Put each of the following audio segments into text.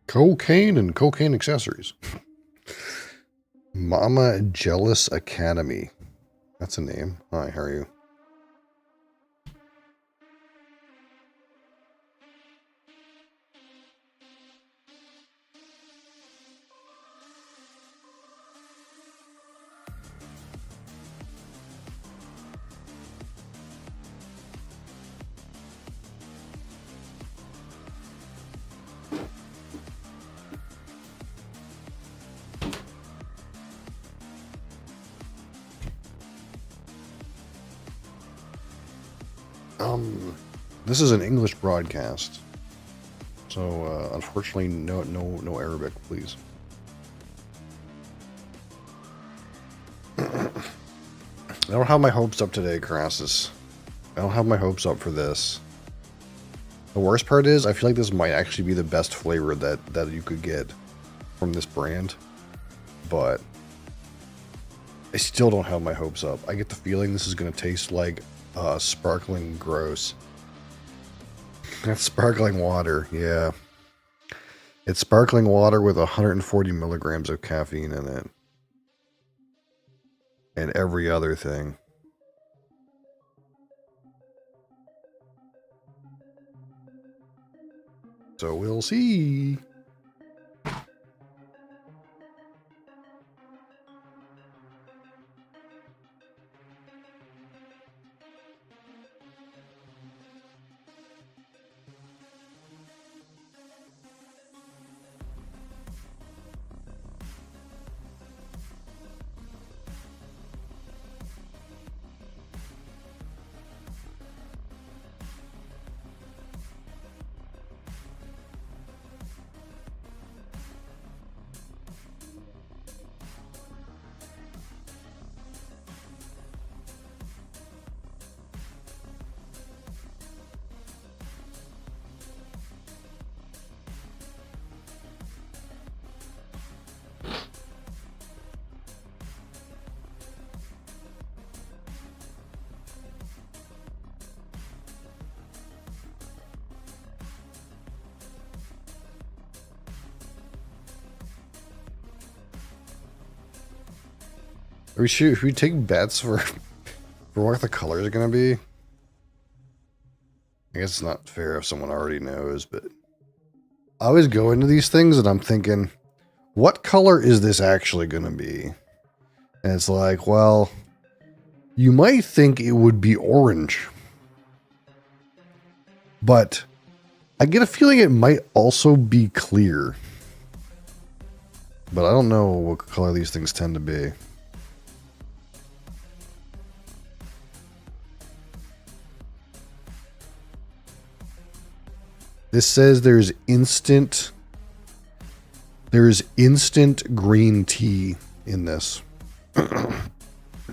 Cocaine and cocaine accessories. Mama Jealous Academy. That's a name. Hi, how are you? This is an English broadcast, so unfortunately, no Arabic, please. I don't have my hopes up today, Crassus. I don't have my hopes up for this. The worst part is, I feel like this might actually be the best flavor that you could get from this brand, but I still don't have my hopes up. I get the feeling this is going to taste like sparkling gross. That's sparkling water, yeah. It's sparkling water with 140 milligrams of caffeine in it. And every other thing. So we'll see. Should we take bets for what the colors are gonna be? I guess it's not fair if someone already knows, but I always go into these things and I'm thinking, what color is this actually gonna be? And it's like, well, you might think it would be orange, but I get a feeling it might also be clear. But I don't know what color these things tend to be. This says there's instant green tea in this.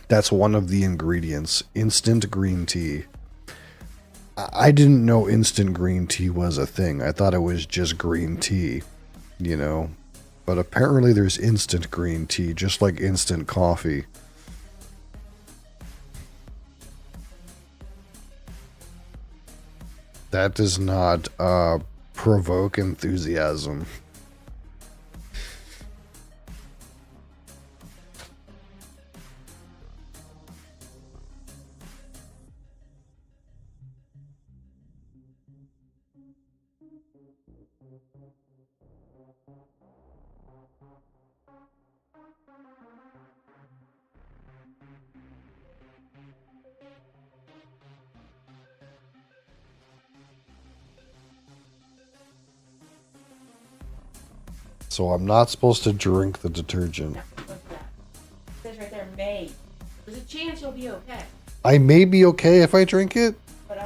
That's one of the ingredients. Instant green tea. I didn't know instant green tea was a thing. I thought it was just green tea, you know. But apparently there's instant green tea, just like instant coffee. That does not provoke enthusiasm. So I'm not supposed to drink the detergent. No, look at that. It says right there, may. There's a chance you'll be okay. I may be okay if I drink it. But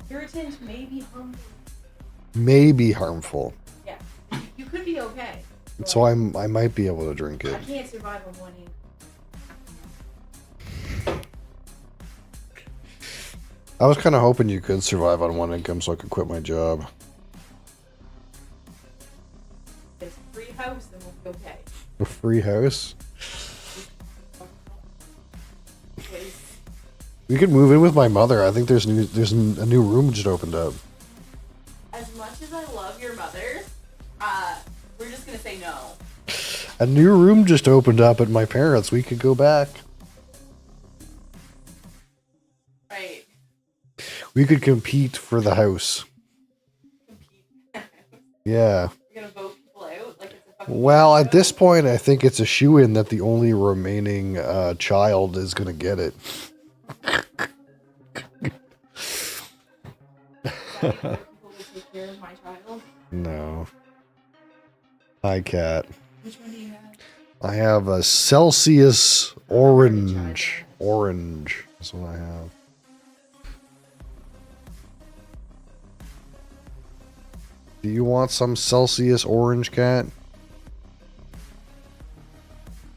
irritants may be harmful. May be harmful. Yeah, you could be okay. So I might be able to drink it. I can't survive on one income. I was kind of hoping you could survive on one income so I could quit my job. There's a free house, then we'll be okay. A free house? We could move in with my mother. I think there's a new room just opened up. As much as I love your mother, just gonna say no. A new room just opened up at my parents'. We could go back. Right. We could compete for the house. Compete. Yeah. You're gonna vote people out like it's a fucking Well, game at this show? point, I think it's a shoo-in that the only remaining child is going to get it. That means other people would take care of my child. No. Hi, cat. Which one do you have? I have a Celsius orange. Orange. That's what I have. Do you want some Celsius orange, cat?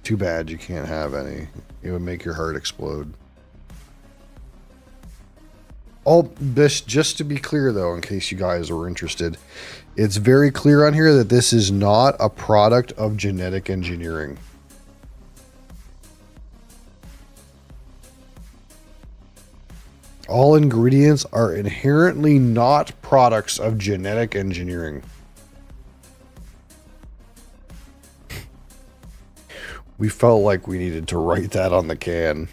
Too bad you can't have any. It would make your heart explode. Oh, this, just to be clear though, in case you guys were interested, it's very clear on here that this is not a product of genetic engineering. All ingredients are inherently not products of genetic engineering. We felt like we needed to write that on the can.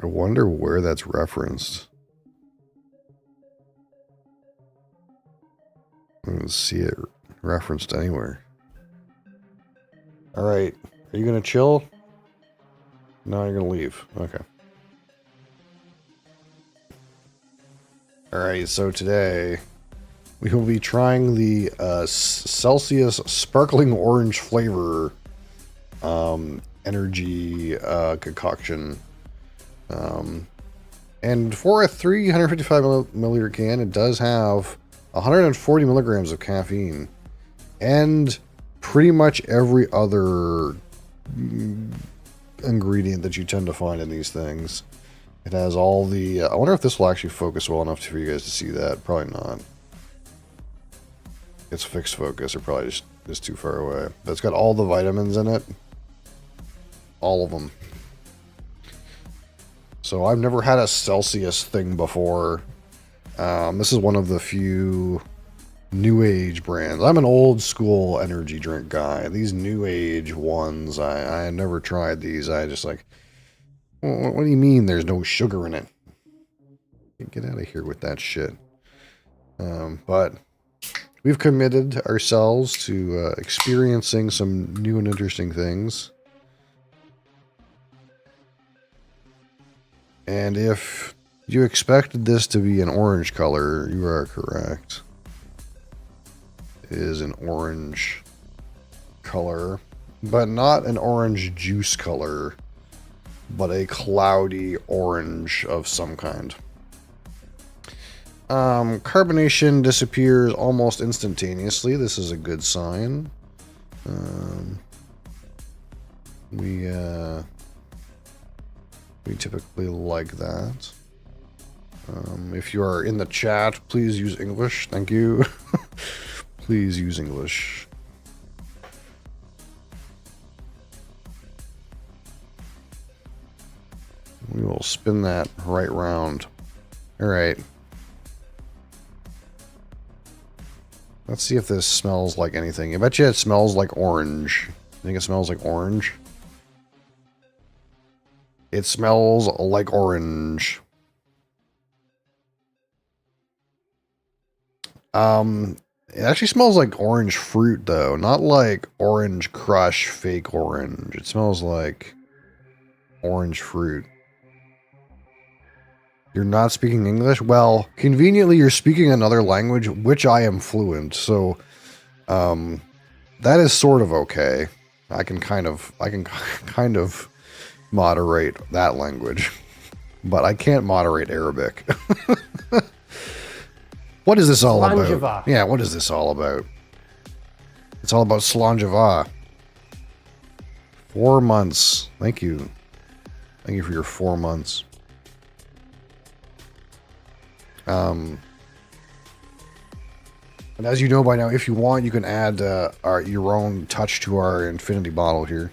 I wonder where that's referenced. I don't see it referenced anywhere. All right, are you gonna chill? No, you're gonna leave. Okay. All right, so today we will be trying the Celsius sparkling orange flavor energy concoction. And for a 355 milliliter can, it does have 140 milligrams of caffeine and pretty much every other ingredient that you tend to find in these things. It has all the... I wonder if this will actually focus well enough for you guys to see that. Probably not. It's fixed focus, or probably just too far away. But it's got all the vitamins in it. All of them. So I've never had a Celsius thing before. This is one of the few new age brands. I'm an old school energy drink guy. These new age ones, I never tried these. I just like, what do you mean there's no sugar in it? Get out of here with that shit. But we've committed ourselves to experiencing some new and interesting things. And if you expected this to be an orange color, you are correct. It is an orange color, but not an orange juice color, but a cloudy orange of some kind. Carbonation disappears almost instantaneously. This is a good sign. We typically like that. If you are in the chat, please use English. Thank you. Please use English. We will spin that right round. All right. Let's see if this smells like anything. I bet you it smells like orange. You think it smells like orange? It smells like orange. It actually smells like orange fruit though, not like orange crush fake orange. It smells like orange fruit. You're not speaking English? Well, conveniently you're speaking another language, which I am fluent. So, that is sort of okay. I can kind of moderate that language, but I can't moderate Arabic. What is this all about? Yeah, what is this all about? It's all about Slanjava. 4 months. Thank you. Thank you for your 4 months. And as you know by now, if you want, you can add your own touch to our infinity bottle here.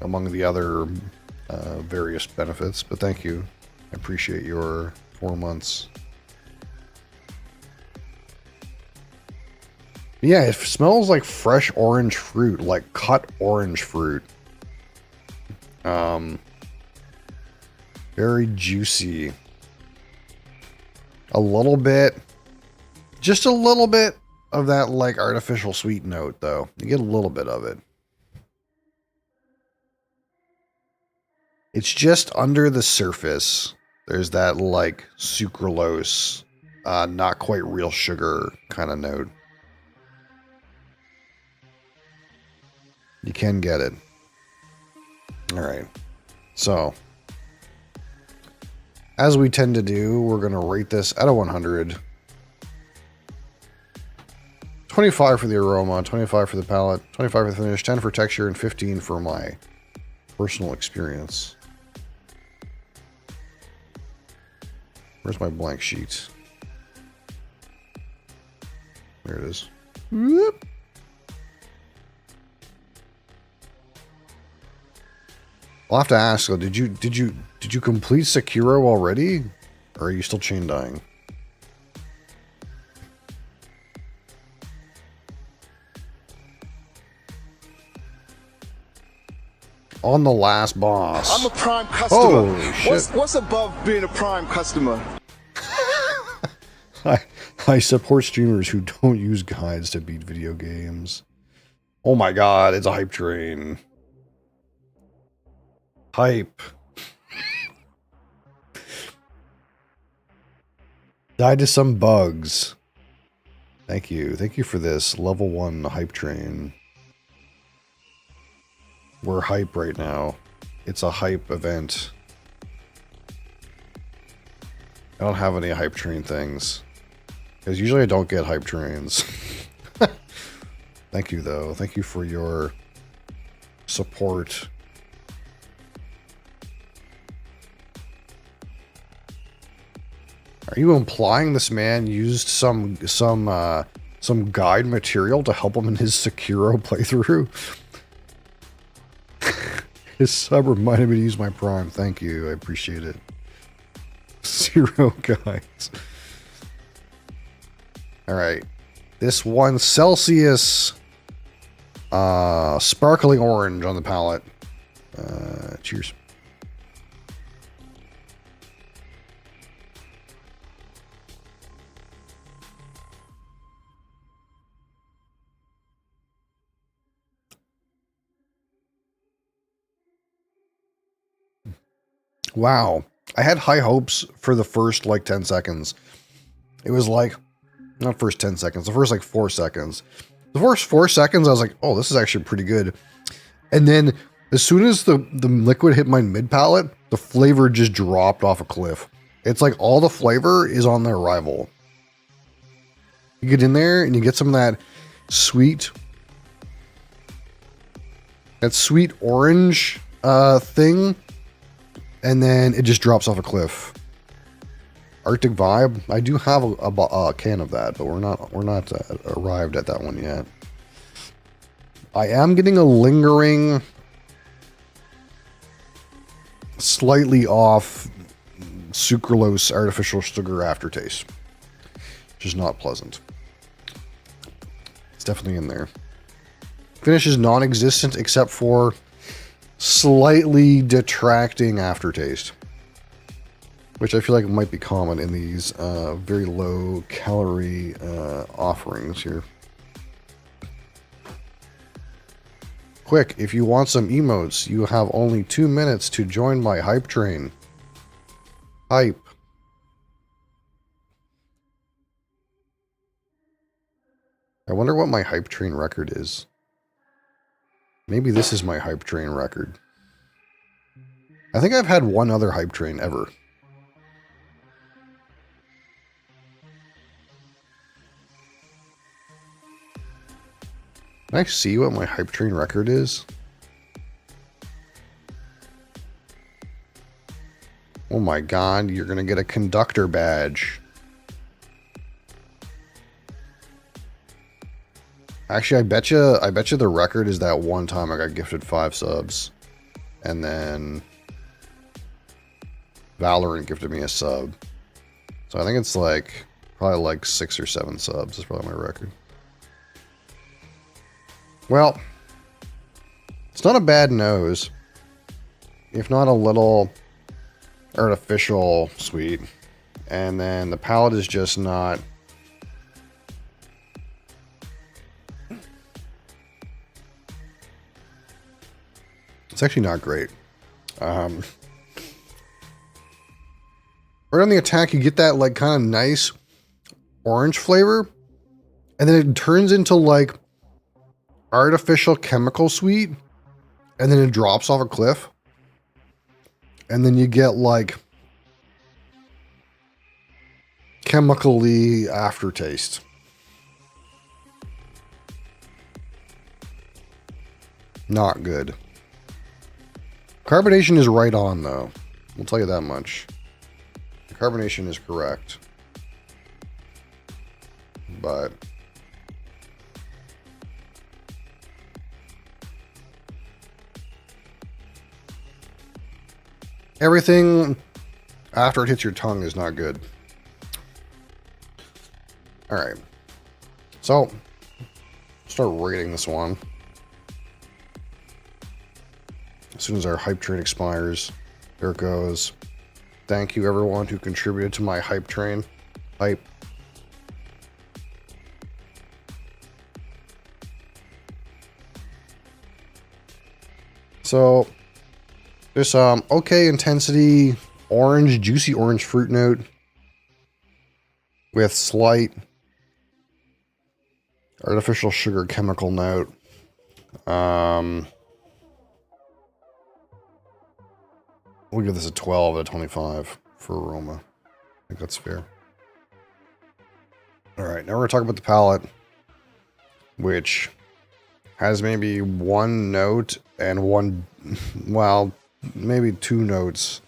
Among the other various benefits. But thank you. I appreciate your 4 months. Yeah, it smells like fresh orange fruit, like cut orange fruit. Very juicy. A little bit, just a little bit of that like artificial sweet note though. You get a little bit of it. It's just under the surface. There's that like sucralose, not quite real sugar kind of note. You can get it. All right. So, as we tend to do, we're going to rate this out of 100. 25 for the aroma, 25 for the palate, 25 for the finish, 10 for texture, and 15 for my personal experience. Where's my blank sheet? There it is. Whoop. I'll have to ask though, did you complete Sekiro already? Or are you still chain dying? On the last boss. I'm a Prime customer. Holy shit. What's above being a Prime customer? I support streamers who don't use guides to beat video games. Oh my god, it's a hype train. Hype. Died to some bugs. Thank you. Thank you for this. Level 1 hype train. We're hype right now. It's a hype event. I don't have any hype train things. Because usually I don't get hype trains. Thank you, though. Thank you for your support. Are you implying this man used some guide material to help him in his Sekiro playthrough? His sub reminded me to use my Prime. Thank you. I appreciate it. 0 guides. Alright. This one, Celsius sparkling orange on the palate. Cheers. Wow. I had high hopes for the first like 10 seconds. It was like, not first 10 seconds, the first like 4 seconds. The first 4 seconds, I was like, oh, this is actually pretty good. And then as soon as the liquid hit my mid palate, the flavor just dropped off a cliff. It's like all the flavor is on the arrival. You get in there and you get some of that sweet orange thing. And then it just drops off a cliff. Arctic Vibe. I do have a can of that, but we're not arrived at that one yet. I am getting a lingering, slightly off sucralose artificial sugar aftertaste, which is not pleasant. It's definitely in there. Finish is non-existent except for slightly detracting aftertaste, which I feel like might be common in these very low calorie offerings here. Quick, if you want some emotes, you have only 2 minutes to join my hype train. Hype. I wonder what my hype train record is. Maybe this is my hype train record. I think I've had one other hype train ever. Can I see what my hype train record is? Oh my god, you're gonna get a conductor badge. Actually, I bet you the record is that one time I got gifted 5 subs. And then Valorant gifted me a sub. So I think it's like probably like 6 or 7 subs is probably my record. Well, it's not a bad nose. If not a little artificial sweet. And then the palate is just not... It's actually not great. Right on the attack, you get that like kind of nice orange flavor. And then it turns into like artificial chemical sweet. And then it drops off a cliff. And then you get like chemically aftertaste. Not good. Carbonation is right on though. I'll tell you that much. The carbonation is correct. But everything after it hits your tongue is not good. Alright. So, start rating this one. As soon as our hype train expires, there it goes. Thank you everyone who contributed to my hype train. Hype. So, there's some okay intensity orange, juicy orange fruit note with slight artificial sugar chemical note. We'll give this a 12 out of 25 for aroma. I think that's fair. Alright, now we're going to talk about the palate, which has maybe one note and one, well, maybe 2 notes.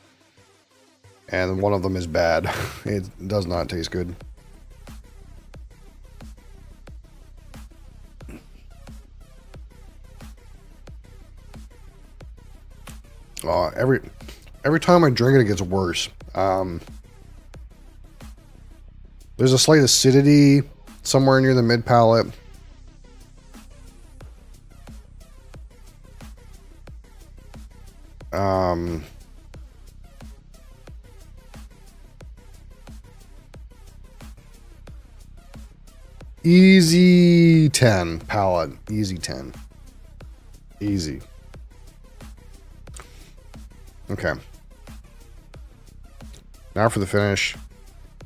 And one of them is bad. It does not taste good. Every time I drink it, it gets worse. There's a slight acidity somewhere near the mid palate. Easy 10 palate. Easy 10. Easy. Okay. Now for the finish,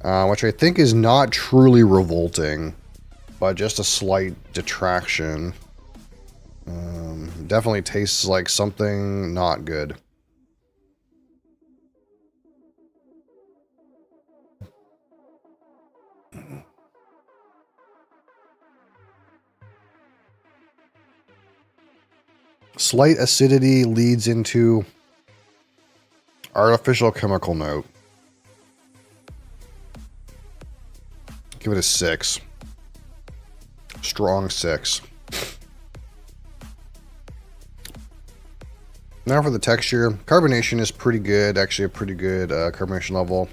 which I think is not truly revolting, but just a slight detraction. Definitely tastes like something not good. Slight acidity leads into artificial chemical note. Give it a 6. Strong 6. Now for the texture. Carbonation is pretty good. Actually a pretty good carbonation level.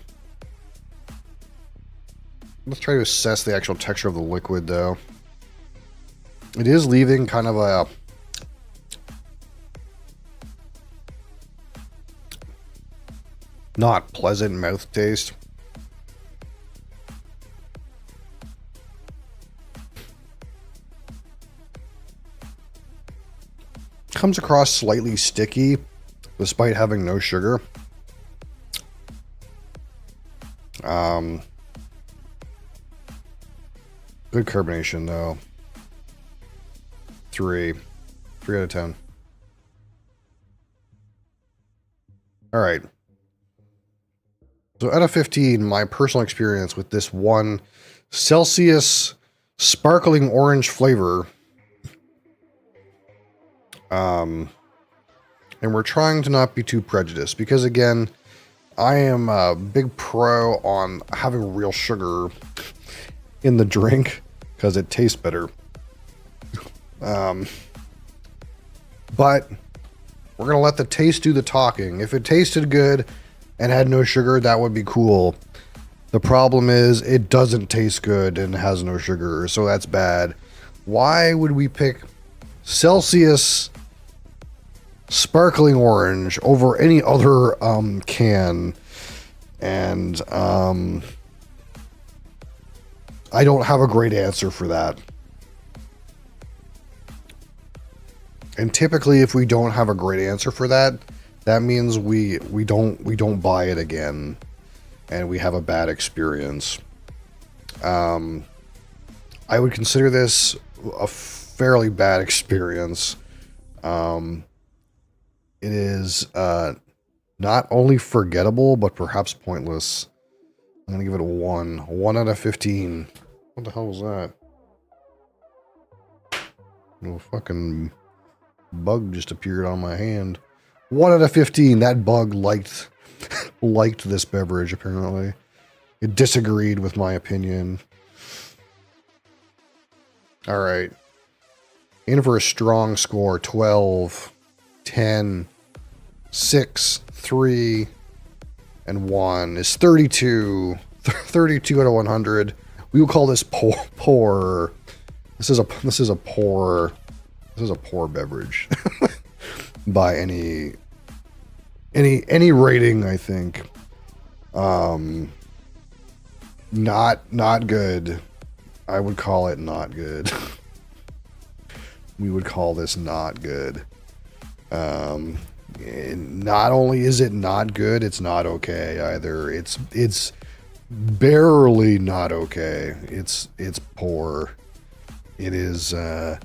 Let's try to assess the actual texture of the liquid though. It is leaving kind of a not pleasant mouth taste. Comes across slightly sticky despite having no sugar. Good carbonation though. 3 out of 10. All right. So out of 15, my personal experience with this one Celsius sparkling orange flavor. And we're trying to not be too prejudiced because again, I am a big pro on having real sugar in the drink because it tastes better. But we're going to let the taste do the talking. If it tasted good and had no sugar, that would be cool. The problem is it doesn't taste good and has no sugar, so that's bad. Why would we pick Celsius sparkling orange over any other can? And I don't have a great answer for that. And typically, if we don't have a great answer for that, that means we don't buy it again, and we have a bad experience. I would consider this a fairly bad experience. It is not only forgettable, but perhaps pointless. I'm gonna give it a 1. 1 out of 15. What the hell was that? No fucking bug just appeared on my hand. 1 out of 15. That bug liked this beverage, apparently. It disagreed with my opinion. Alright. In for a strong score. 12, 10, 6, 3, and 1 is 32. 32 out of 100. We will call this poor. This is a poor beverage by any rating, I think. Not good. I would call it not good. We would call this not good. Not only is it not good, it's not okay either. It's barely not okay. It's poor. It is I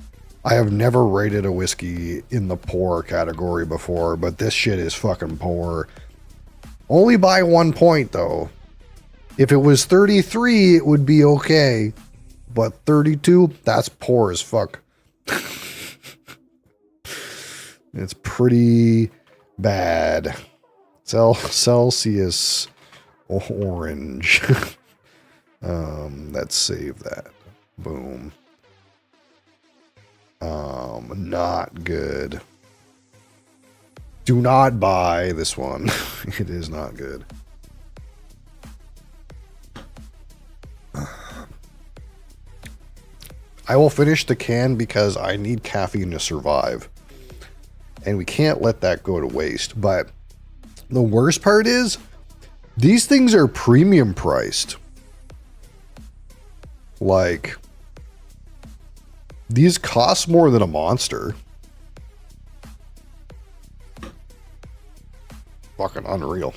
have never rated a whiskey in the poor category before, but this shit is fucking poor. Only by 1 point though. If it was 33, it would be okay. But 32, that's poor as fuck. It's pretty bad. Celsius orange. Let's save that. Boom. Not good. Do not buy this one. It is not good. I will finish the can because I need caffeine to survive. And we can't let that go to waste. But the worst part is, these things are premium priced. Like, these cost more than a Monster. Fucking unreal.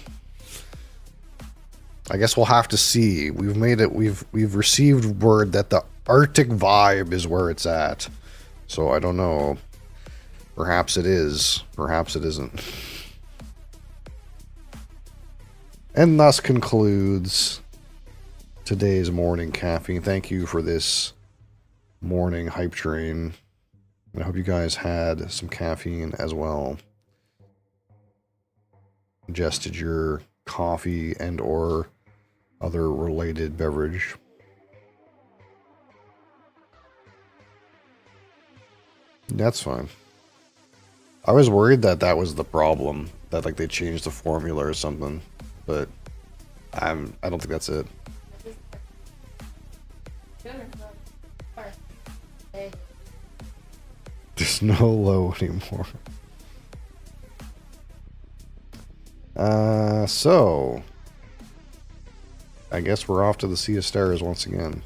I guess we'll have to see. We've received word that the Arctic vibe is where it's at. So I don't know. Perhaps it is. Perhaps it isn't. And thus concludes today's morning caffeine. Thank you for this morning hype train. I hope you guys had some caffeine as well. Ingested your coffee and or other related beverage. That's fine. I was worried that that was the problem, that like they changed the formula or something, but I don't think that's it. There's no low anymore. So I guess we're off to the Sea of Stars once again.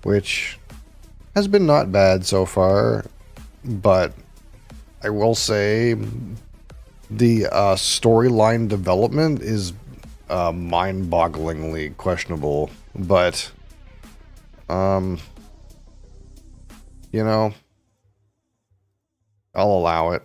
Which has been not bad so far, but I will say the storyline development is mind-bogglingly questionable, but you know, I'll allow it.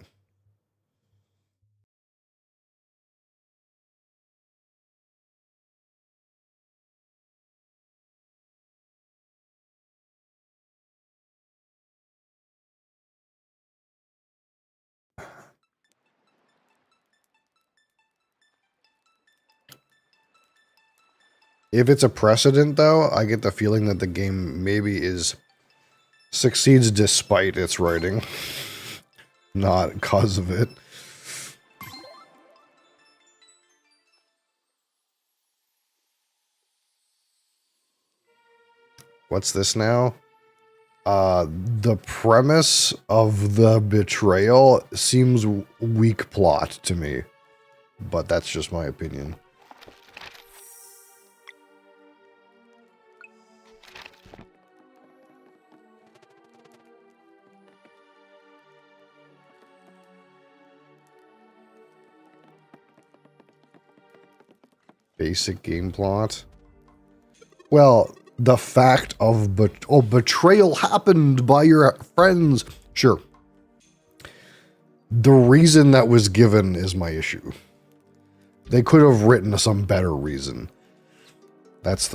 If it's a precedent, though, I get the feeling that the game maybe succeeds despite its writing, not because of it. What's this now? The premise of the betrayal seems weak plot to me, but that's just my opinion. Basic game plot. Well, the fact of betrayal happened by your friends. Sure. The reason that was given is my issue. They could have written some better reason. That's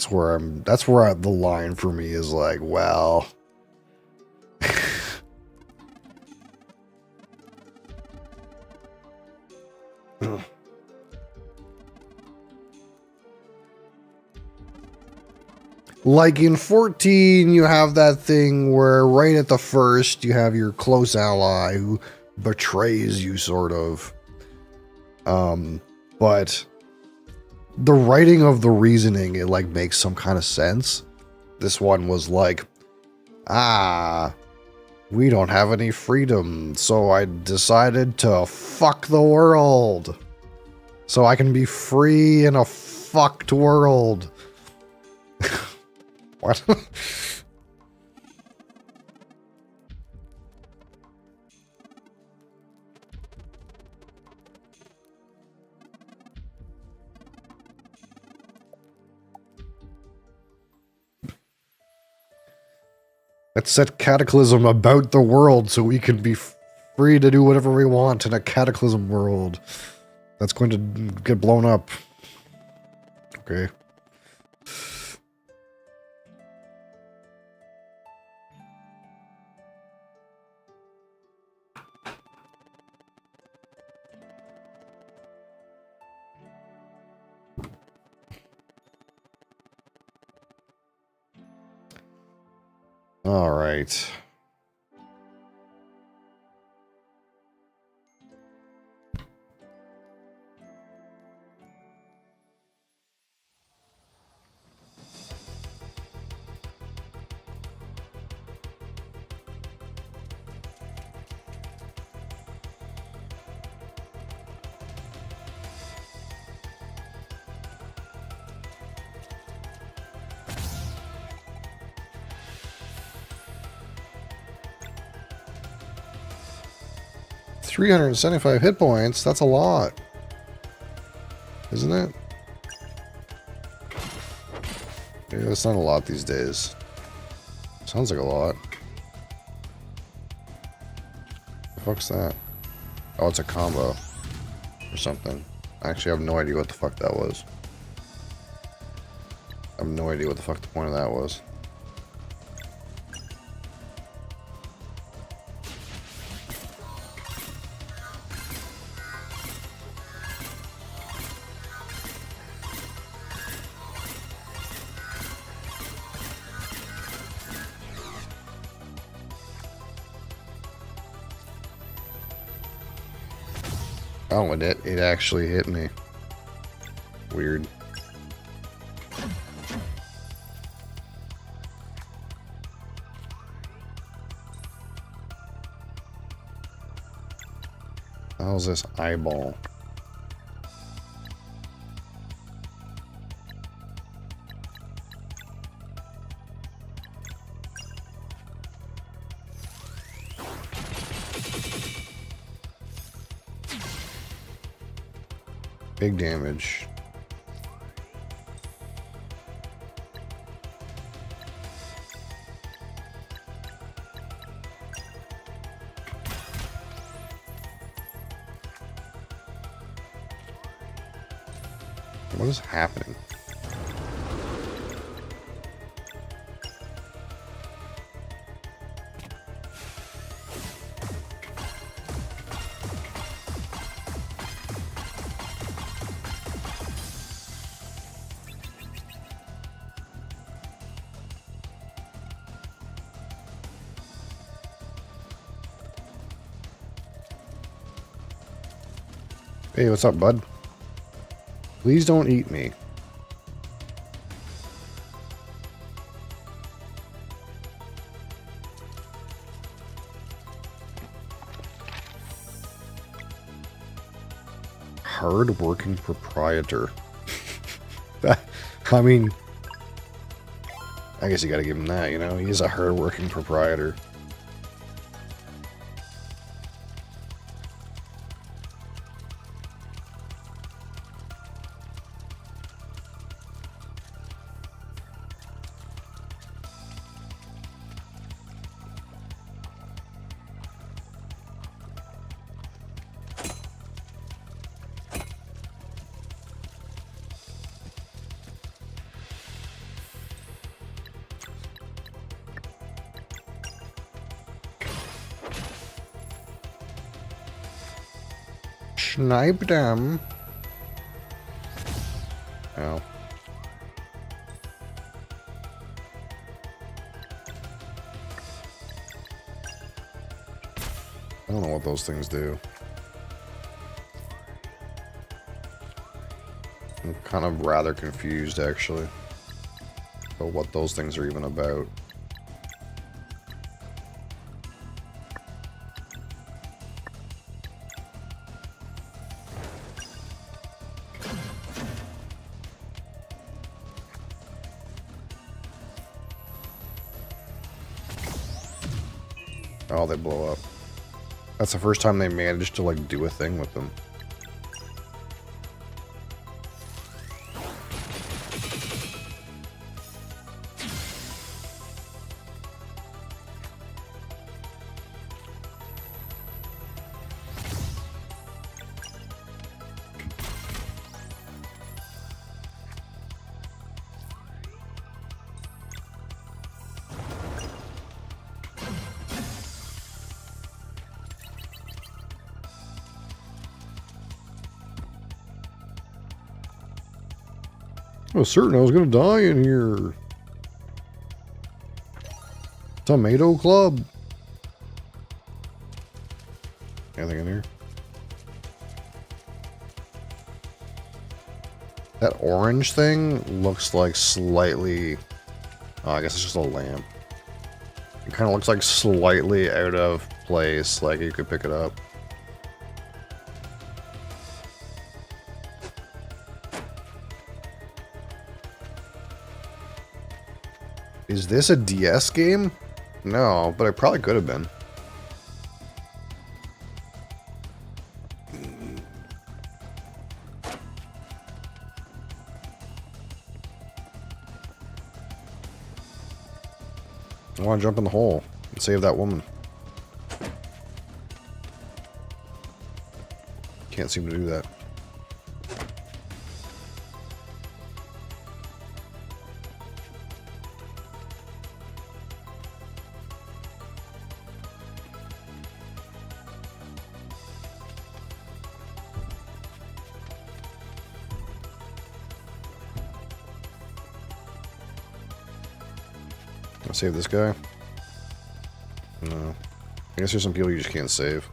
where the line for me is like, well, like in 14, you have that thing where right at the first, you have your close ally who betrays you, sort of. But the writing of the reasoning, it like makes some kind of sense. This one was like, we don't have any freedom, so I decided to fuck the world. So I can be free in a fucked world. What? Let's set Cataclysm about the world so we can be free to do whatever we want in a Cataclysm world that's going to get blown up. Okay. All right. $375 hit points. That's a lot, isn't it? Yeah, it's not a lot these days. Sounds like a lot. The fuck's that? Oh, it's a combo or something. I actually have no idea what the fuck that was. I have no idea what the fuck the point of that was. Oh, and it actually hit me. Weird. How's this eyeball? Big damage. What is happening? Hey, what's up, bud? Please don't eat me. Hard-working proprietor. I mean, I guess you gotta give him that, you know? He's a hard-working proprietor. Snipe them. Ow. I don't know what those things do. I'm kind of rather confused, actually, about what those things are even about. Oh, they blow up. That's the first time they managed to, like, do a thing with them. I was certain I was going to die in here. Tomato Club. Anything in here? That orange thing looks like slightly... Oh, I guess it's just a lamp. It kind of looks like slightly out of place, like you could pick it up. Is this a DS game? No, but it probably could have been. I want to jump in the hole and save that woman. Can't seem to do that. I'll save this guy. No. I guess there's some people you just can't save.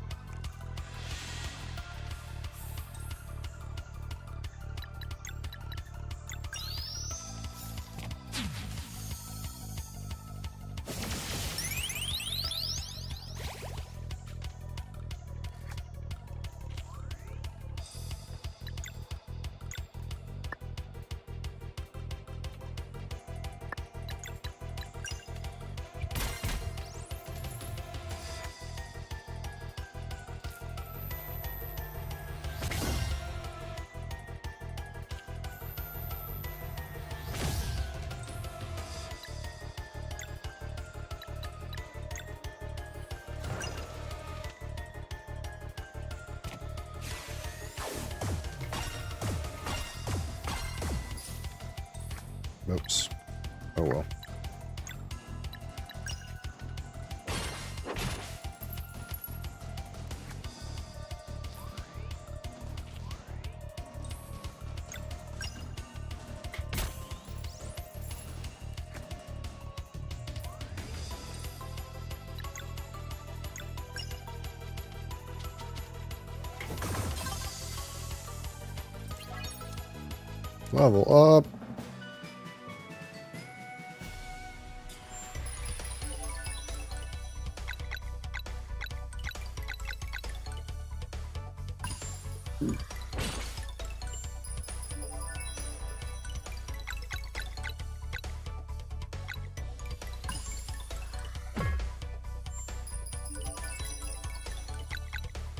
Oops. Oh well. Level up.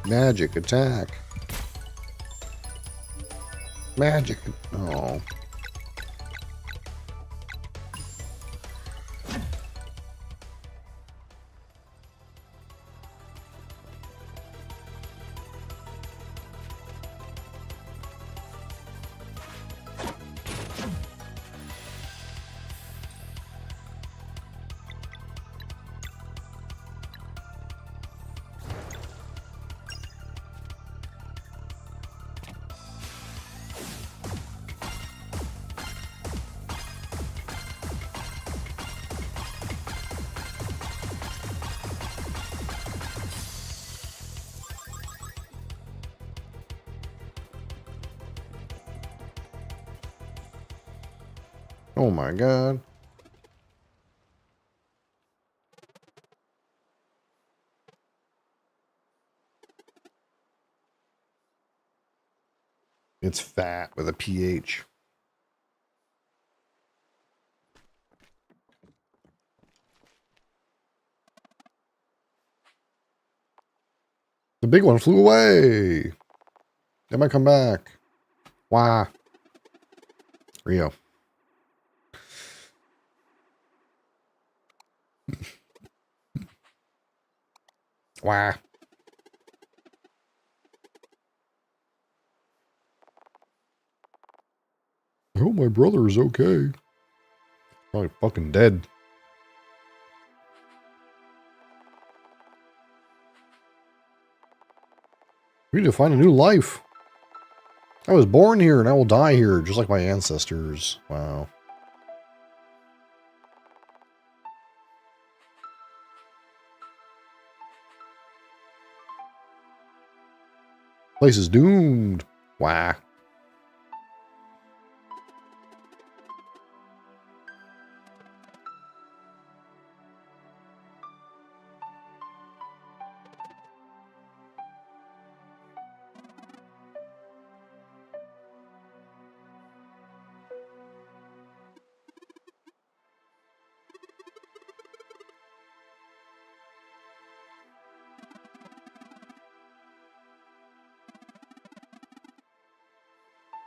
Magic attack. Magic. Oh. Oh my god. It's fat with a PH. The big one flew away. They might come back. Why? Rio. Why? I hope my brother is okay. Probably fucking dead. We need to find a new life. I was born here and I will die here, just like my ancestors. Wow. Place is doomed. Wow.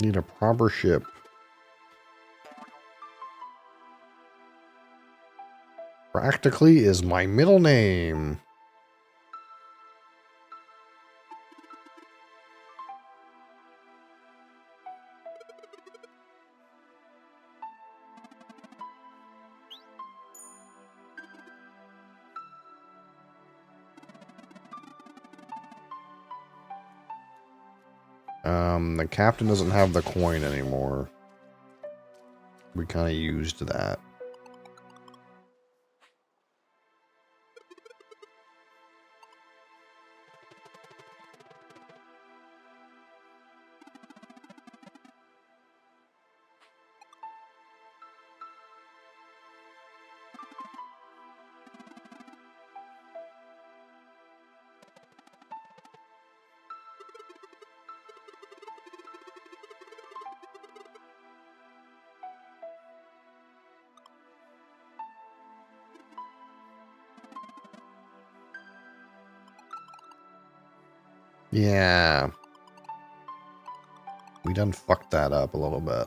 Need a proper ship. Practically is my middle name. The captain doesn't have the coin anymore. We kind of used that. Yeah. We done fucked that up a little bit.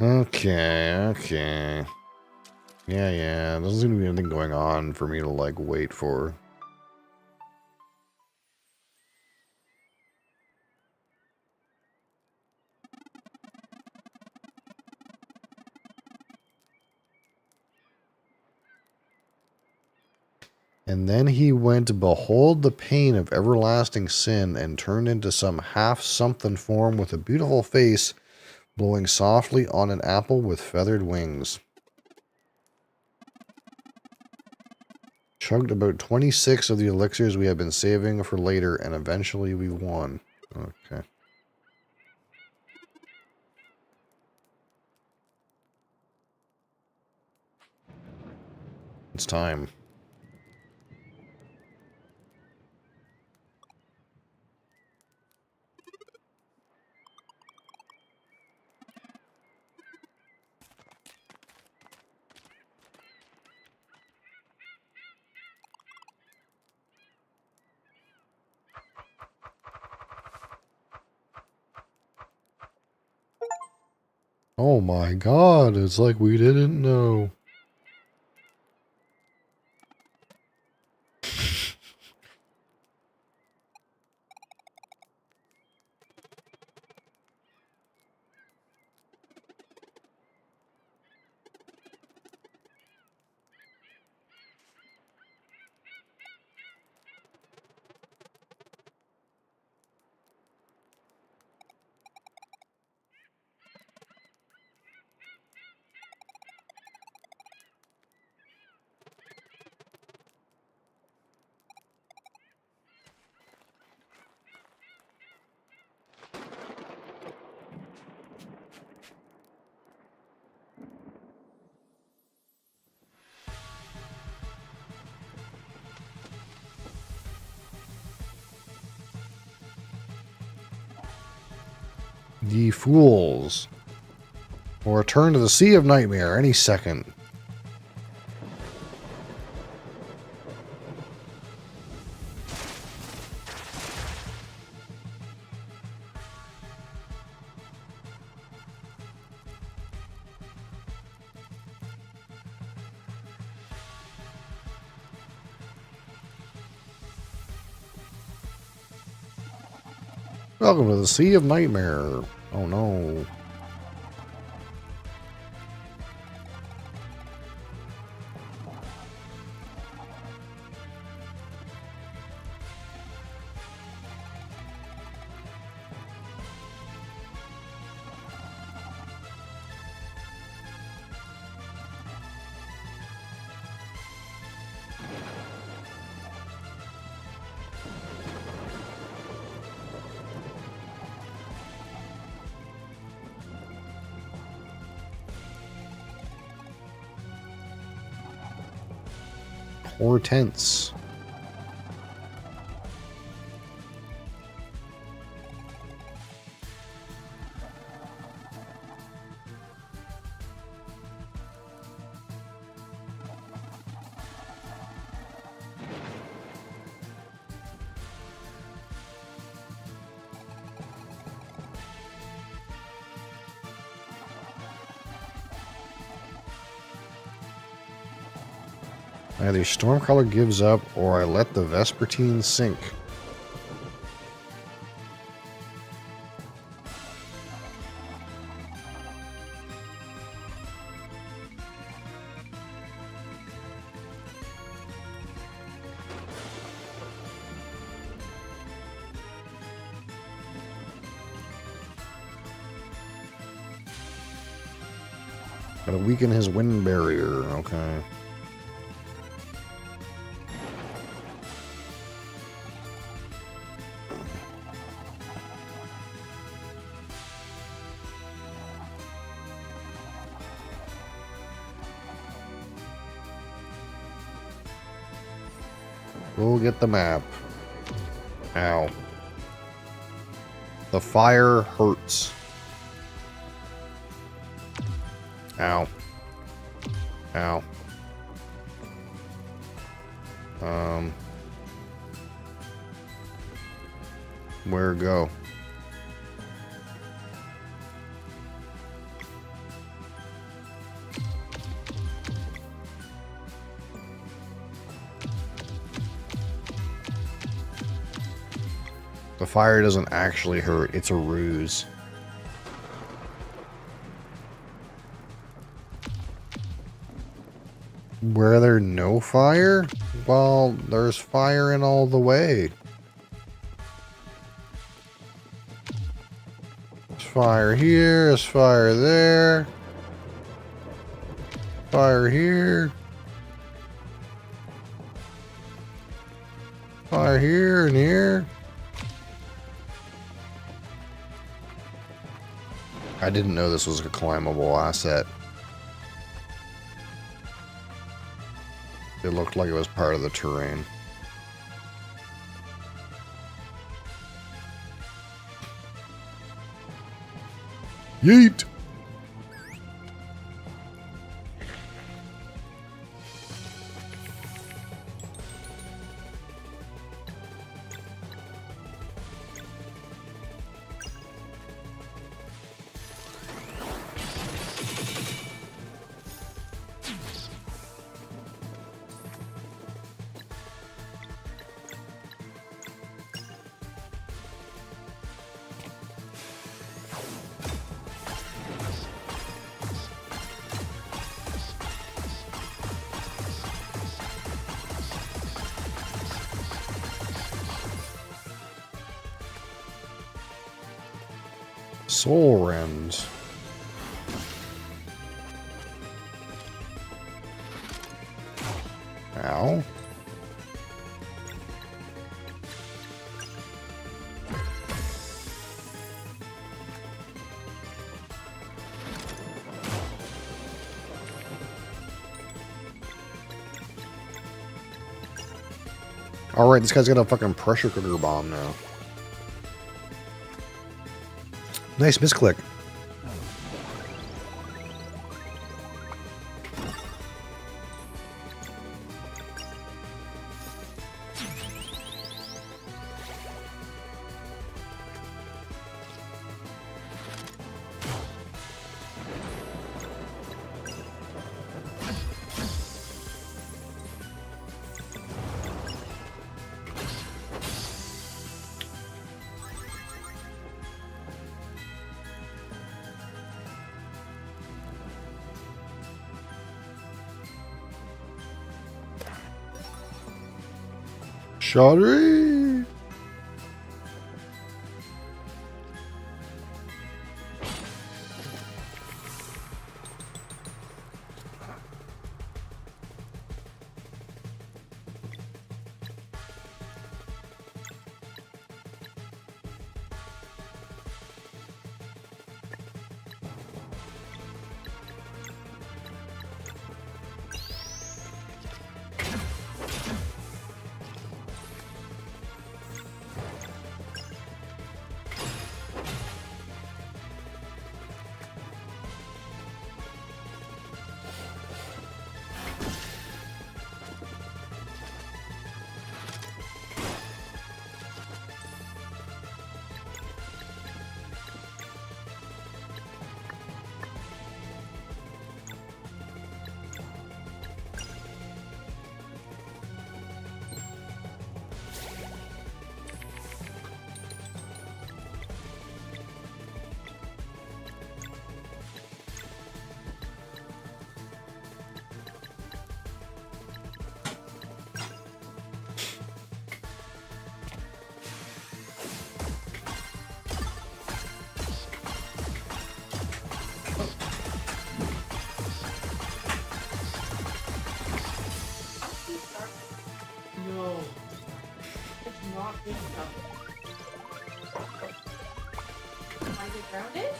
Okay. Yeah. There doesn't seem to be anything going on for me to, like, wait for. And then he went, behold the pain of everlasting sin, and turned into some half-something form with a beautiful face, blowing softly on an apple with feathered wings. Chugged about 26 of the elixirs we have been saving for later, and eventually we won. Okay. It's time. Oh my god, it's like we didn't know. Ye fools. We'll return to the Sea of Nightmare any second. Welcome to the Sea of Nightmare. Oh no. Hortense. Either Stormcaller gives up, or I let the Vespertine sink. Gotta weaken his wind barrier, okay. We'll get the map. Ow. The fire hurts. Ow. Ow. Where go? The fire doesn't actually hurt, it's a ruse. Were there no fire? Well, there's fire in all the way. There's fire here, there's fire there. Fire here. Fire here and here. I didn't know this was a climbable asset. It looked like it was part of the terrain. Yeet! Soul Rends. Ow. Alright, this guy's got a fucking pressure cooker bomb now. Nice misclick. Shoddy! No. It's not big enough. Am I get grounded?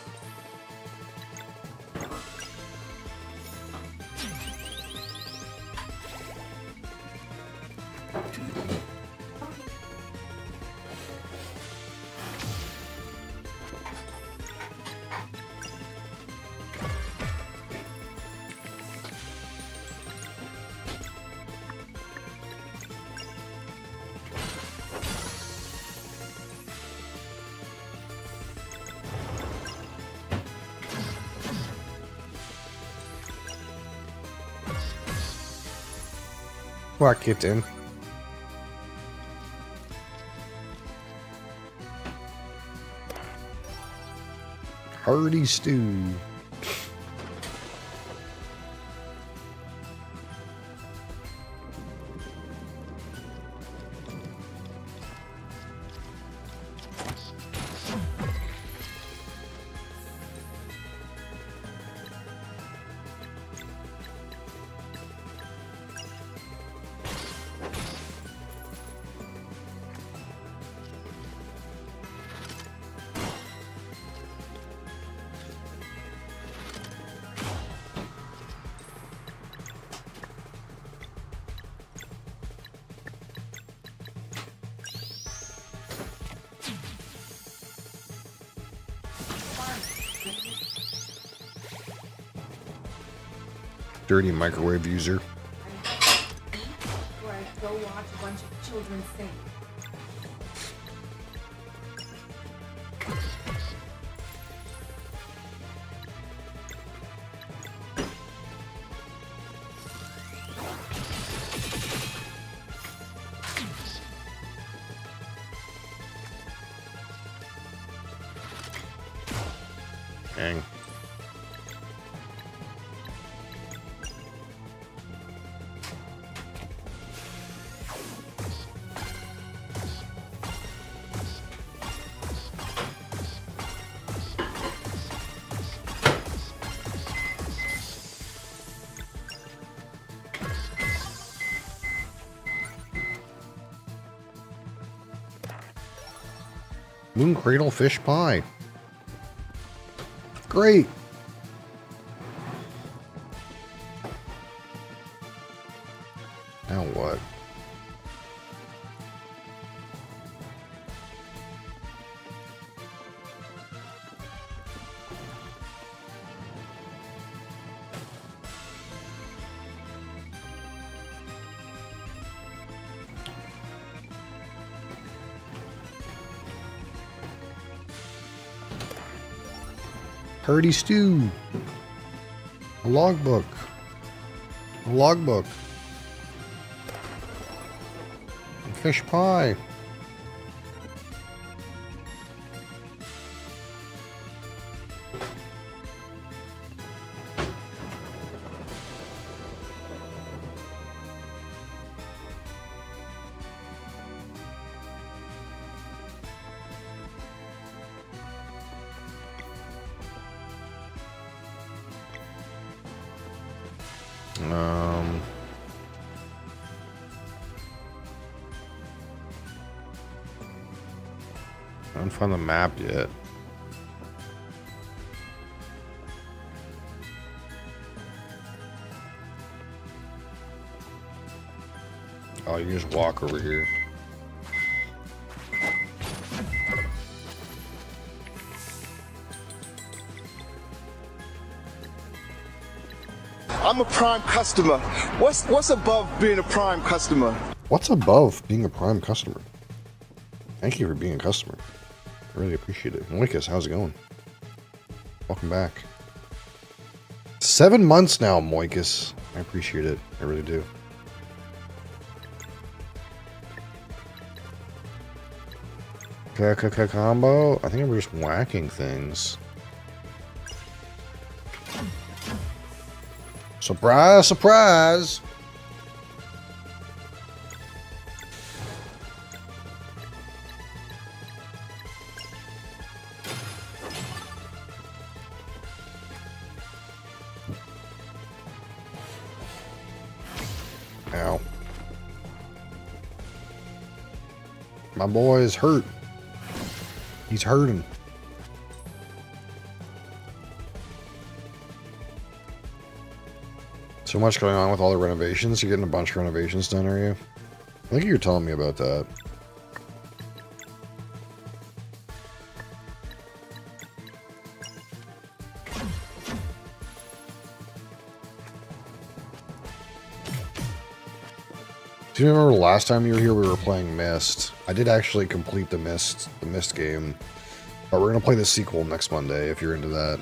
Whack it in. Hearty stew. Dirty microwave user. I eat or I go watch a bunch of children sing. Dang. Moon Cradle fish pie. Great. Now what? Hearty stew. A logbook. A logbook. Fish pie. I haven't found the map yet. Oh, you can just walk over here. I'm a Prime customer. What's above being a Prime customer? What's above being a Prime customer? Thank you for being a customer. I really appreciate it. Moikus, how's it going? Welcome back. 7 months now, Moikus. I appreciate it. I really do. Combo? I think I'm just whacking things. Surprise, surprise! Ow. My boy is hurt. He's hurting. So much going on with all the renovations. You're getting a bunch of renovations done, are you? I think you were telling me about that. Do you remember last time you were here we were playing Myst? I did actually complete the Myst game. But we're gonna play the sequel next Monday if you're into that.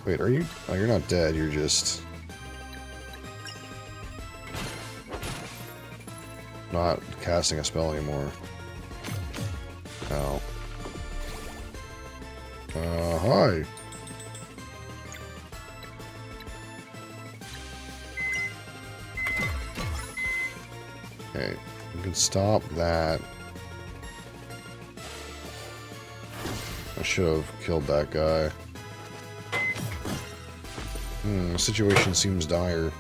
Wait, are you? Oh, you're not dead, you're just not casting a spell anymore. Oh. Hi. Okay, you can stop that. I should have killed that guy. The situation seems dire.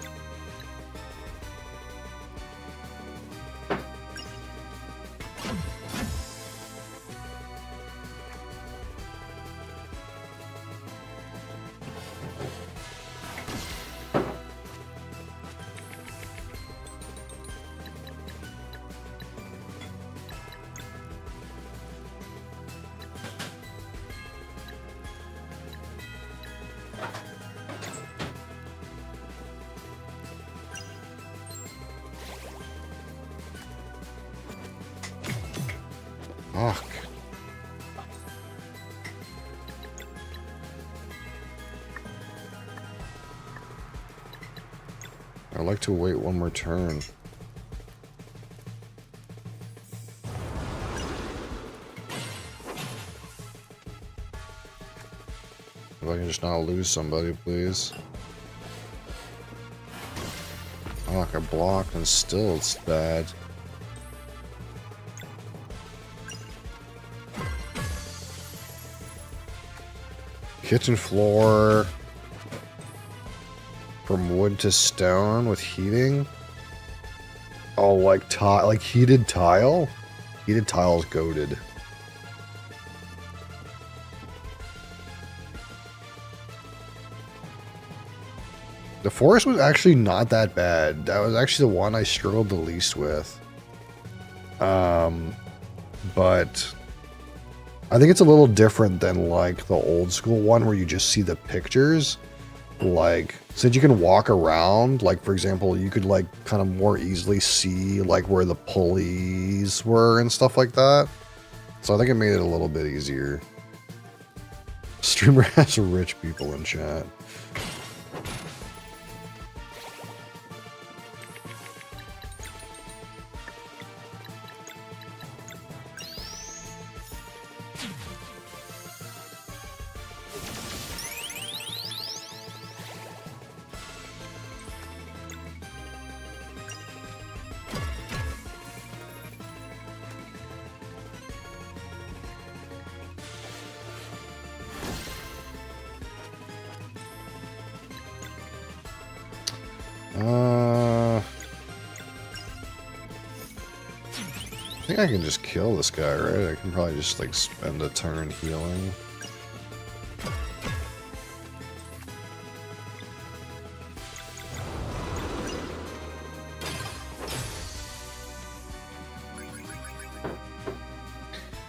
Fuck. I'd like to wait one more turn. If I can just not lose somebody, please. Fuck, I blocked and still it's bad. Kitchen floor. From wood to stone with heating. Oh, like tile, like heated tile? Heated tile is goated. The forest was actually not that bad. That was actually the one I struggled the least with. But I think it's a little different than like the old school one where you just see the pictures. Like, since you can walk around, like for example, you could like kind of more easily see like where the pulleys were and stuff like that. So I think it made it a little bit easier. Streamer has rich people in chat. I think I can just kill this guy, right? I can probably just like spend a turn healing.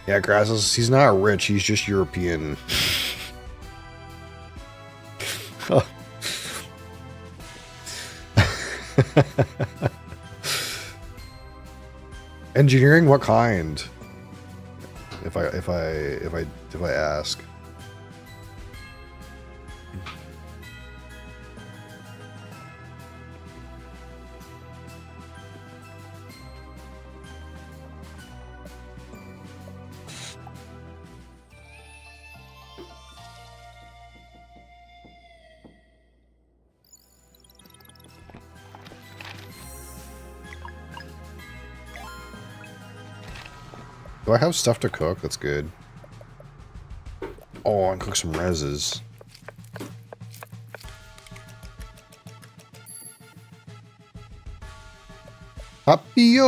Yeah, Grasses, he's not rich, he's just European. Engineering, what kind? If I ask. Do I have stuff to cook? That's good. Oh, I can cook some reses. Happy-o!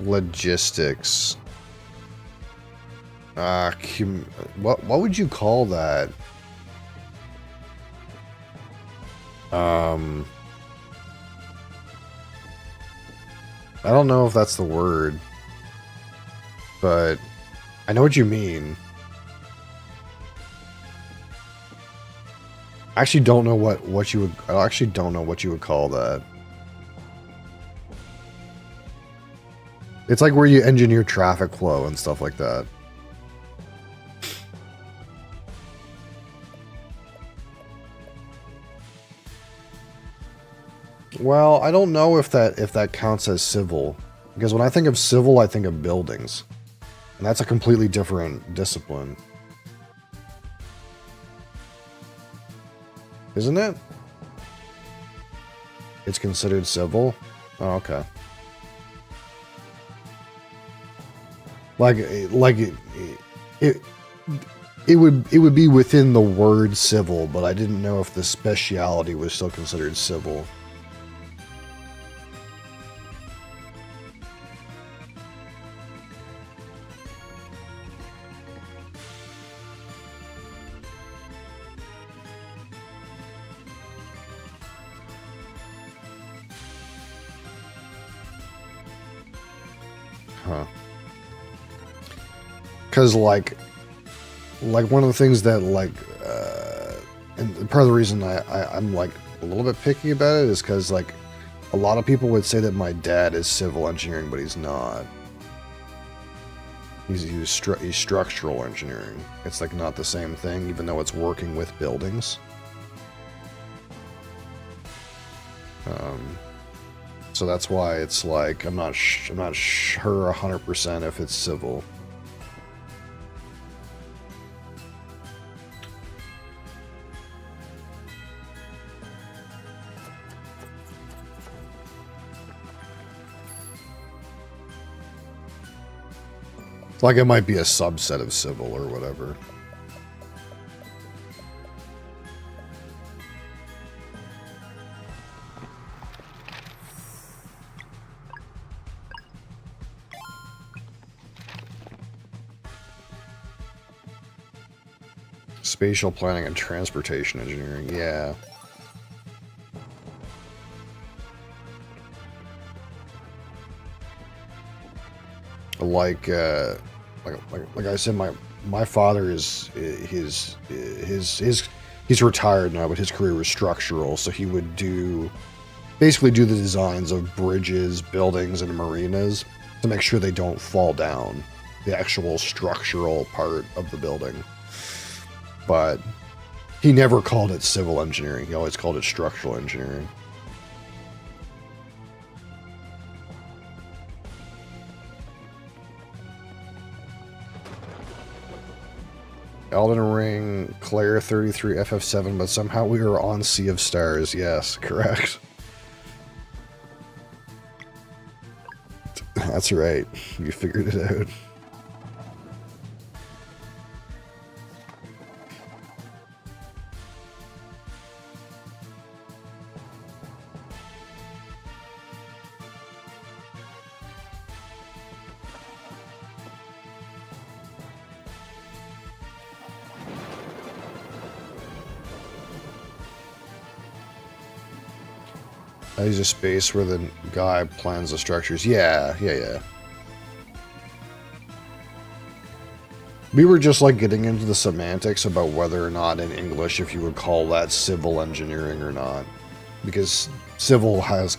Logistics. What would you call that? I don't know if that's the word, but I know what you mean. I actually don't know what you would. I actually don't know what you would call that. It's like where you engineer traffic flow and stuff like that. Well, I don't know if that counts as civil, because when I think of civil, I think of buildings, and that's a completely different discipline, isn't it? It's considered civil. Oh, okay. It would be within the word civil, but I didn't know if the speciality was still considered civil. Huh. Because like one of the things that and part of the reason I'm like a little bit picky about it is because, like, a lot of people would say that my dad is civil engineering, but he's not. He's structural engineering. It's, like, not the same thing, even though it's working with buildings. So that's why it's like, I'm not sure 100% if it's civil. Like it might be a subset of civil or whatever. Spatial planning and transportation engineering, yeah. Like I said, my father is he's retired now, but his career was structural, so he would basically do the designs of bridges, buildings, and marinas to make sure they don't fall down, the actual structural part of the building. But he never called it civil engineering. He always called it structural engineering. Elden Ring, Claire 33, FF7, but somehow we were on Sea of Stars. Yes, correct. That's right. You figured it out. I use a space where the guy plans the structures. Yeah. We were just like getting into the semantics about whether or not in English if you would call that civil engineering or not, because civil has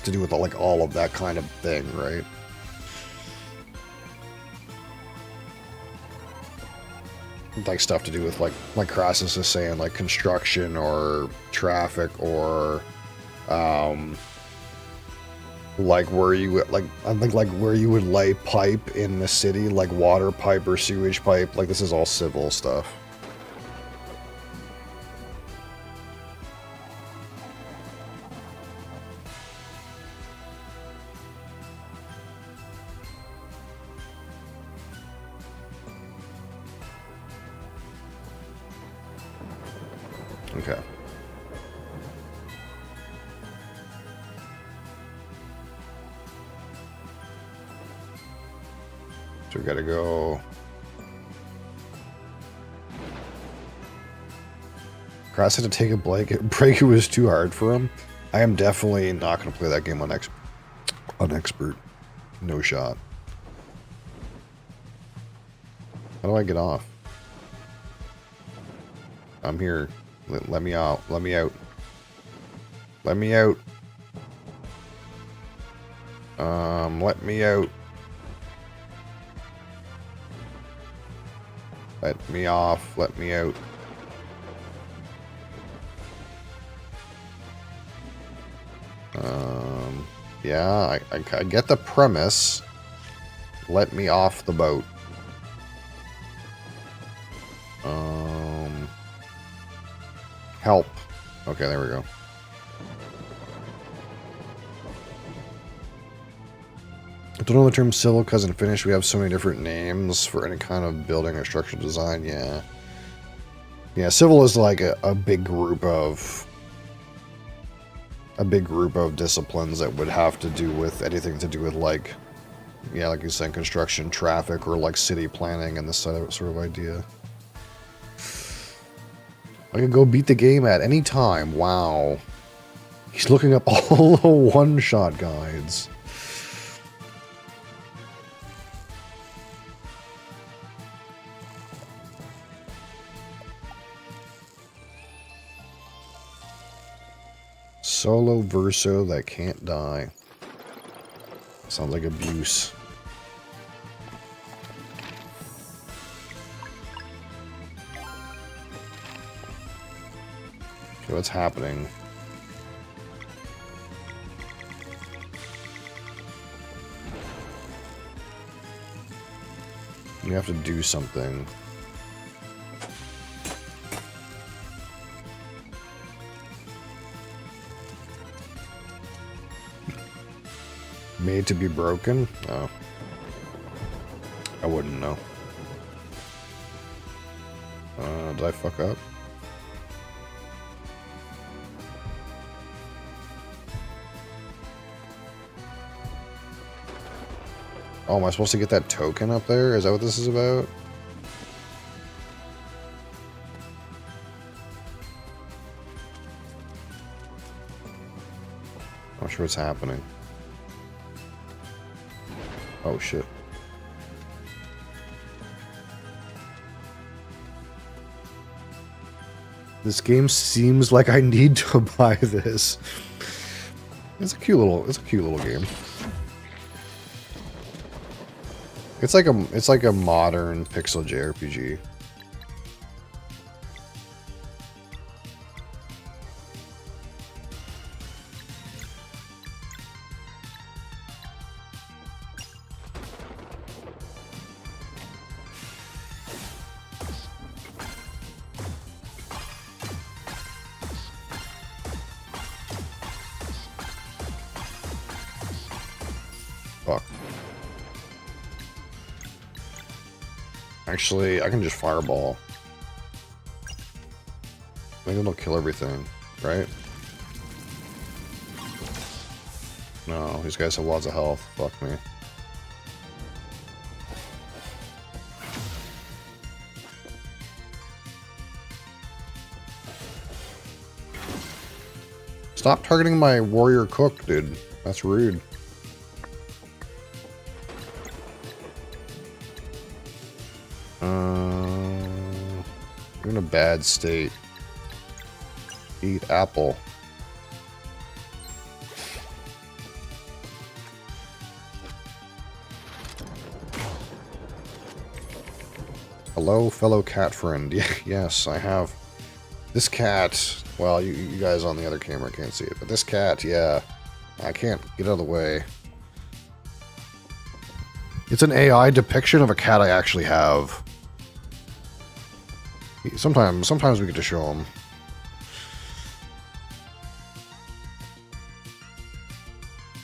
to do with like all of that kind of thing, right? Like stuff to do with like Crassus is saying, like construction or traffic or like where you like I think like where you would lay pipe in the city, like water pipe or sewage pipe. Like this is all civil stuff. Okay. So we gotta go. Cross had to take a break. It was too hard for him. I am definitely not gonna play that game on expert. No shot. How do I get off? I'm here. Let me out. Let me out. Let me out. Let me out. Let me off. Let me out. Yeah, I get the premise. Let me off the boat. Help. Okay, there we go. I don't know the term civil because in Finnish we have so many different names for any kind of building or structural design. Yeah. Yeah, civil is like a big group of disciplines that would have to do with anything to do with like, yeah, like you said, construction, traffic, or like city planning and this sort of idea. I could go beat the game at any time. Wow. He's looking up all the one-shot guides. Solo verso that can't die. Sounds like abuse. Okay, what's happening? You have to do something. Made to be broken? Oh. I wouldn't know. Did I fuck up? Oh, am I supposed to get that token up there? Is that what this is about? I'm not sure what's happening. Oh, shit. This game seems like I need to buy this. It's a cute little game. It's like a modern pixel JRPG. Fuck. Actually, I can just fireball. Maybe it'll kill everything, right? No, these guys have lots of health. Fuck me. Stop targeting my warrior cook, dude. That's rude. You're in a bad state. Eat apple. Hello, fellow cat friend. Yes, I have. This cat, well, you guys on the other camera can't see it, but this cat, yeah. I can't get out of the way. It's an AI depiction of a cat I actually have. Sometimes we get to show him.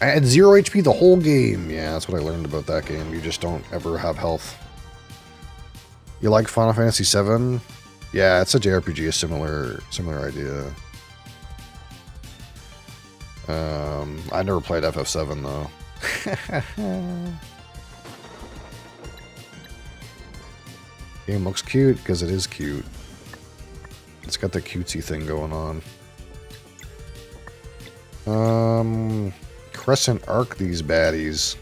I had 0 HP the whole game. Yeah, that's what I learned about that game. You just don't ever have health. You like Final Fantasy VII? Yeah, it's a JRPG, a similar idea. I never played FF7 though. Game looks cute because it is cute. It's got the cutesy thing going on. Crescent Arc these baddies.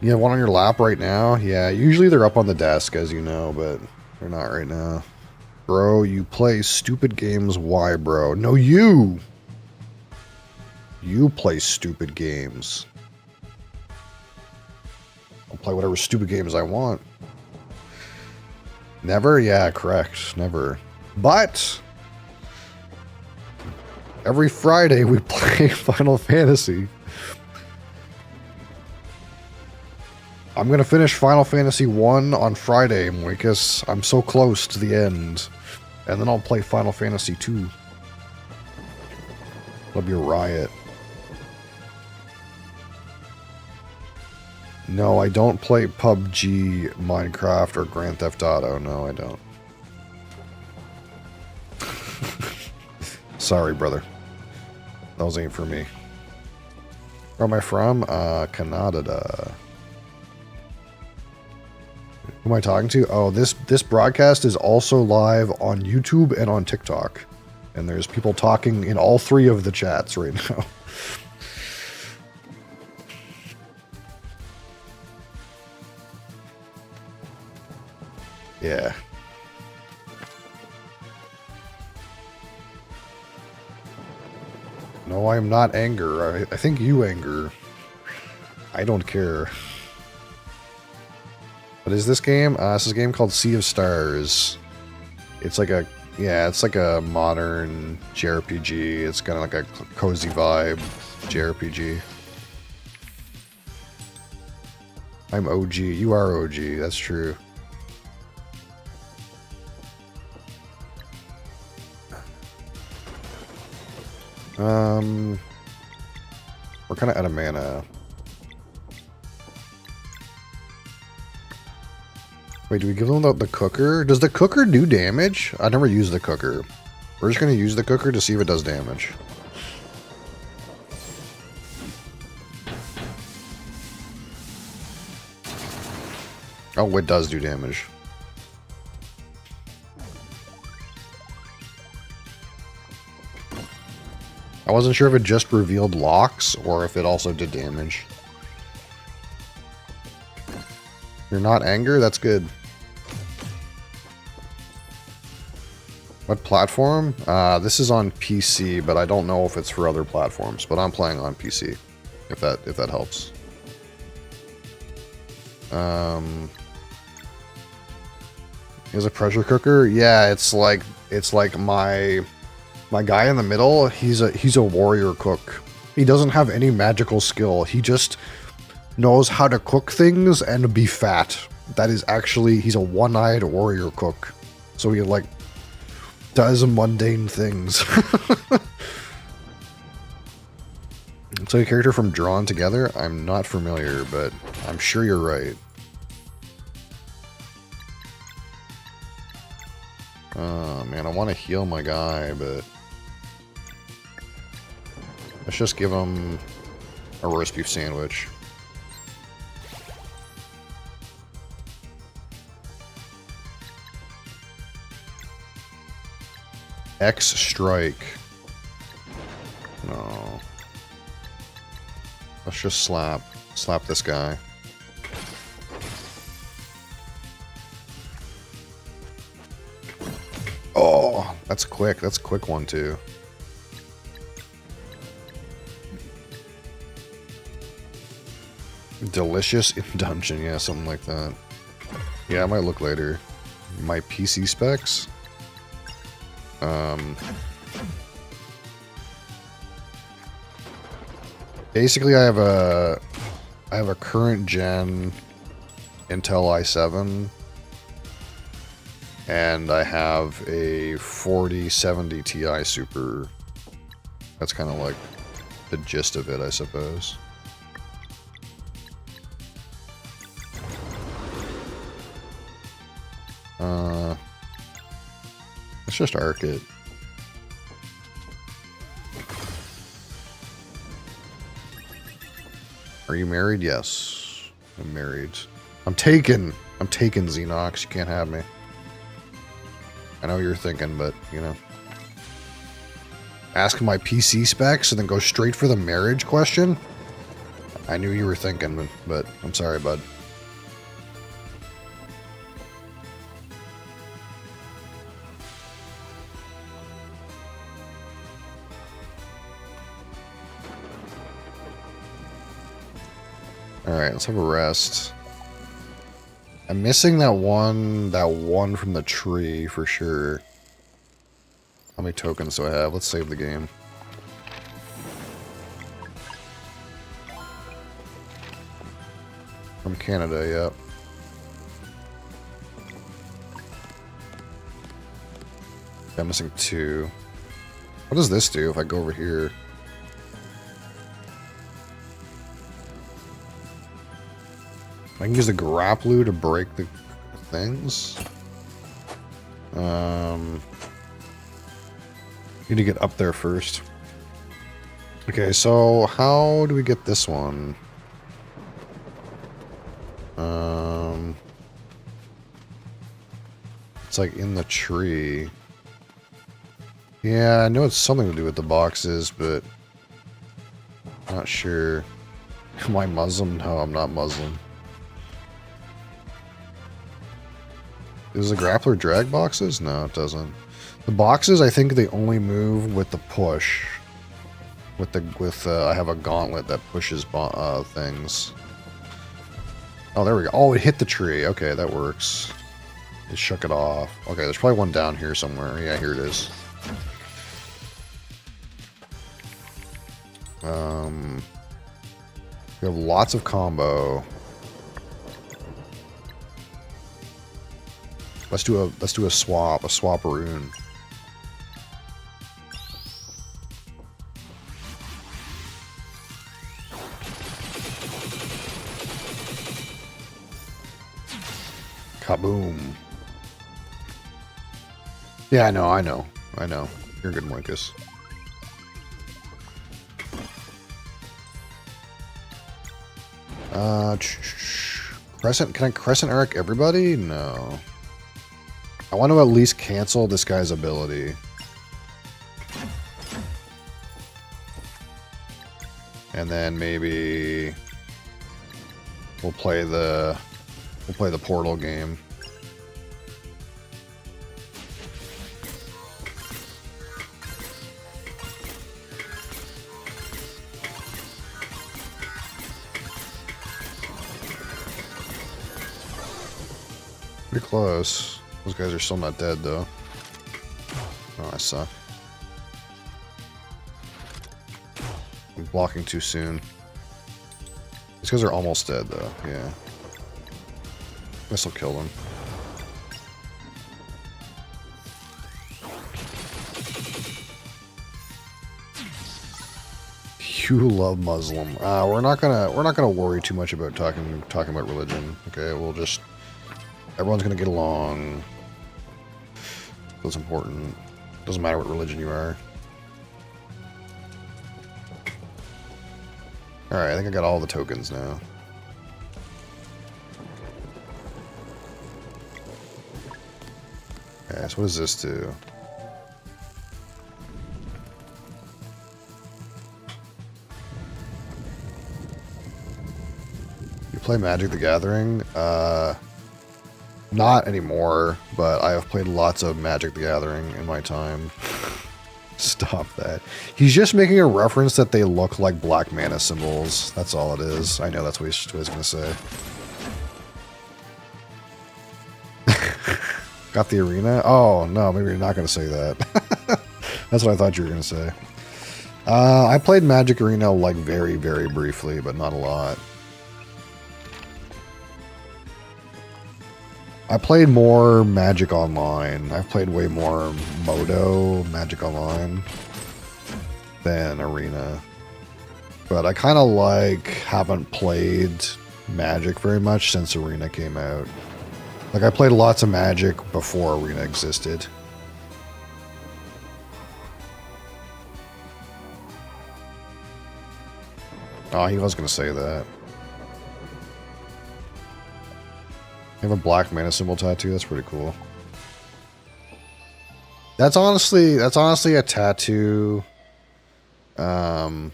You have one on your lap right now? Yeah, usually they're up on the desk, as you know, but they're not right now. Bro, you play stupid games. Why, bro? No, you! You play stupid games. I'll play whatever stupid games I want. Never? Yeah, correct. Never. But every Friday we play Final Fantasy. I'm going to finish Final Fantasy 1 on Friday, Moikus. I'm so close to the end. And then I'll play Final Fantasy 2. It'll be a riot. No, I don't play PUBG, Minecraft, or Grand Theft Auto. No, I don't. Sorry, brother. Those ain't for me. Where am I from? Canada. Who am I talking to? Oh, this broadcast is also live on YouTube and on TikTok. And there's people talking in all three of the chats right now. Yeah. No, I'm not anger. I think you anger. I don't care. What is this game? This is a game called Sea of Stars. It's like a, yeah, it's like a modern JRPG. It's kind of like a cozy vibe JRPG. I'm OG. You are OG. That's true. We're kind of out of mana. Wait, do we give them the cooker? Does the cooker do damage? I never used the cooker. We're just going to use the cooker to see if it does damage. Oh, it does do damage. I wasn't sure if it just revealed locks or if it also did damage. You're not anger? That's good. What platform? This is on PC, but I don't know if it's for other platforms. But I'm playing on PC, if that helps. Is a pressure cooker? Yeah, it's like my guy in the middle. He's a warrior cook. He doesn't have any magical skill. He just knows how to cook things and be fat. That is actually, he's a one-eyed warrior cook. So he like does mundane things. It's like a character from Drawn Together. I'm not familiar, but I'm sure you're right. Oh man, I want to heal my guy, but let's just give him a roast beef sandwich. X strike. No. Let's just slap this guy. Oh, that's quick. That's a quick one too. Delicious in dungeon, yeah, something like that. Yeah, I might look later. My PC specs. Basically, I have a current gen Intel i7, and I have a 4070 Ti Super. That's kind of like the gist of it, I suppose. Let's just arc it. Are you married? Yes. I'm married. I'm taken, Xenox. You can't have me. I know you're thinking, but, you know. Ask my PC specs and then go straight for the marriage question? I knew you were thinking, but I'm sorry, bud. Alright, let's have a rest. I'm missing that one from the tree for sure. How many tokens do I have? Let's save the game. From Canada, yep. I'm missing 2. What does this do if I go over here? I can use the grappler to break the things. Need to get up there first. Okay, so how do we get this one? It's like in the tree. Yeah, I know it's something to do with the boxes, but not sure. Am I Muslim? No, I'm not Muslim. Does the grappler drag boxes? No, it doesn't. The boxes, I think they only move with the push. I have a gauntlet that pushes things. Oh, there we go. Oh, it hit the tree. Okay, that works. It shook it off. Okay, there's probably one down here somewhere. Yeah, here it is. We have lots of combo. Let's do a swap rune. Kaboom. Yeah, I know. You're good, Moikus. Crescent, can I Crescent Eric everybody? No. I want to at least cancel this guy's ability. And then maybe we'll play the portal game. Pretty close. Those guys are still not dead, though. Oh, I suck. I'm blocking too soon. These guys are almost dead, though. Yeah. This will kill them. You love Muslim. We're not gonna worry too much about talking about religion. Okay, we'll just. Everyone's gonna get along. That's important. Doesn't matter what religion you are. Alright, I think I got all the tokens now. Okay, so what does this do? You play Magic the Gathering? Not anymore, but I have played lots of Magic the Gathering in my time. Stop that. He's just making a reference that they look like black mana symbols. That's all it is. I know that's what he's going to say. Got the arena? Oh, no, maybe you're not going to say that. That's what I thought you were going to say. I played Magic Arena like very, very briefly, but not a lot. I played more Magic Online. I've played way more Modo Magic Online than Arena. But I kind of haven't played Magic very much since Arena came out. Like, I played lots of Magic before Arena existed. Oh, he was going to say that. You have a black mana symbol tattoo? That's pretty cool. That's honestly a tattoo that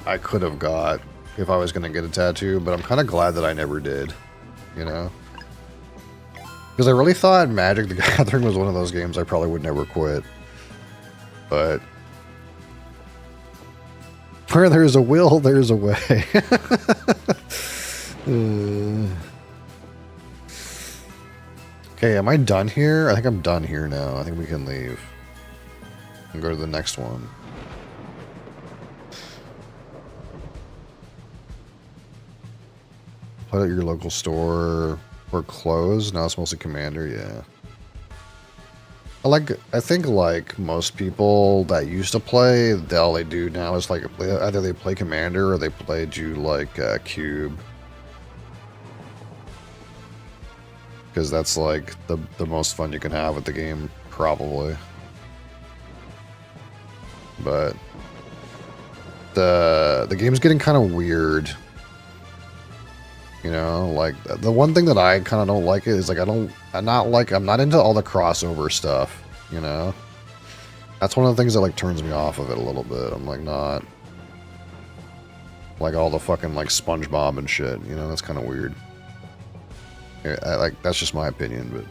I could have got if I was going to get a tattoo, but I'm kind of glad that I never did, you know? Because I really thought Magic the Gathering was one of those games I probably would never quit. But where there's a will, there's a way. Okay, am I done here? I think I'm done here now. I think we can leave and go to the next one. Play at your local store. We're closed. Now it's mostly Commander, yeah. I think like most people that used to play, all they do now is like either they play Commander or they do like Cube. Because that's like the most fun you can have with the game, probably. But the game's getting kind of weird. You know, like the one thing that I kind of don't like is like I'm not into all the crossover stuff, you know? That's one of the things that like turns me off of it a little bit. I'm like not like all the fucking like SpongeBob and shit, you know? That's kind of weird. Like, that's just my opinion, but...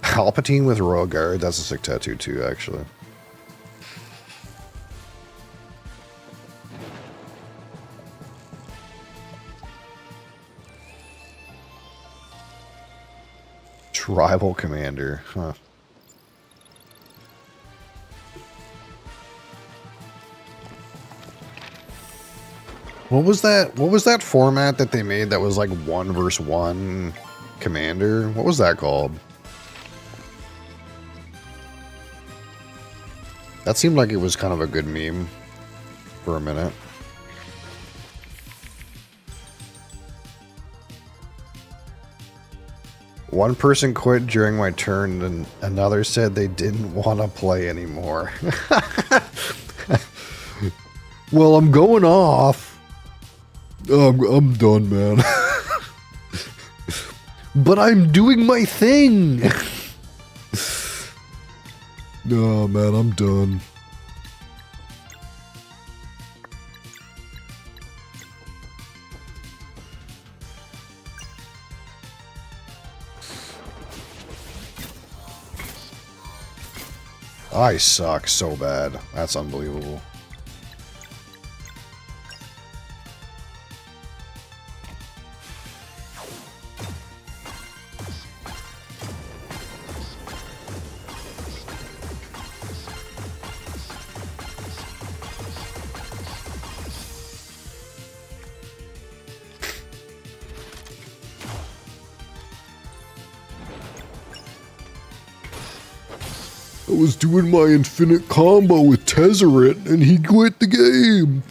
Palpatine with Royal Guard, that's a sick tattoo too, actually. Tribal Commander, huh. What was that format that they made that was like 1 versus 1 commander? What was that called? That seemed like it was kind of a good meme for a minute. One person quit during my turn and another said they didn't want to play anymore. Well, I'm going off. I'm done, man. But I'm doing my thing. No, man, I'm done. I suck so bad. That's unbelievable. I was doing my infinite combo with Tezzeret and he quit the game.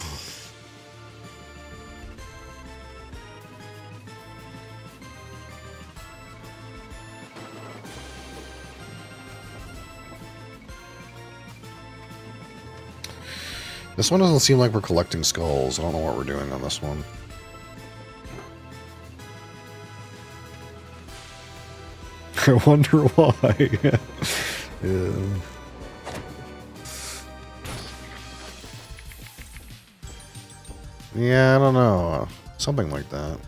This one doesn't seem like we're collecting skulls. I don't know what we're doing on this one. I wonder why. Yeah. Yeah, I don't know. Something like that.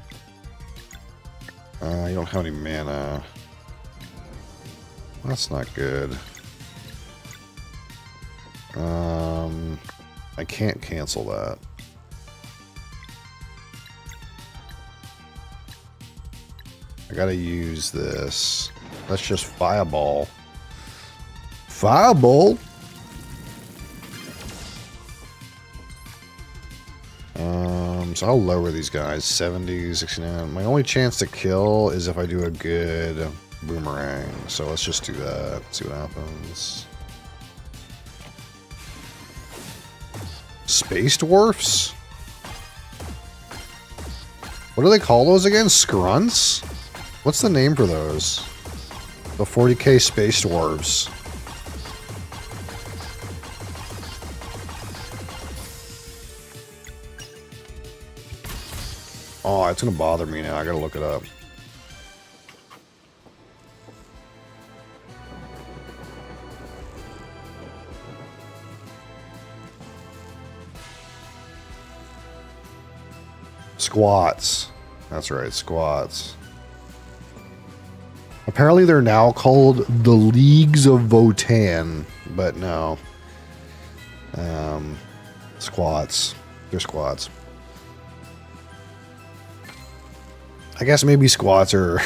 You don't have any mana. That's not good. I can't cancel that. I gotta use this. Let's just fireball. Fireball? So I'll lower these guys. 70, 69. My only chance to kill is if I do a good boomerang. So let's just do that. See what happens. Space dwarfs? What do they call those again? Scrunts? What's the name for those? The 40k space dwarves. Oh, it's gonna bother me now. I gotta look it up. Squats. That's right, squats. Apparently they're now called the Leagues of Votan, but no. Squats. They're squats. I guess maybe squats are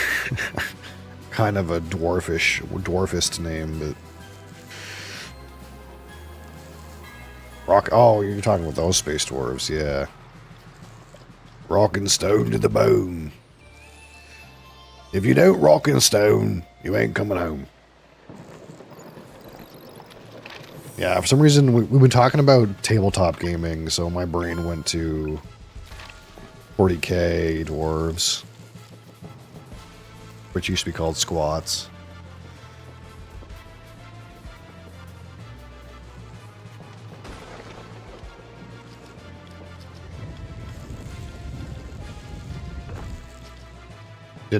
kind of a dwarfist name, but... Oh, you're talking about those space dwarves, yeah. Rock and stone to the bone. If you don't rock and stone, you ain't coming home. Yeah, for some reason, we've been talking about tabletop gaming, so my brain went to 40k dwarves, which used to be called squats.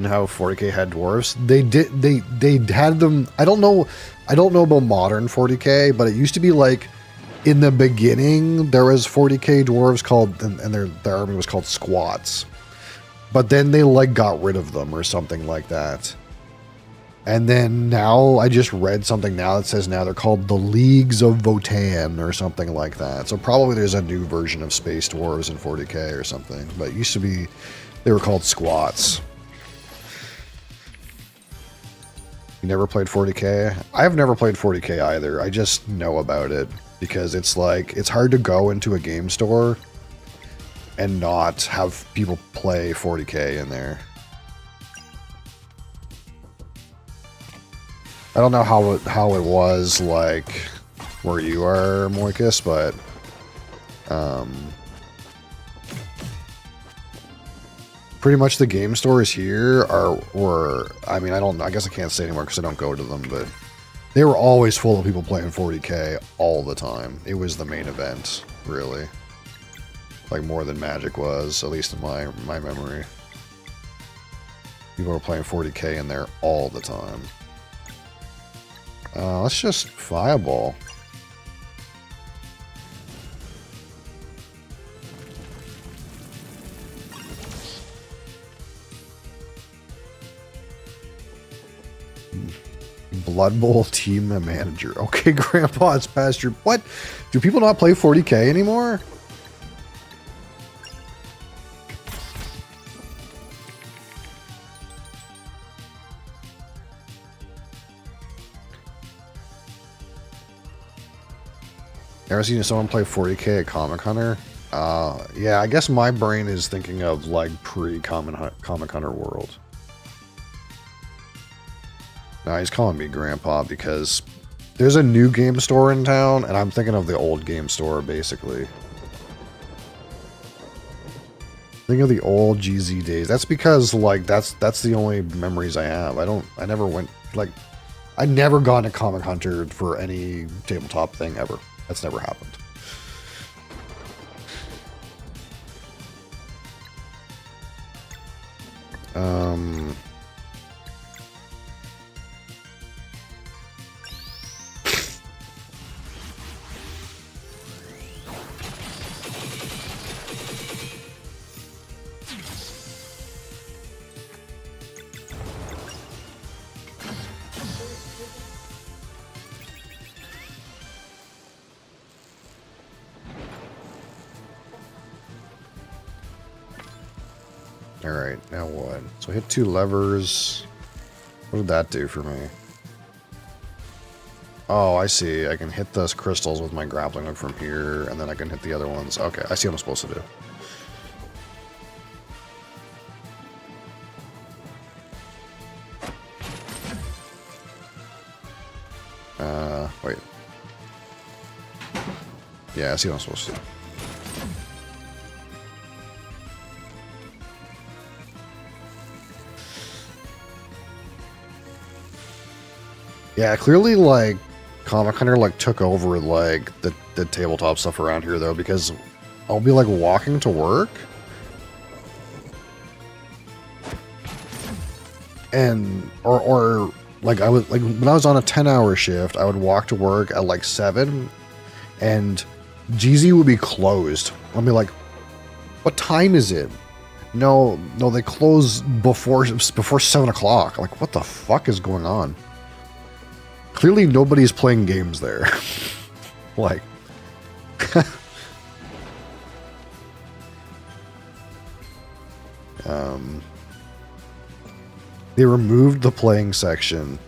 didn't have 40k had dwarves. They did. They had them. I don't know about modern 40k, but it used to be like in the beginning there was 40k dwarves called, and their army was called squats. But then they like got rid of them or something like that. And then now I just read something now that says now they're called the Leagues of Votan or something like that. So probably there's a new version of Space Dwarves in 40k or something. But it used to be, they were called squats. You never played 40k? I've never played 40k either. I just know about it because it's like, it's hard to go into a game store and not have people play 40k in there. I don't know how it was like where you are, Moikus, but pretty much the game stores here were, I mean, I guess I can't say anymore because I don't go to them, but they were always full of people playing 40k all the time. It was the main event, really. Like more than Magic was, at least in my memory. People were playing 40k in there all the time. Let's just fireball. Blood Bowl team manager. Okay, Grandpa, it's past your... What? Do people not play 40k anymore? Ever seen someone play 40k at Comic Hunter? Yeah, I guess my brain is thinking of like pre-Comic Hunter world. No, he's calling me Grandpa because there's a new game store in town, and I'm thinking of the old game store, basically. Think of the old GZ days. That's because, like, that's the only memories I have. I never went, like, I never gone to Comic Hunter for any tabletop thing ever. That's never happened. Alright, now what? So I hit 2 levers. What did that do for me? Oh, I see. I can hit those crystals with my grappling hook from here, and then I can hit the other ones. Okay, I see what I'm supposed to do. Wait. Yeah, I see what I'm supposed to do. Yeah, clearly, like, Comic Hunter, like, took over, like, the tabletop stuff around here, though, because I'll be, like, walking to work, and, or like, I was, like, when I was on a 10-hour shift, I would walk to work at, like, 7, and GZ would be closed. I'll be like, what time is it? No, they close before 7 o'clock. Like, what the fuck is going on? Clearly nobody's playing games there. Like... they removed the playing section.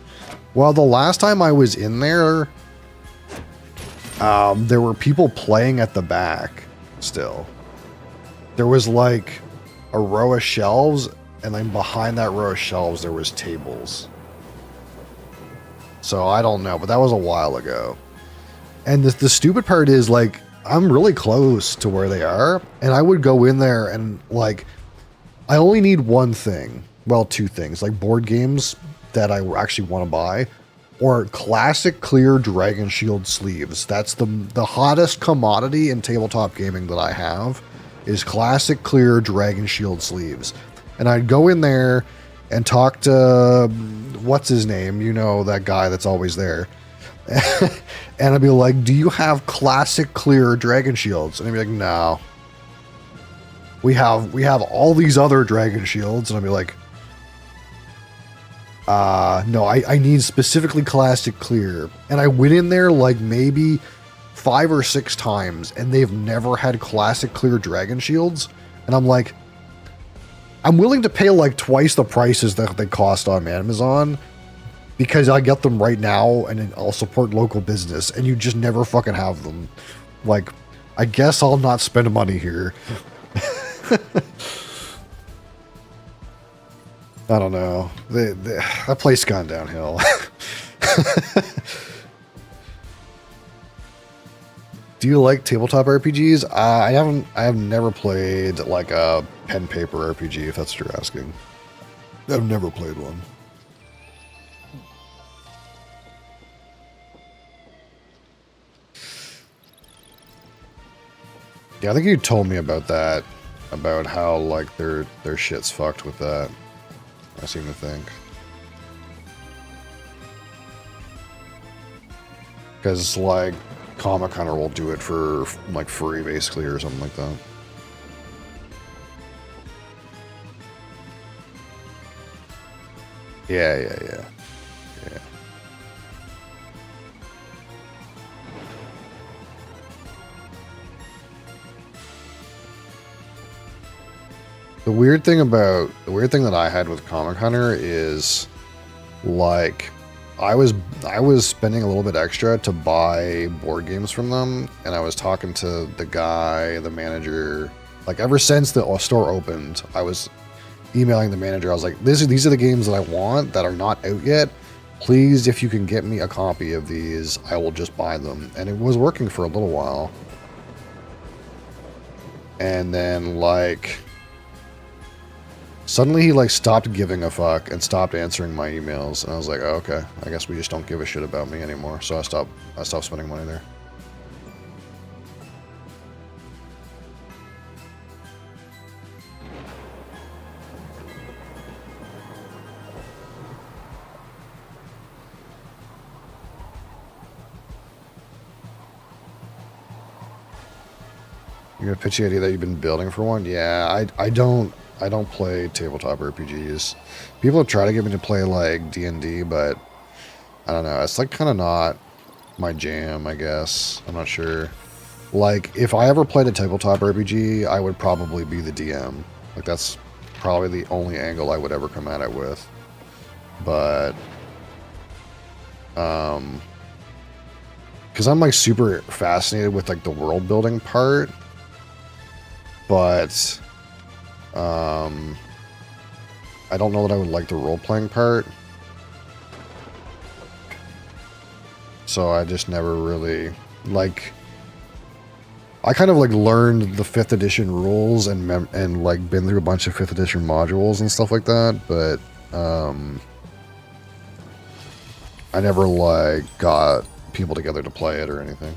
Well, the last time I was in there, there were people playing at the back still. There was like a row of shelves, and then behind that row of shelves there was tables. So I don't know, but that was a while ago. And the stupid part is, like, I'm really close to where they are, and I would go in there and, like, I only need one thing. Well, 2 things, like board games that I actually want to buy, or classic clear Dragon Shield sleeves. That's the hottest commodity in tabletop gaming that I have, is classic clear Dragon Shield sleeves. And I'd go in there, and talk to what's his name? You know, that guy that's always there. And I'd be like, do you have classic clear dragon shields? And I'd be like, no. We have all these other dragon shields. And I'd be like, no, I need specifically classic clear. And I went in there like maybe 5 or 6 times, and they've never had classic clear dragon shields. And I'm like, I'm willing to pay like twice the prices that they cost on Amazon because I get them right now and I'll support local business, and you just never fucking have them. Like, I guess I'll not spend money here. I don't know. That place gone downhill. Do you like tabletop RPGs? I have never played like a pen paper RPG, if that's what you're asking. I've never played one. Yeah, I think you told me about that, about how like their shit's fucked with that. I seem to think. Because like Comic Hunter will do it for like free basically or something like that. Yeah. The weird thing that I had with Comic Hunter is like I was spending a little bit extra to buy board games from them, and I was talking to the guy, the manager, like ever since the store opened, I was emailing the manager. I was like, these are the games that I want that are not out yet. Please, if you can get me a copy of these, I will just buy them. And it was working for a little while. And then like suddenly he like stopped giving a fuck and stopped answering my emails, and I was like, oh, okay, I guess we just don't give a shit about me anymore. So I stopped spending money there. You're gonna pitch the idea that you've been building for one? Yeah, I don't play tabletop RPGs. People have tried to get me to play like D&D, but I don't know. It's like kind of not my jam, I guess. I'm not sure. Like, if I ever played a tabletop RPG, I would probably be the DM. Like, that's probably the only angle I would ever come at it with. But, because I'm like super fascinated with like the world building part, but I don't know that I would like the role-playing part. So I just never really, like, I kind of like learned the 5th edition rules and like been through a bunch of 5th edition modules and stuff like that, but I never like got people together to play it or anything.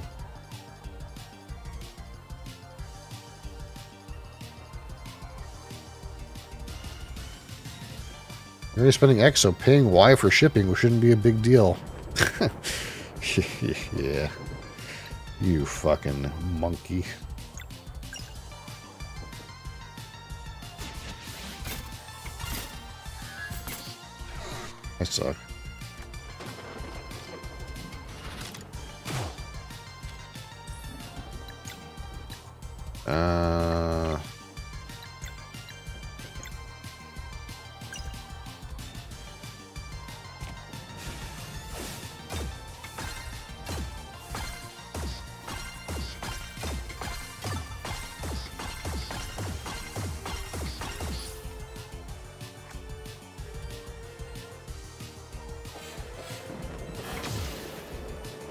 You're only spending X, so paying Y for shipping shouldn't be a big deal. Yeah. You fucking monkey. I suck.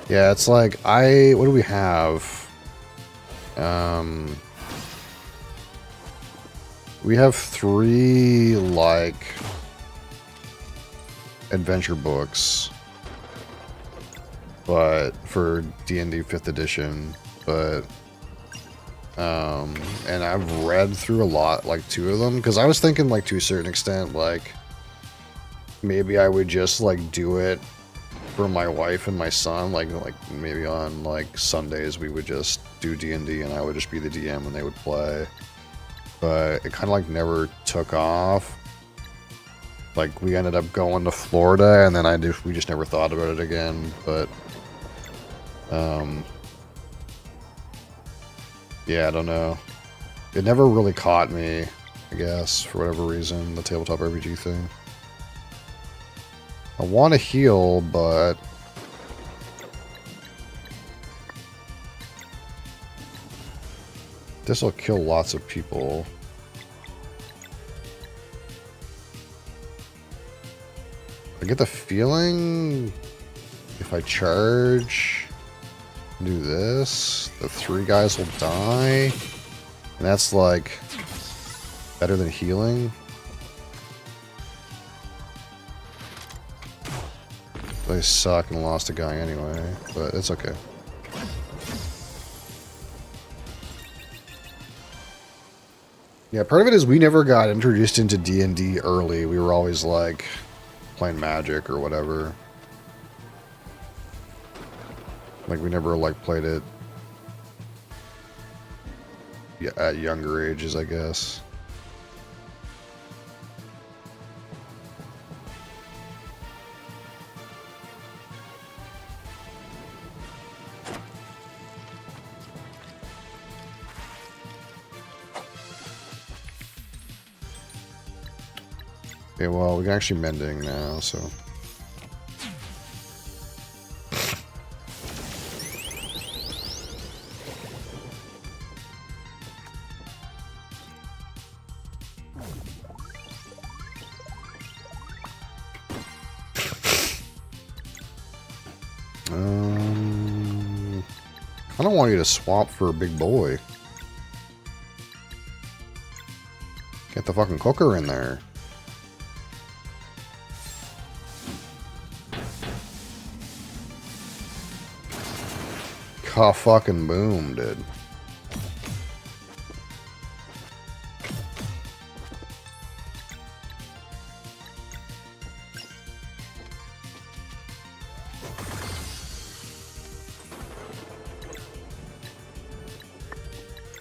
Yeah, it's like, what do we have? We have 3, like, adventure books, but for D&D 5th edition, but, and I've read through a lot, like 2 of them, because I was thinking, like, to a certain extent, like, maybe I would just like do it for my wife and my son. Like maybe on like Sundays we would just do D&D and I would just be the DM and they would play. But it kind of like never took off. Like we ended up going to Florida and then we just never thought about it again. But yeah, I don't know. It never really caught me, I guess, for whatever reason, the tabletop RPG thing. I want to heal, but this will kill lots of people. I get the feeling if I charge, do this, the 3 guys will die. And that's like better than healing. They suck and lost a guy anyway, but it's okay. Yeah, part of it is we never got introduced into D&D early. We were always like playing Magic or whatever. Like we never like played it at younger ages, I guess. Okay, well, we can actually mending now, so. I don't want you to swap for a big boy. Get the fucking cooker in there. Ka fucking boom, dude.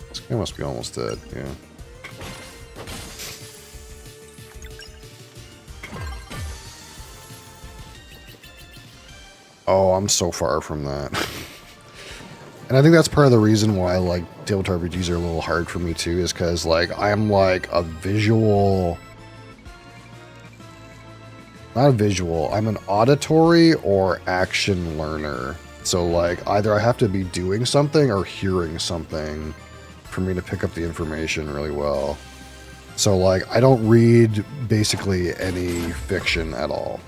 This guy must be almost dead, yeah. Oh, I'm so far from that. And I think that's part of the reason why, like, tabletop RPGs are a little hard for me, too, is because, like, I'm, like, a visual... Not a visual. I'm an auditory or action learner. So, like, either I have to be doing something or hearing something for me to pick up the information really well. So, like, I don't read basically any fiction at all.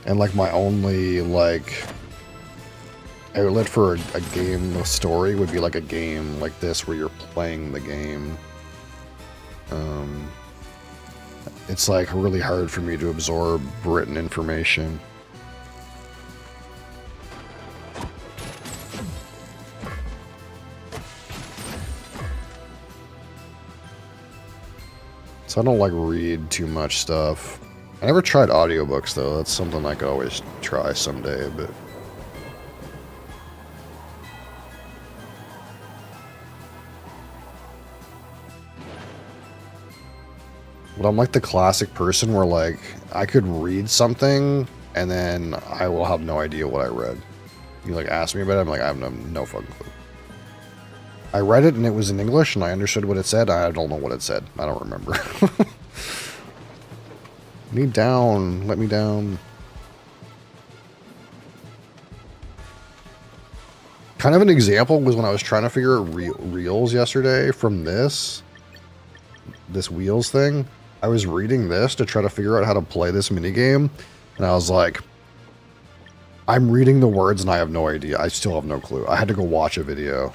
And, like, my only, like... outlet for a game story would be like a game like this where you're playing the game. It's like really hard for me to absorb written information. So I don't like read too much stuff. I never tried audiobooks though. That's something I could always try someday, but but I'm like the classic person where like I could read something and then I will have no idea what I read. You like ask me about it, I'm like I have no fucking clue. I read it and it was in English and I understood what it said. I don't know what it said. I don't remember. Me down. Let me down. Kind of an example was when I was trying to figure out reels yesterday from this wheels thing. I was reading this to try to figure out how to play this minigame, and I was like, I'm reading the words and I have no idea. I still have no clue. I had to go watch a video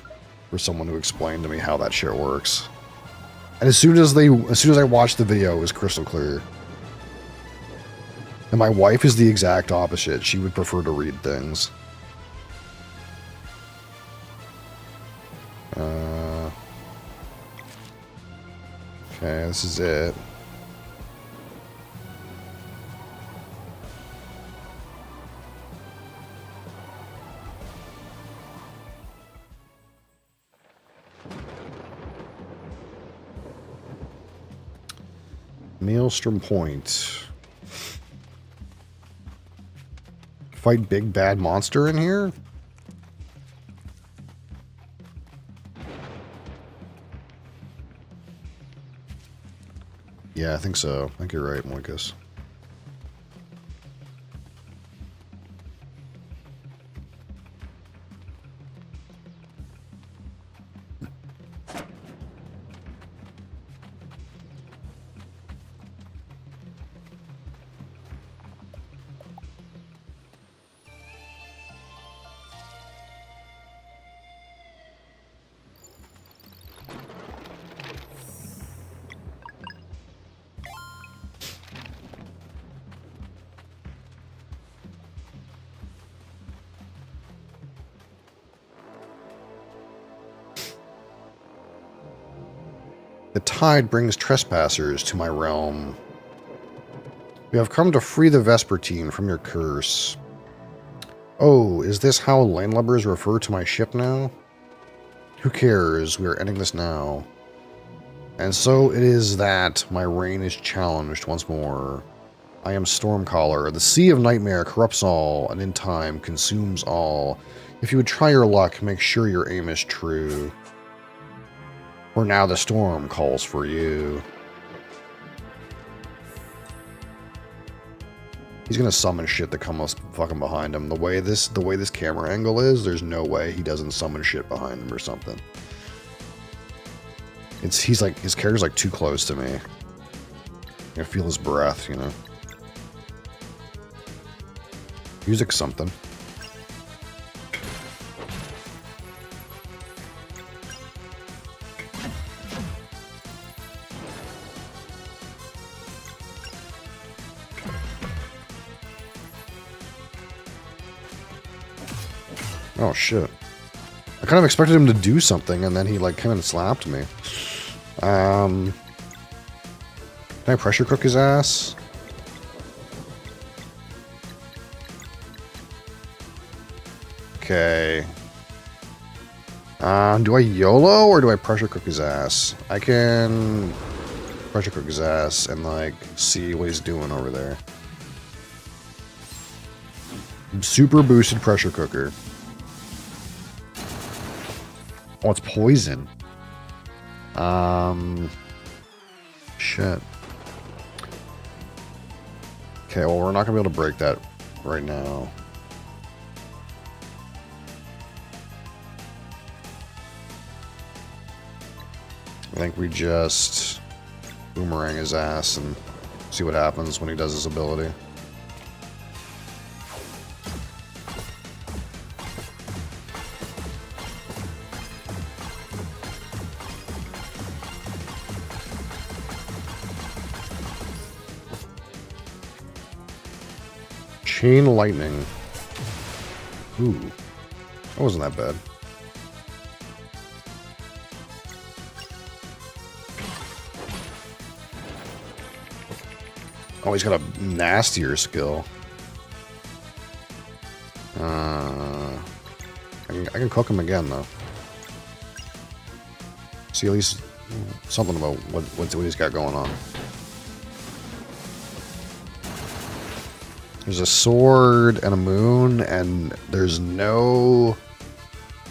for someone to explain to me how that shit works. And as soon as I watched the video, it was crystal clear. And my wife is the exact opposite. She would prefer to read things. Okay, this is it. Maelstrom Point. Fight big bad monster in here? Yeah, I think so. I think you're right, Moikus. The tide brings trespassers to my realm. We have come to free the Vespertine from your curse. Oh, is this how landlubbers refer to my ship now? Who cares? We are ending this now. And so it is that my reign is challenged once more. I am Stormcaller. The Sea of Nightmare corrupts all, and in time consumes all. If you would try your luck, make sure your aim is true. For now the storm calls for you. He's gonna summon shit that comes fucking behind him. The way this camera angle is, there's no way he doesn't summon shit behind him or something. He's like, his character's like too close to me. I feel his breath, you know. Music's something. Oh shit. I kind of expected him to do something and then he like came and slapped me. Can I pressure cook his ass? Okay. Do I YOLO or do I pressure cook his ass? I can pressure cook his ass and like see what he's doing over there. Super boosted pressure cooker. Oh, it's poison. Shit. Okay, well, we're not gonna be able to break that right now. I think we just boomerang his ass and see what happens when he does his ability. Chain lightning. Ooh. That wasn't that bad. Oh, he's got a nastier skill. I can cook him again, though. See at least something about what he's got going on. There's a sword and a moon, and there's no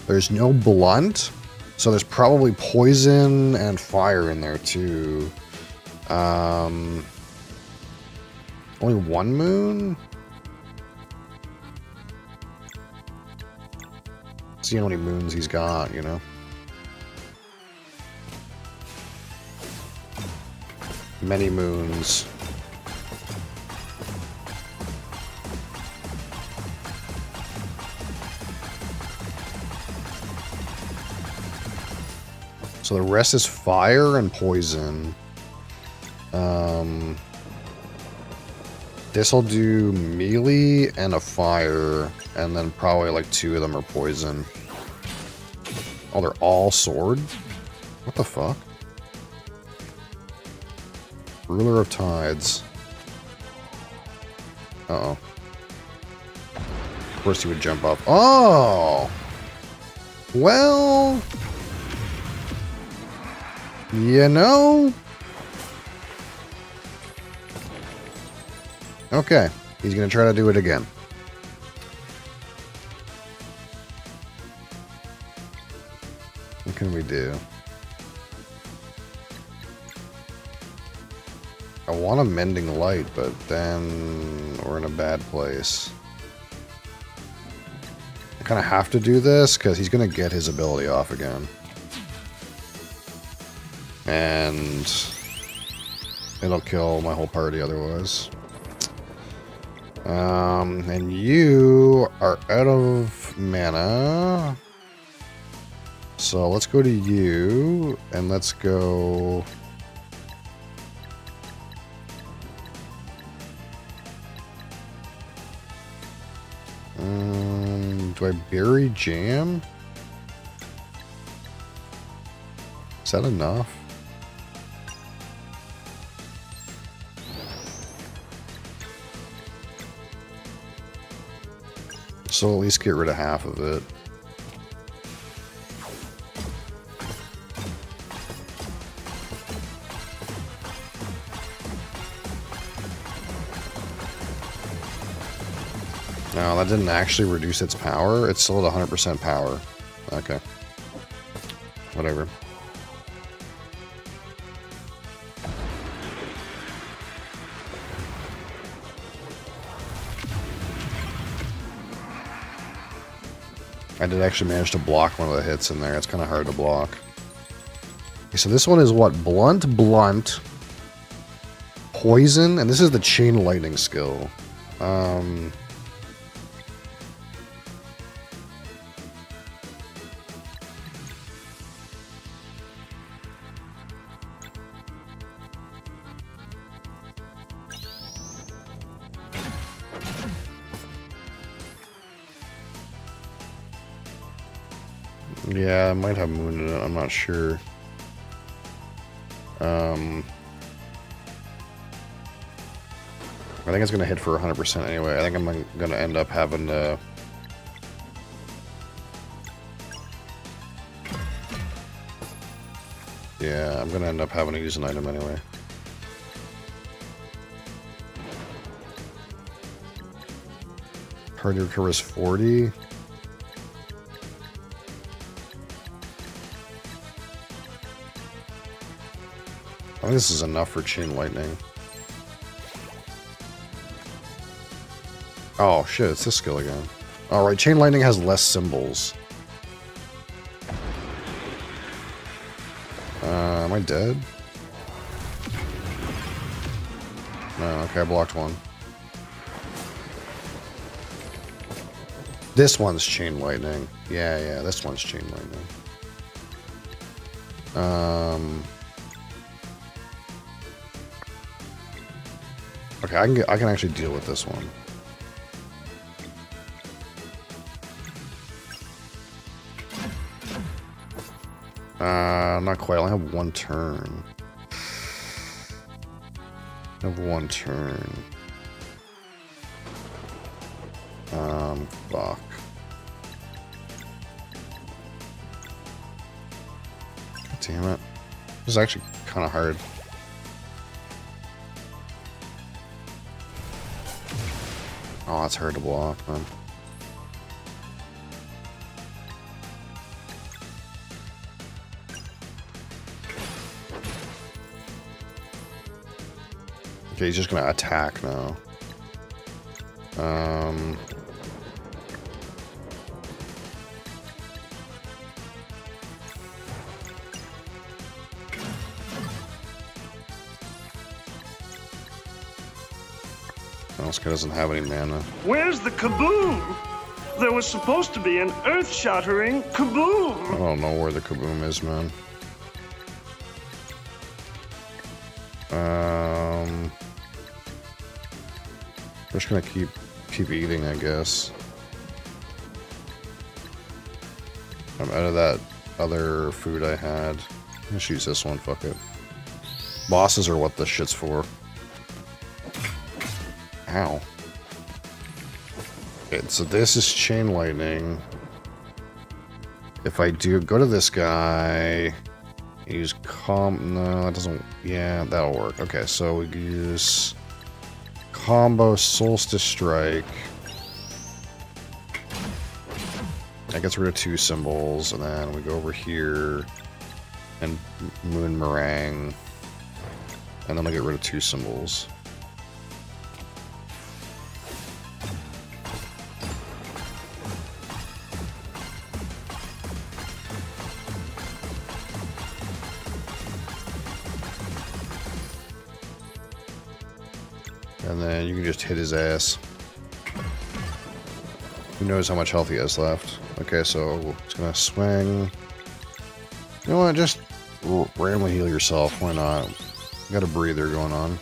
blunt, so there's probably poison and fire in there too. Only one moon? See how many moons he's got, you know? Many moons. So the rest is fire and poison. This'll do melee and a fire, and then probably like 2 of them are poison. Oh, they're all sword? What the fuck? Ruler of Tides. Uh-oh. Of course he would jump up. Oh! Well... you know... Okay, he's gonna try to do it again. What can we do? I want a mending light, but then we're in a bad place. I kind of have to do this because he's going to get his ability off again. And it'll kill my whole party otherwise. And you are out of mana. So let's go to you, and let's go... do I bury jam? Is that enough? So at least get rid of half of it. No, that didn't actually reduce its power. It's still at 100% power. Okay. Whatever. I did actually manage to block one of the hits in there. It's kind of hard to block. Okay, so this one is what? Blunt, blunt, poison, and this is the chain lightning skill. Yeah, I might have moon in it. I'm not sure. I think it's going to hit for 100% anyway. I think I'm going to end up having to... Yeah, I'm going to end up having to use an item anyway. Party recovers 40. I think this is enough for chain lightning. Oh shit, it's this skill again. Alright, chain lightning has less symbols. Am I dead? No, okay, I blocked one. This one's chain lightning. Yeah, this one's chain lightning. Okay, I can actually deal with this one. Not quite. I only have one turn. I have one turn. Fuck. Damn it. This is actually kind of hard. Oh, that's hard to block, man. Okay, he's just gonna attack now. This guy doesn't have any mana. Where's the kaboom? There was supposed to be an earth-shattering kaboom. I don't know where the kaboom is, man. We're just gonna keep eating, I guess. I'm out of that other food I had. Let's use this one, fuck it. Bosses are what the shit's for. Ow. Okay, so this is chain lightning. If I do go to this guy, use no, that doesn't, yeah, that'll work. Okay, so we use combo Solstice Strike. That gets rid of 2 symbols, and then we go over here and Moon Meringue, and then I get rid of 2 symbols. And then you can just hit his ass. Who knows how much health he has left. Okay, so it's gonna swing. You know what, just randomly heal yourself, why not? You got a breather going on.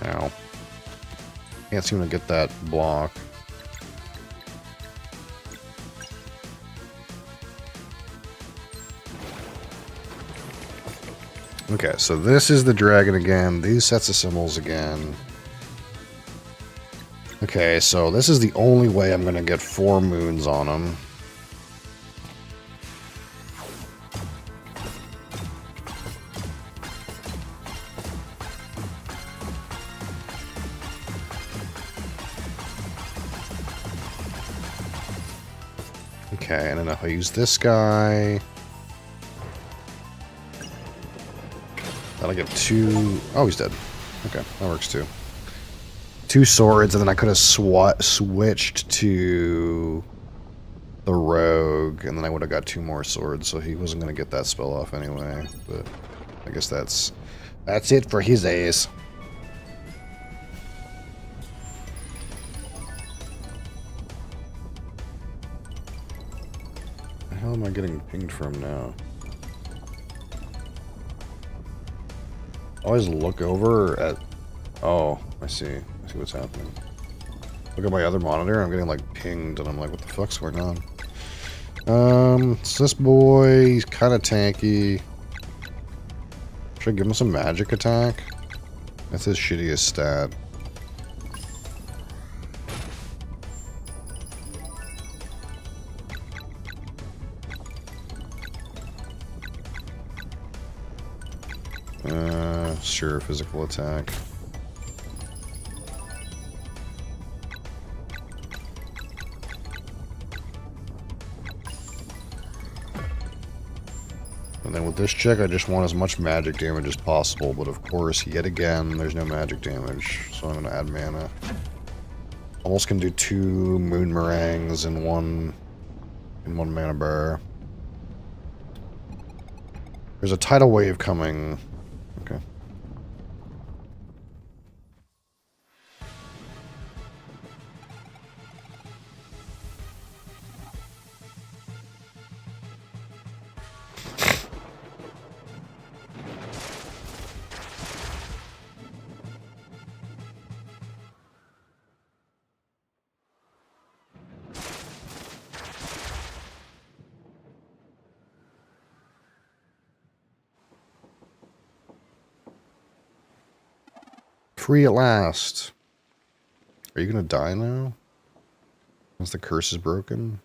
Ow. Can't seem to get that block. Okay, so this is the dragon again. These sets of symbols again. Okay, so this is the only way I'm going to get 4 moons on him. Okay, and then if I use this guy... That'll get 2... Oh, he's dead. Okay, that works too. 2 swords, and then I could have switched to the rogue, and then I would have got 2 more swords, so he wasn't going to get that spell off anyway. But I guess that's it for his ace. Where the hell am I getting pinged from now? Always look over at... Oh, I see. I see what's happening. Look at my other monitor, I'm getting like pinged, and I'm like, what the fuck's going on? It's this boy, he's kind of tanky. Should I give him some magic attack? That's his shittiest stat. Sure, physical attack. And then with this check, I just want as much magic damage as possible, but of course, yet again, there's no magic damage, so I'm going to add mana. Almost can do 2 moon meringues in one mana bar. There's a tidal wave coming. Okay. Free at last. Are you gonna die now? Once the curse is broken?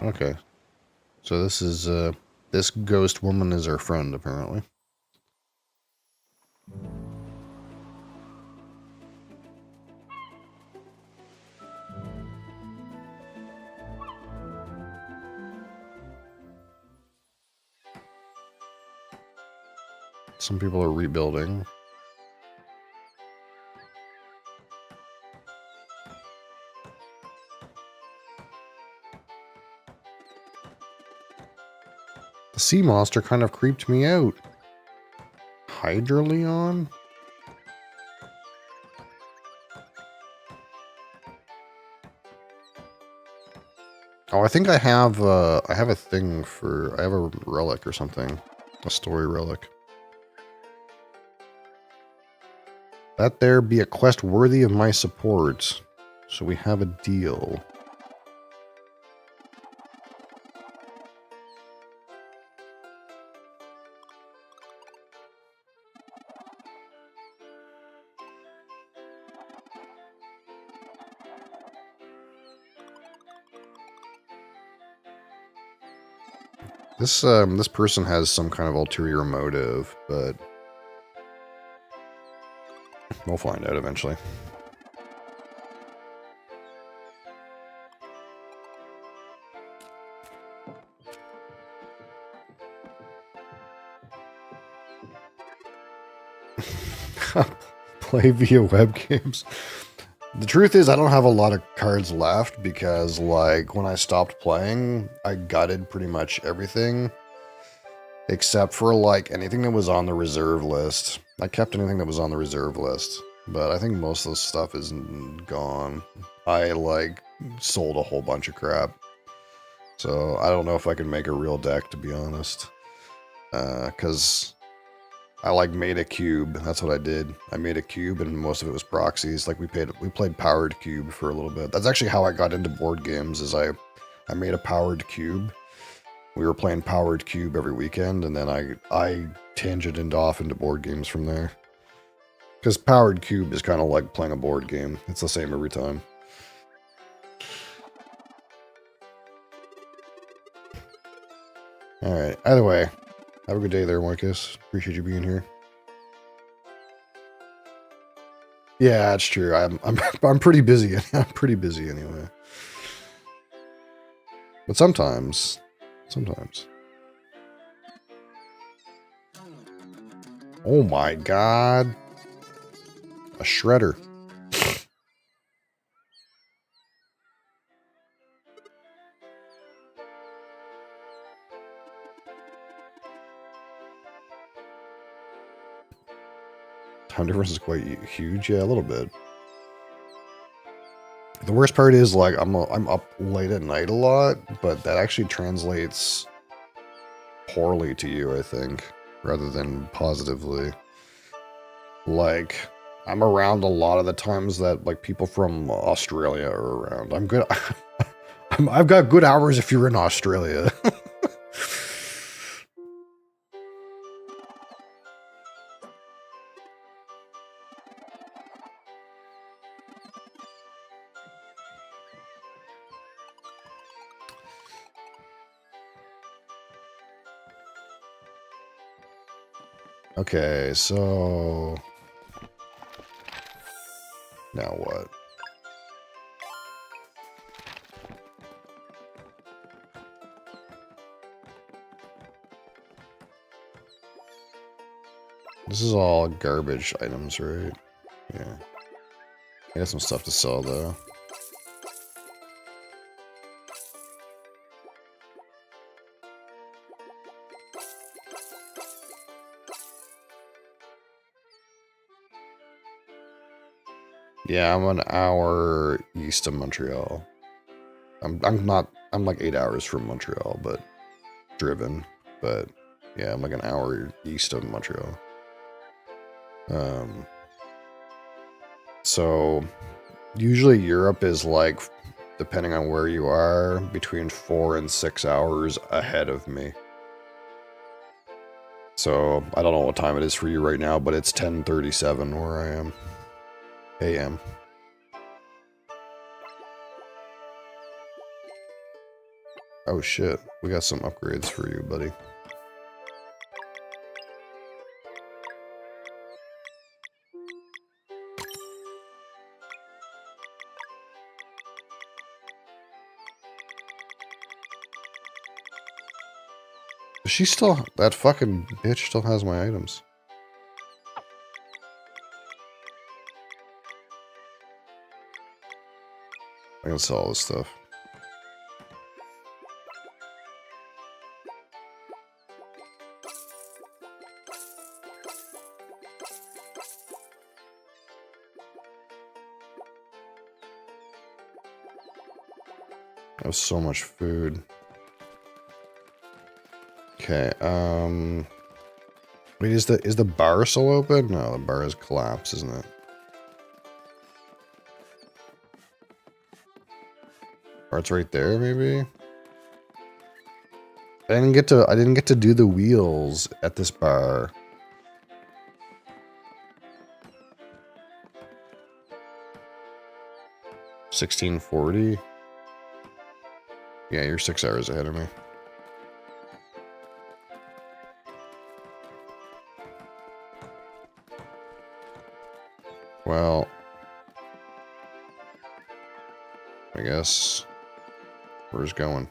Okay. So this is, this ghost woman is our friend, apparently. Some people are rebuilding. The sea monster kind of creeped me out. Hydroleon? Oh, I think I have a thing for... I have a relic or something. A story relic. Let there be a quest worthy of my support. So we have a deal. This person has some kind of ulterior motive, but we'll find out eventually. Play via web games. The truth is, I don't have a lot of cards left because, like, when I stopped playing, I gutted pretty much everything except for, like, anything that was on the reserve list. I kept anything that was on the reserve list, but I think most of the stuff is gone. I, like, sold a whole bunch of crap. So I don't know if I can make a real deck, to be honest. Because I like made a cube. That's what I did. I made a cube, and most of it was proxies. Like we played powered cube for a little bit. That's actually how I got into board games. Is I made a powered cube. We were playing powered cube every weekend, and then I tangented off into board games from there. Because powered cube is kind of like playing a board game. It's the same every time. All right. Either way, have a good day there, Marcus. Appreciate you being here. Yeah, that's true. I'm pretty busy. I'm pretty busy anyway. But sometimes. Oh my god. A shredder. Time difference is quite huge. Yeah, a little bit. The worst part is, like, I'm up late at night a lot, but that actually translates poorly to you, I think, rather than positively. Like, I'm around a lot of the times that, like, people from Australia are around. I'm good. I've got good hours if you're in Australia. Okay, so now what? This is all garbage items, right? Yeah. I got some stuff to sell, though. Yeah, I'm an hour east of Montreal. I'm like 8 hours from Montreal, but driven. But yeah, I'm like an hour east of Montreal. So usually Europe is like, depending on where you are, between 4 and 6 hours ahead of me. So I don't know what time it is for you right now, but it's 10:37 where I am. AM. Oh shit, we got some upgrades for you, buddy. She still, that fucking bitch still has my items. I can sell all this stuff. I have so much food. Okay, wait, is the bar still open? No, the bar has collapsed, isn't it? Or it's right there, maybe? I didn't get to do the wheels at this bar. $16.40. Yeah, you're 6 hours ahead of me. Well, I guess we're just going.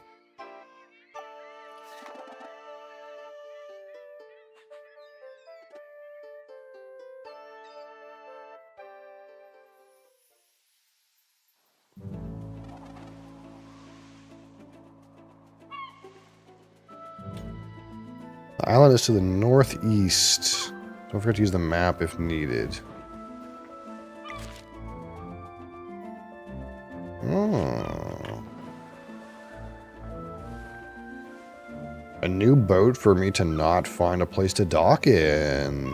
The island is to the northeast. Don't forget to use the map if needed. Oh. A new boat for me to not find a place to dock in.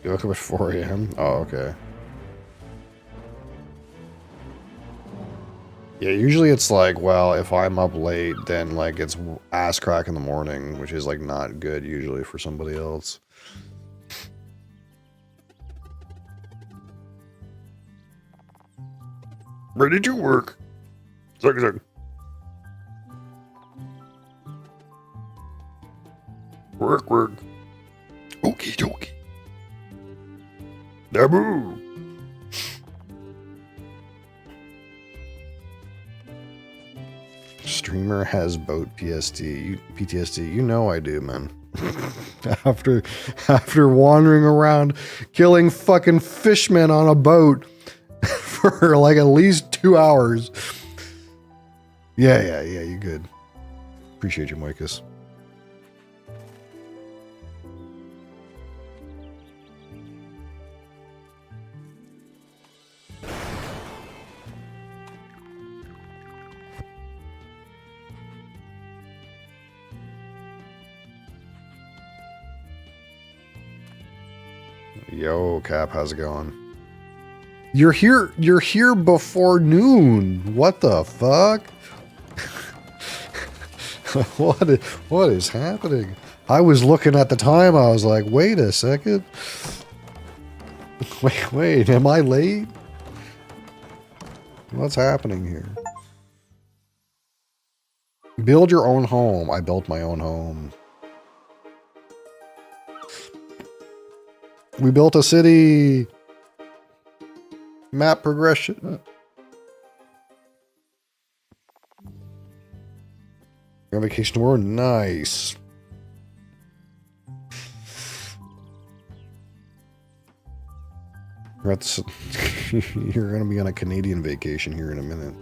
You woke up at 4 a.m.? Oh, okay. Yeah, usually it's like, well, if I'm up late, then like it's ass crack in the morning, which is like not good usually for somebody else. Ready to work. Second. Work. Okie dokie. Daboo. Streamer has boat PTSD. You know I do, man. after wandering around killing fucking fishmen on a boat for like at least 2 hours. Yeah, you good. Appreciate you, Moikus. Yo, Cap, how's it going? You're here before noon. What the fuck? What is happening? I was looking at the time, I was like, wait a second. Wait, am I late? What's happening here? Build your own home. I built my own home. We built a city. Map progression. You're on vacation tomorrow? Nice. You're going to be on a Canadian vacation here in a minute.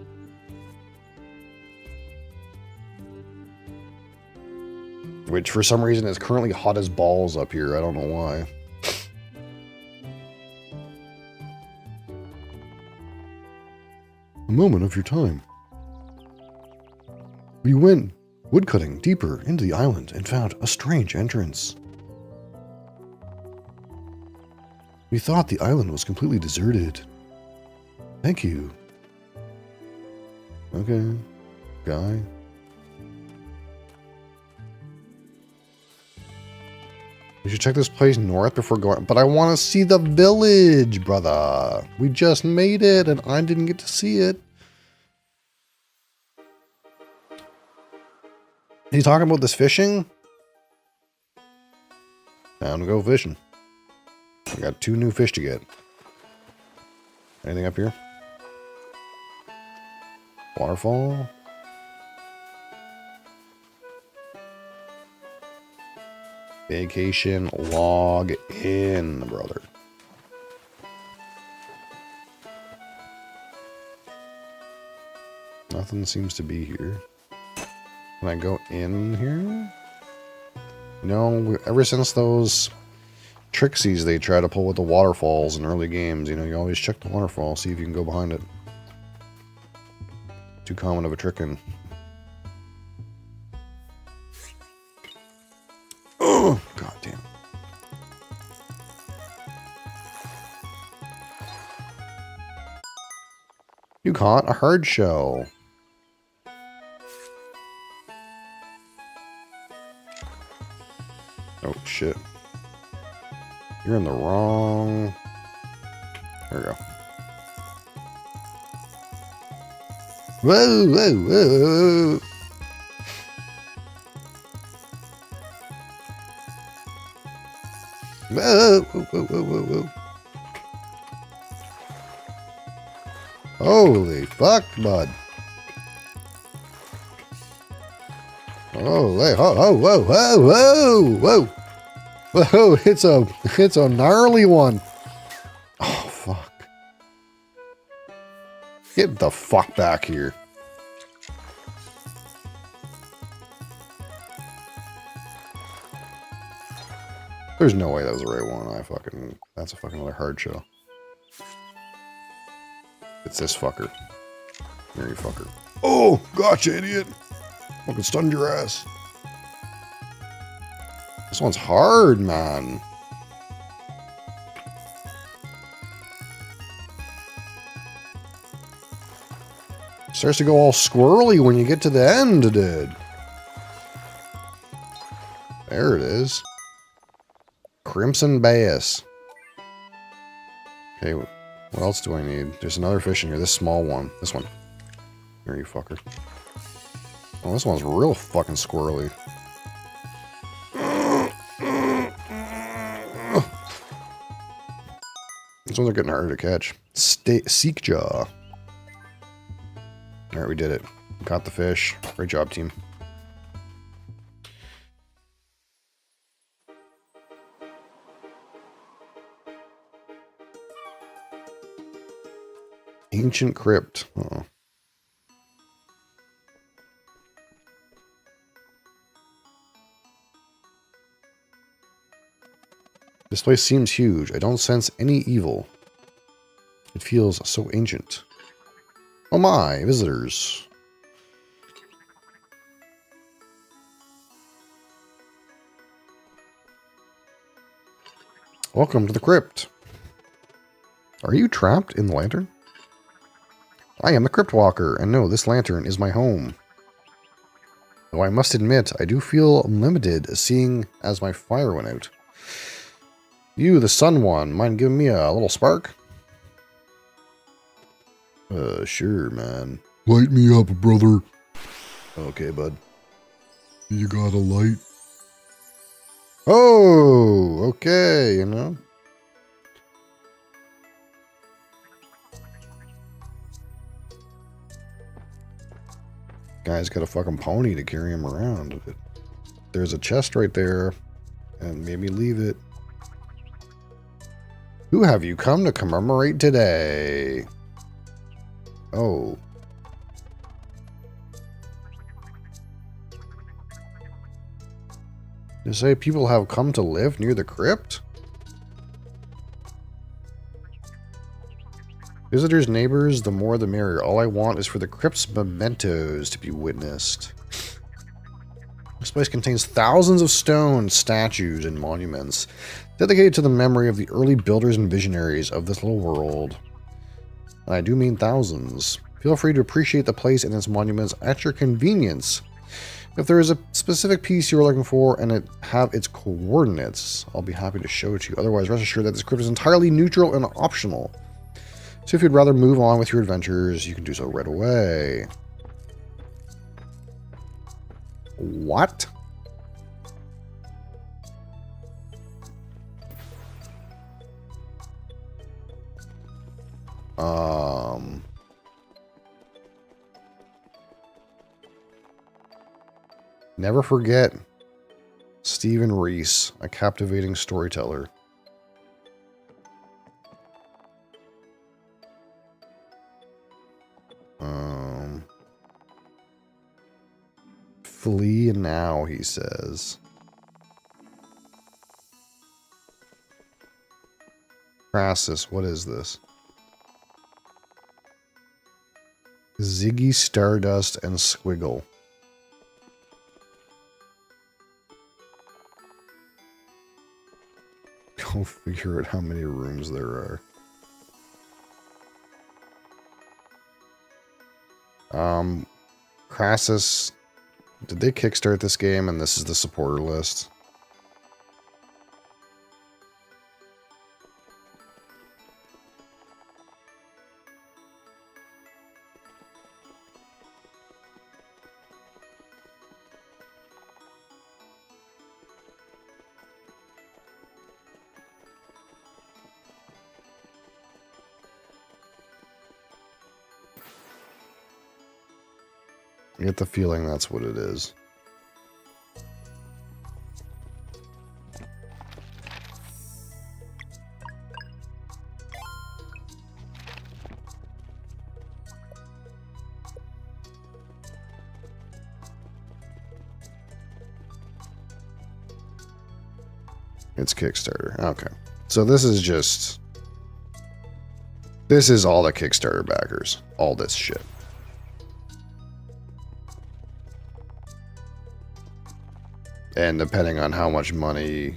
Which for some reason is currently hot as balls up here. I don't know why. A moment of your time. We went woodcutting deeper into the island and found a strange entrance. We thought the island was completely deserted. Thank you. Okay, guy. We should check this place north before going. But I want to see the village, brother. We just made it and I didn't get to see it. He's talking about this fishing? Time to go fishing. I got 2 new fish to get. Anything up here? Waterfall? Vacation log in, brother. Nothing seems to be here. Can I go in here? No, ever since those Trixies they try to pull with the waterfalls in early games, you know, you always check the waterfall, see if you can go behind it. Too common of a trickin'. Oh, god damn. You caught a hard shell. Oh shit. You're in the wrong... There we go. Whoa, whoa, whoa. Whoa, whoa, whoa, whoa, whoa, whoa. Holy fuck, bud. Oh, hey, oh, whoa, whoa, whoa, whoa. Whoa, it's a gnarly one. Oh, fuck. Get the fuck back here. There's no way that was the right one. That's a fucking another hard show. It's this fucker. Here, you fucker. Oh, gotcha, idiot. Fucking stunned your ass. This one's hard, man. Starts to go all squirrely when you get to the end, dude. There it is. Crimson bass. Okay, what else do I need? There's another fish in here. This small one. This one. Here, you fucker. Oh, this one's real fucking squirrely. These ones are getting harder to catch. Seek jaw. Alright, we did it. Got the fish. Great job, team. Ancient crypt. Uh-oh. This place seems huge. I don't sense any evil. It feels so ancient. Oh my, visitors. Welcome to the crypt. Are you trapped in the lantern? I am the Crypt Walker, and no, this lantern is my home. Though I must admit, I do feel limited, seeing as my fire went out. You, the sun one, mind giving me a little spark? Sure, man. Light me up, brother. Okay, bud. You got a light? Oh, okay, you know. Guy's got a fucking pony to carry him around. There's a chest right there, and maybe leave it. Who have you come to commemorate today? Oh. You say people have come to live near the crypt? Visitors, neighbors, the more the merrier. All I want is for the crypt's mementos to be witnessed. This place contains thousands of stones, statues, and monuments dedicated to the memory of the early builders and visionaries of this little world. And I do mean thousands. Feel free to appreciate the place and its monuments at your convenience. If there is a specific piece you are looking for and it have its coordinates, I'll be happy to show it to you. Otherwise, rest assured that this crypt is entirely neutral and optional. So if you'd rather move on with your adventures, you can do so right away. What? Never forget Stephen Reese, a captivating storyteller. Flee now, he says. Crassus, what is this? Ziggy, Stardust, and Squiggle. Go figure out how many rooms there are. Crassus, did they kickstart this game and this is the supporter list? I get the feeling that's what it is. It's Kickstarter. Okay. So this is just... This is all the Kickstarter backers. All this shit. And depending on how much money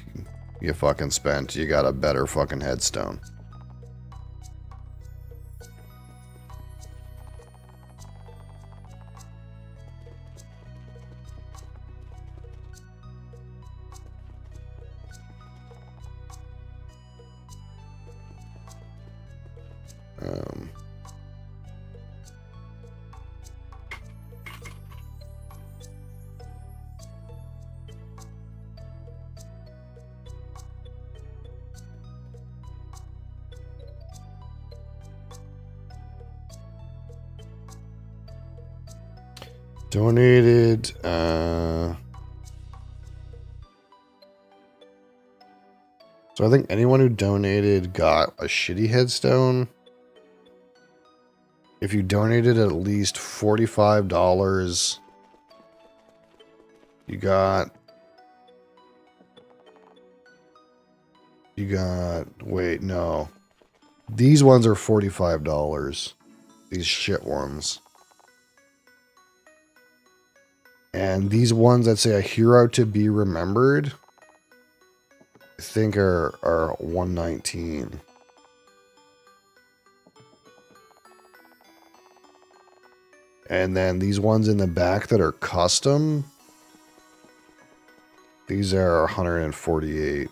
you fucking spent, you got a better fucking headstone. Donated, so I think anyone who donated got a shitty headstone. If you donated at least $45, you got, wait, no. These ones are $45. These shit ones. And these ones that say a hero to be remembered, I think are $119. And then these ones in the back that are custom, these are $148.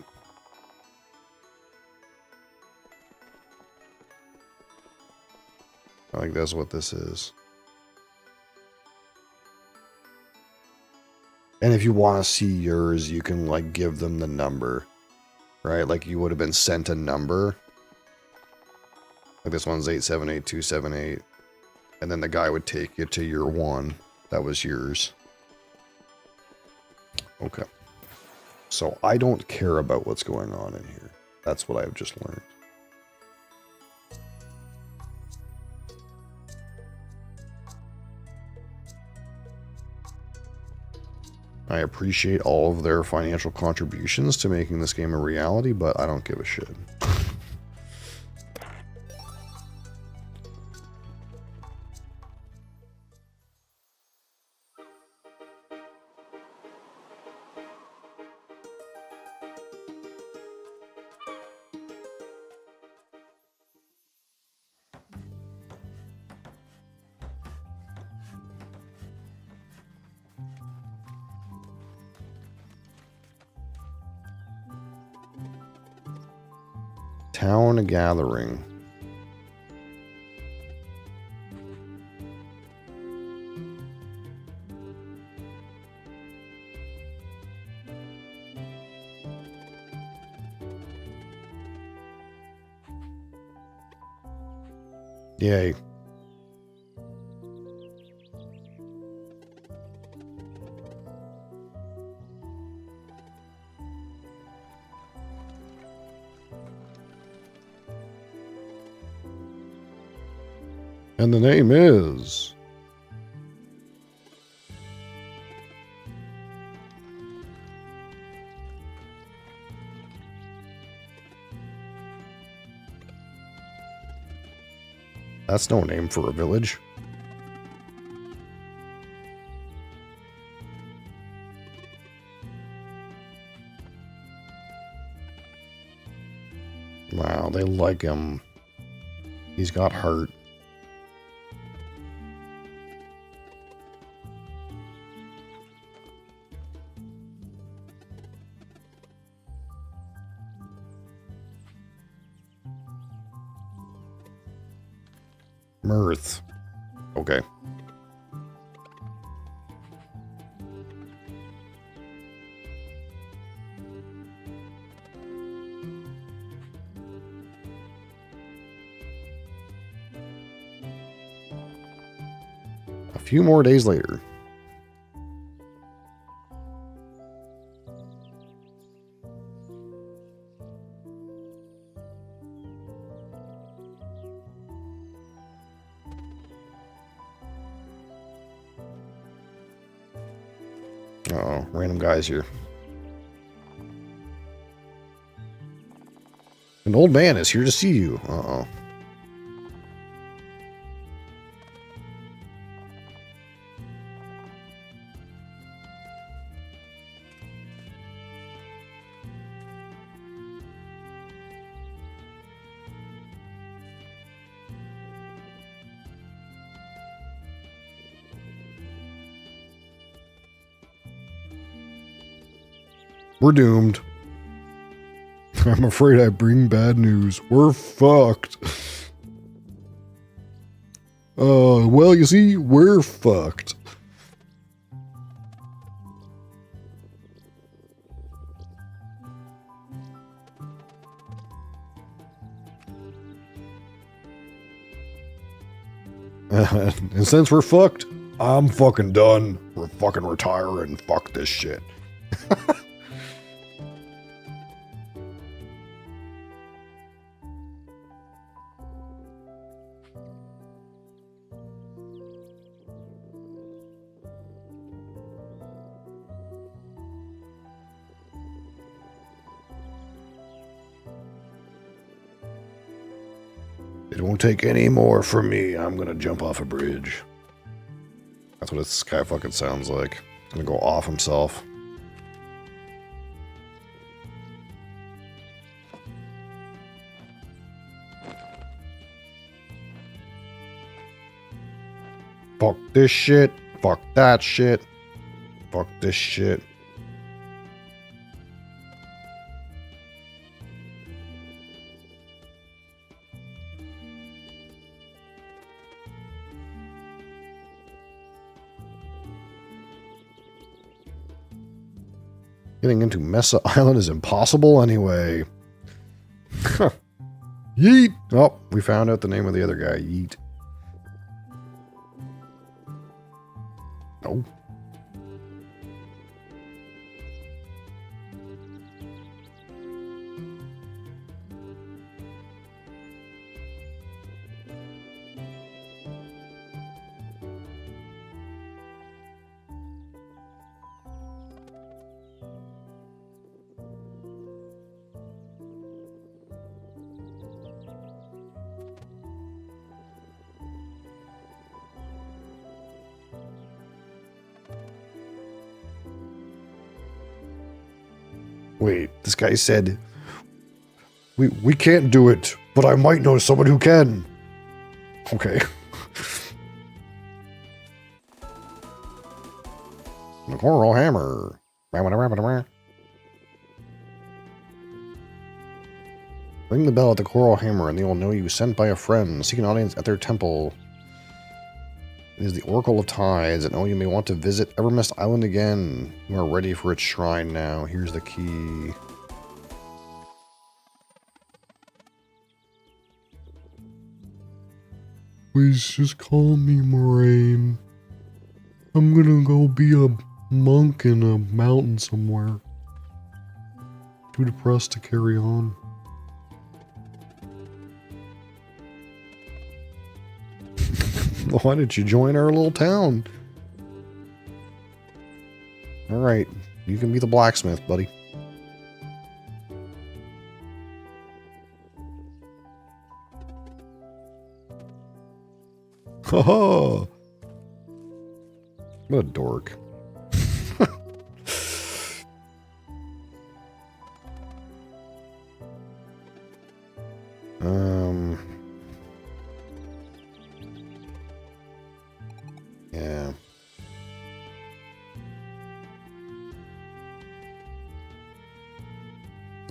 I think that's what this is. And if you want to see yours, you can like give them the number, right? Like you would have been sent a number. Like this one's 878278. And then the guy would take you to your one. That was yours. Okay. So I don't care about what's going on in here. That's what I've just learned. I appreciate all of their financial contributions to making this game a reality, but I don't give a shit. Town gathering. Yay. And the name is... That's no name for a village. Wow, they like him. He's got heart. Mirth. Okay. A few more days later. Uh-oh, random guys here. An old man is here to see you. Uh-oh. We're doomed. I'm afraid I bring bad news. We're fucked. Well, you see, we're fucked. And since we're fucked, I'm fucking done. We're fucking retiring. Fuck this shit. It won't take any more from me. I'm gonna jump off a bridge. That's what this guy fucking sounds like. He's gonna go off himself. Fuck this shit. Fuck that shit. Fuck this shit. Getting into Mesa Island is impossible anyway. Yeet! Oh, we found out the name of the other guy. Yeet. No. Wait, this guy said, we can't do it, but I might know someone who can. Okay. The coral hammer. Ring the bell at the coral hammer and they will know you sent by a friend. Seek an audience at their temple. It is the Oracle of Tides, and oh, you may want to visit Evermist Island again. You are ready for its shrine now. Here's the key. Please just call me Moraine. I'm gonna go be a monk in a mountain somewhere. Too depressed to carry on. Why didn't you join our little town? Alright, you can be the blacksmith, buddy. Haha! What a dork. Yeah.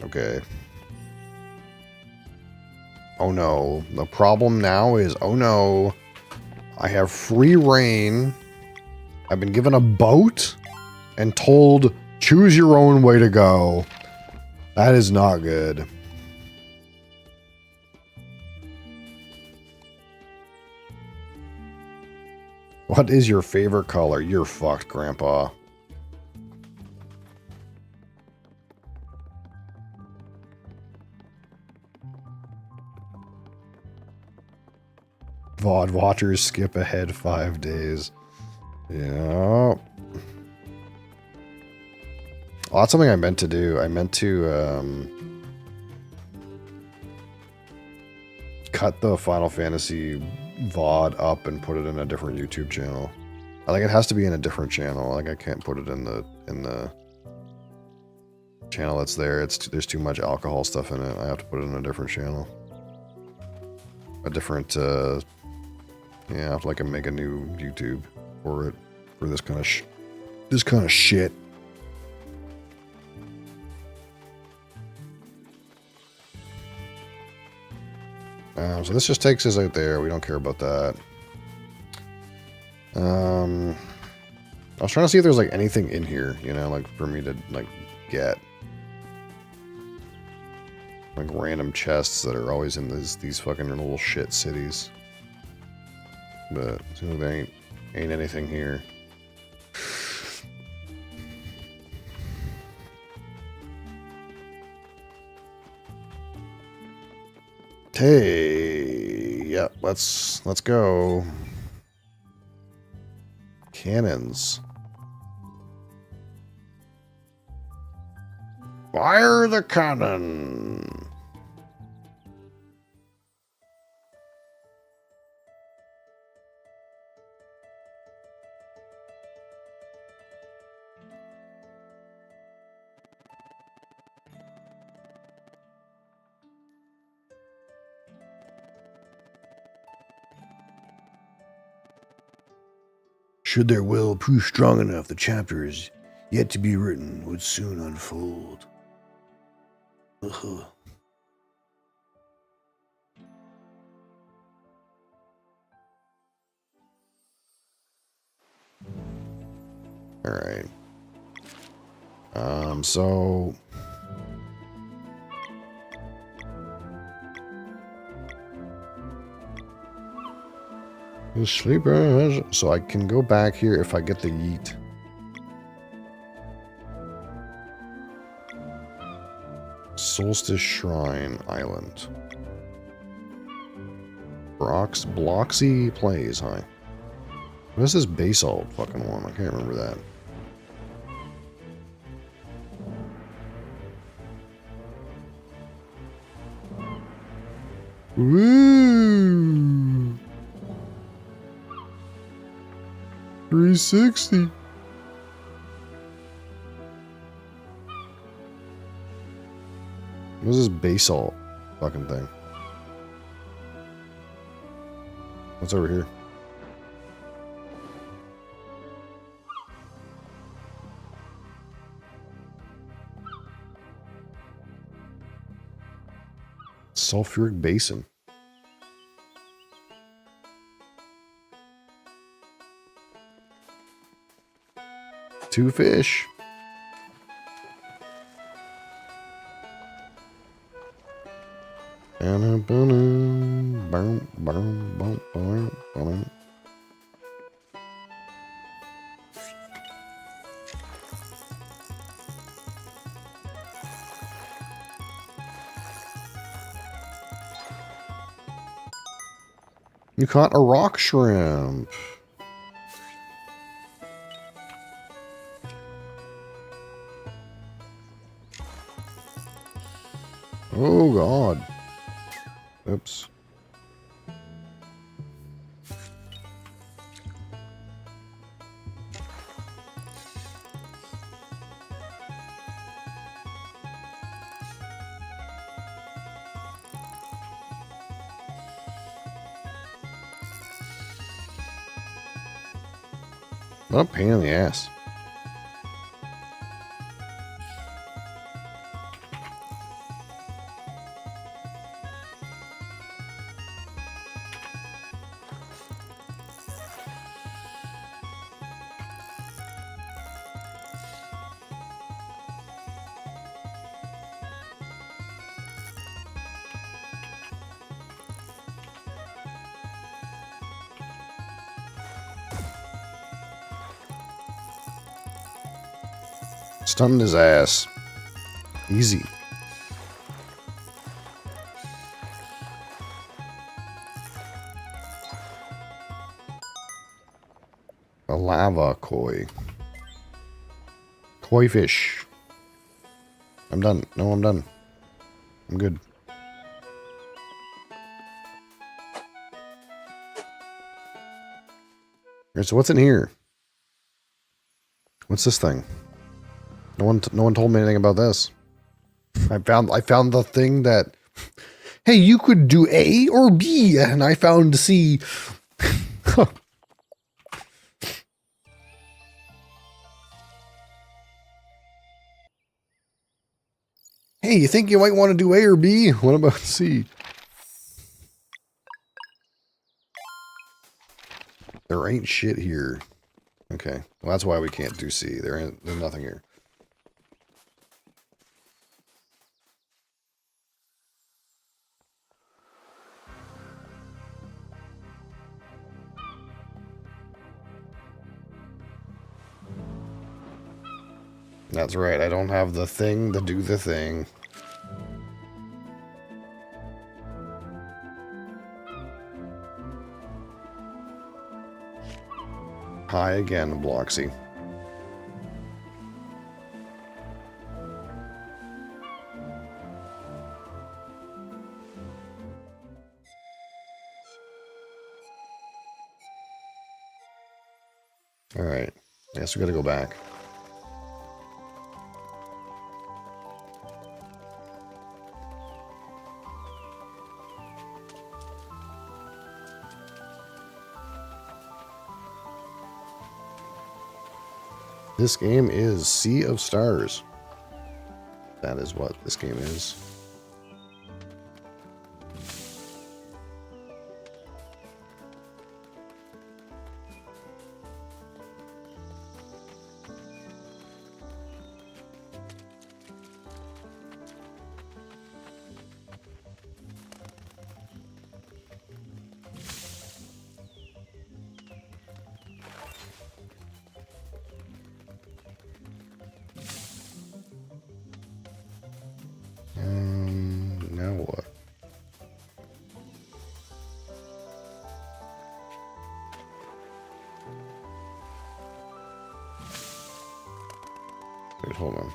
Okay. Oh no. The problem now is, oh no. I have free reign. I've been given a boat and told, choose your own way to go. That is not good. What is your favorite color? You're fucked, Grandpa. VOD watchers skip ahead 5 days. Yeah. Oh, that's something I meant to do. I meant to cut the Final Fantasy VOD up and put it in a different YouTube channel. I think it has to be in a different channel. Like I can't put it in the channel that's there. There's too much alcohol stuff in it. I have to put it in a different channel. A different yeah, I have to like make a new YouTube for it for this kind of shit. So this just takes us out there. We don't care about that. I was trying to see if there's like anything in here, you know, like for me to like get. Like random chests that are always in these fucking little shit cities. But so there ain't anything here. Hey, yeah, let's go. Cannons. Fire the cannon. Should their will prove strong enough, the chapters yet to be written would soon unfold. Ugh. All right. So the sleeper has, so I can go back here if I get the yeet. Solstice Shrine Island. Bloxy Plays, hi. What is this basalt fucking one? I can't remember that. Woo! 360. What is this basalt fucking thing? What's over here? Sulfuric basin. Two fish. You caught a rock shrimp. Oh God. Oops. What a pain in the ass. Stunned his ass. Easy. A lava koi. Koi fish. I'm done. No, I'm done. I'm good. Alright, so what's in here? What's this thing? No one told me anything about this. I found the thing that, hey, you could do A or B, and I found C. Hey, you think you might want to do A or B? What about C? There ain't shit here. Okay, well that's why we can't do C. There's nothing here. That's right, I don't have the thing to do the thing. Hi again, Bloxy. Alright, I guess we gotta go back. This game is Sea of Stars. That is what this game is. Now what? Wait, hold on.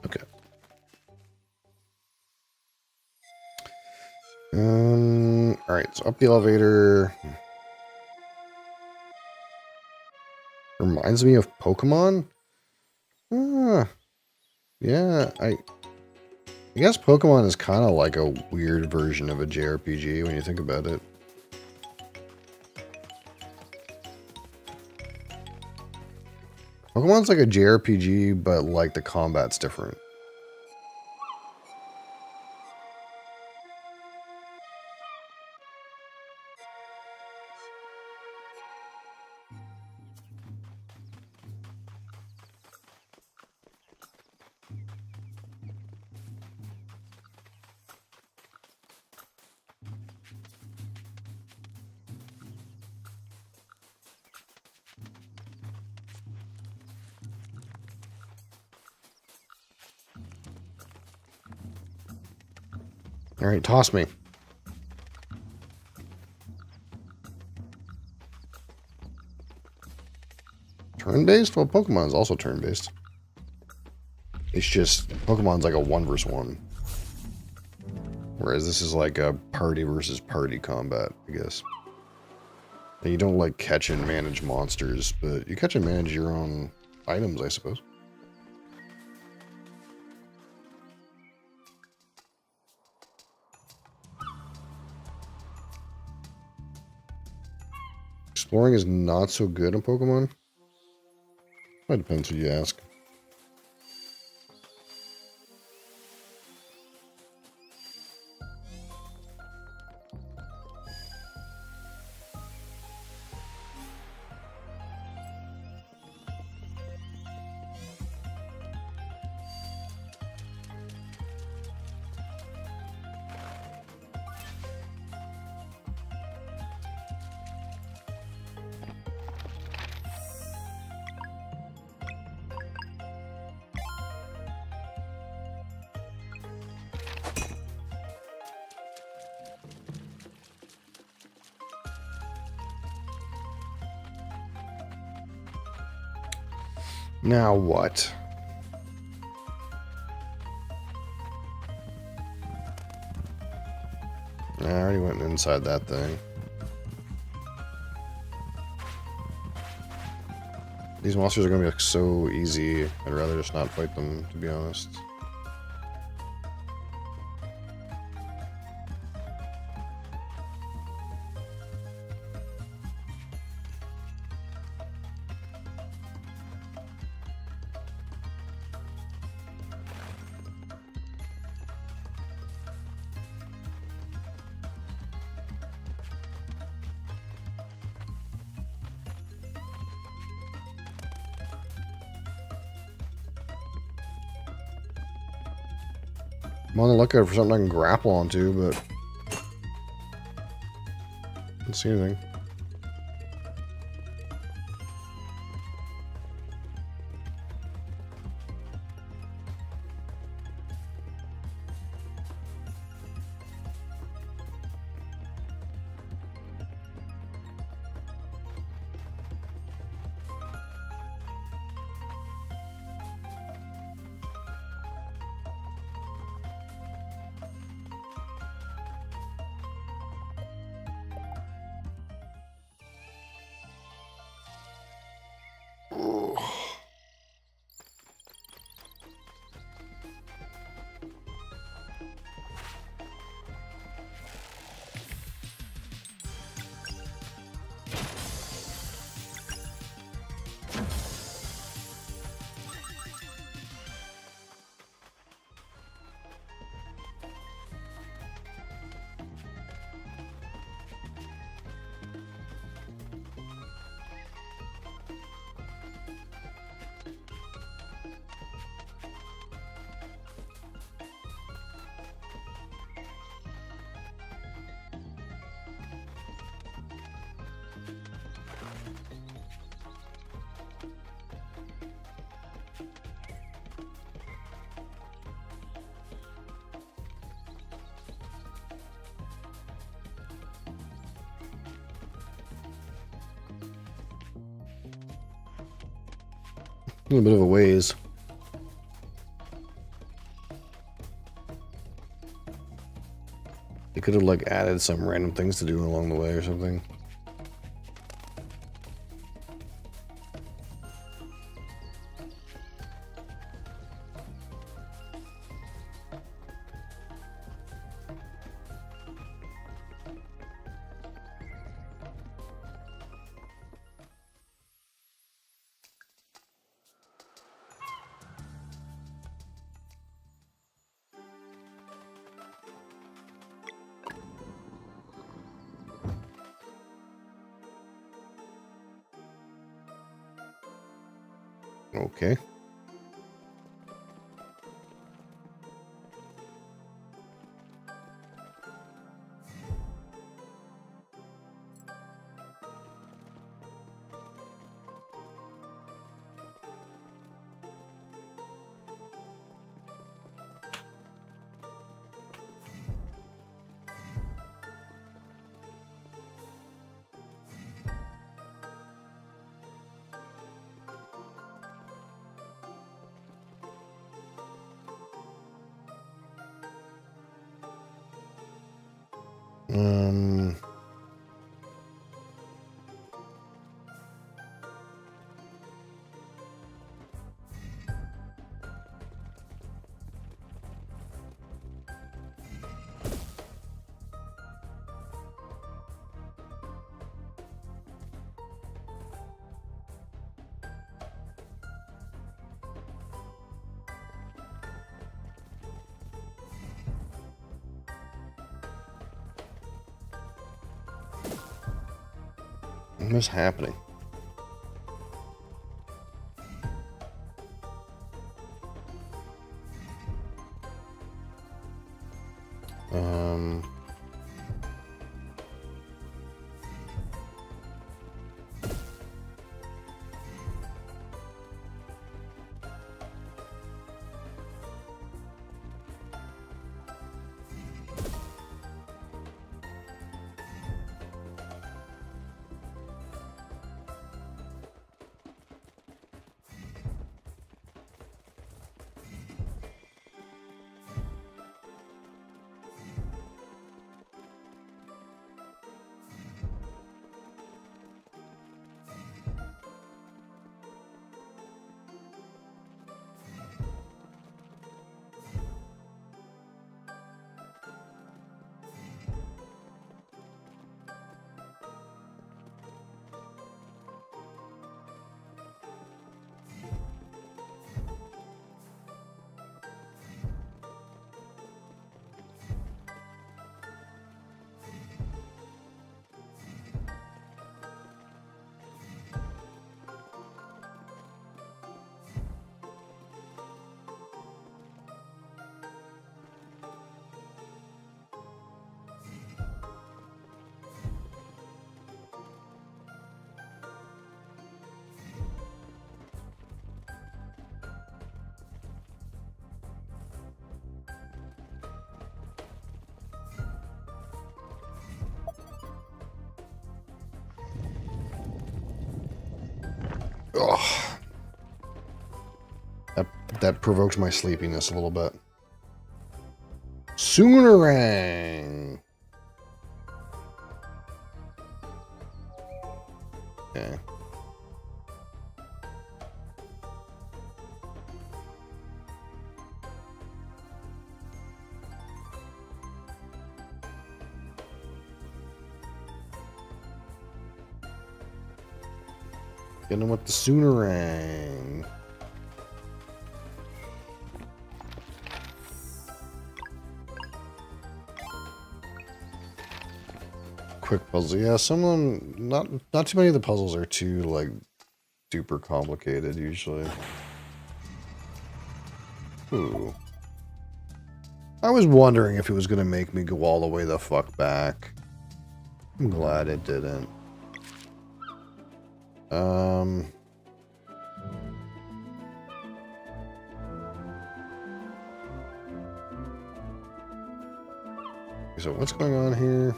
Okay. Alright, so up the elevator. Reminds me of Pokemon? Ah, yeah, I guess Pokemon is kind of like a weird version of a JRPG when you think about it. Pokemon's like a JRPG, but like the combat's different. Alright, toss me. Turn-based? Well, Pokemon's also turn-based. It's just, Pokemon's like a 1 versus 1. Whereas this is like a party versus party combat, I guess. And you don't like catch and manage monsters, but you catch and manage your own items, I suppose. Exploring is not so good in Pokemon. That depends who you ask. Now what? I already went inside that thing. These monsters are gonna be like so easy. I'd rather just not fight them, to be honest. I'm on the lookout for something I can grapple onto, but I don't see anything. A little bit of a ways. They could have like added some random things to do along the way or something. Okay. Um, what's happening? Um, Ugh. That provoked my sleepiness a little bit. Soonerang. Okay. Getting with the Soonerang. Quick puzzle. Yeah, some of them, not too many of the puzzles are too, like, super complicated, usually. Ooh. I was wondering if it was going to make me go all the way the fuck back. I'm glad it didn't. So what's going on here?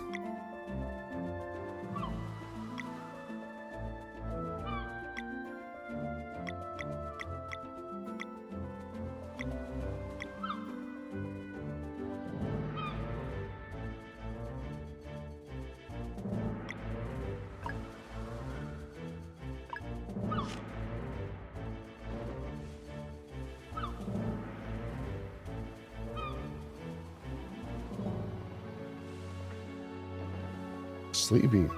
Sleepy.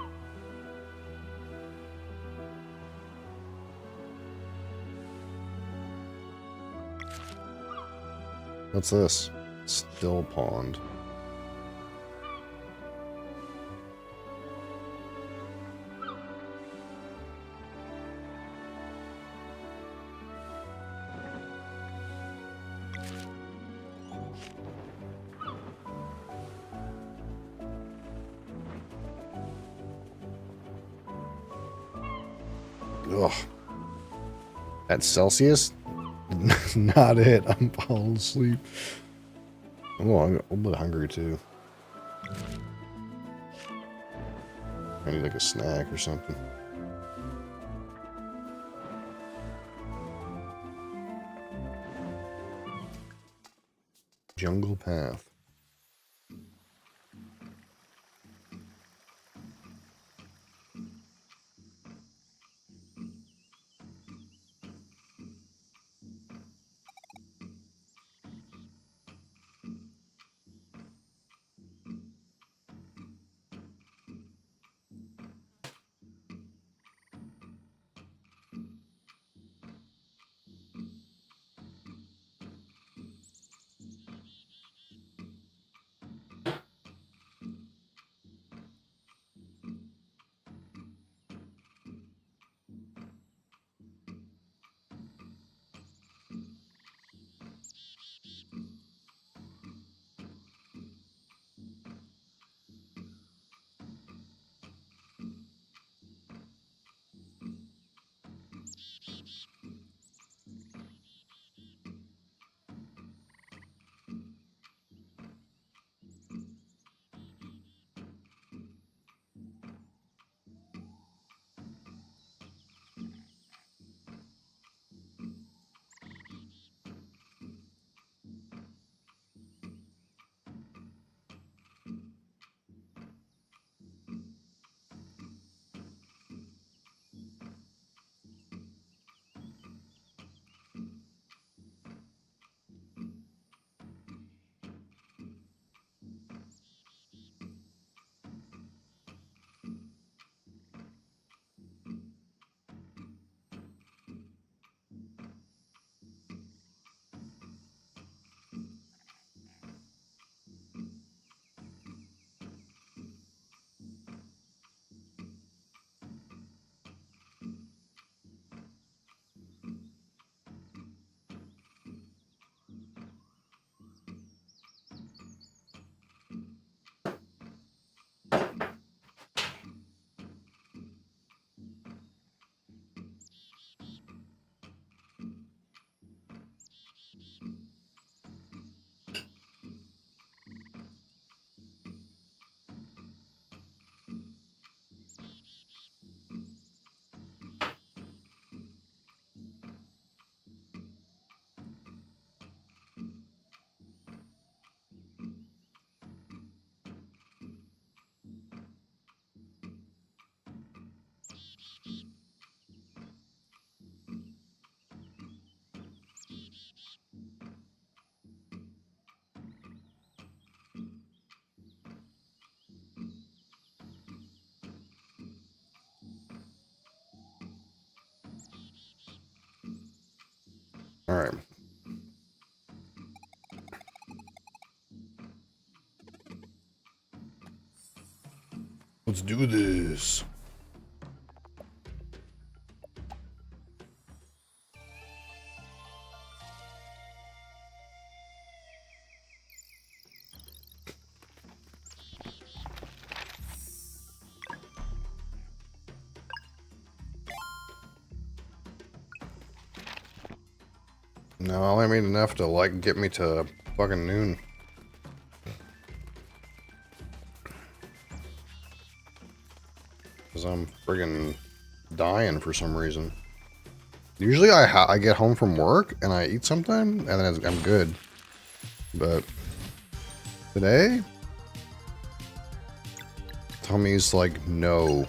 What's this? Still pond. Ugh. At Celsius? Not it. I'm falling asleep. I'm a little bit hungry too. I need like a snack or something. Jungle path. Alright. Let's do this. No, I only made enough to, like, get me to fucking noon. Because I'm friggin' dying for some reason. Usually I get home from work and I eat something and then I'm good. But today, tummy's like, no.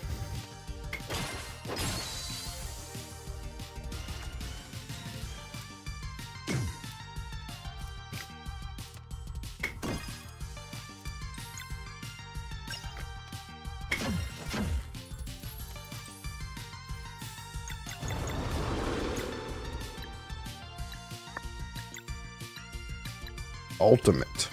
Ultimate.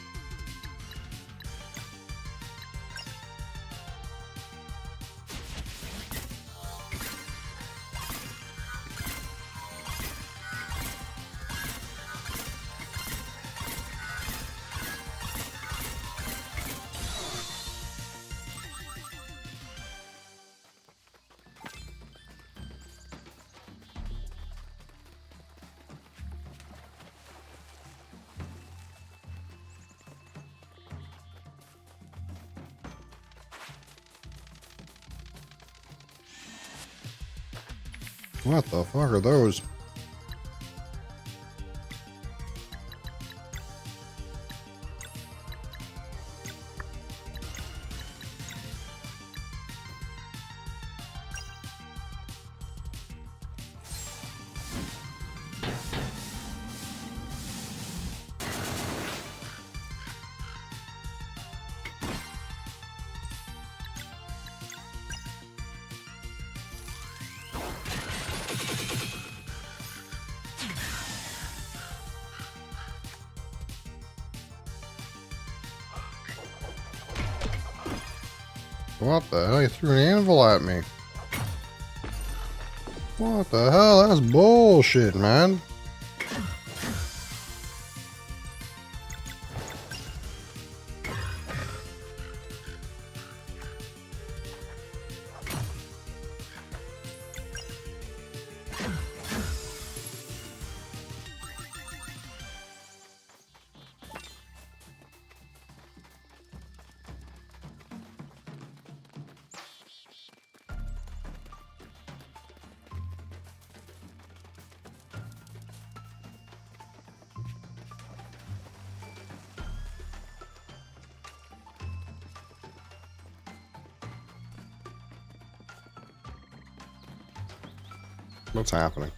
What the fuck are those? What the hell? You threw an anvil at me. What the hell? That's bullshit, man. What's happening?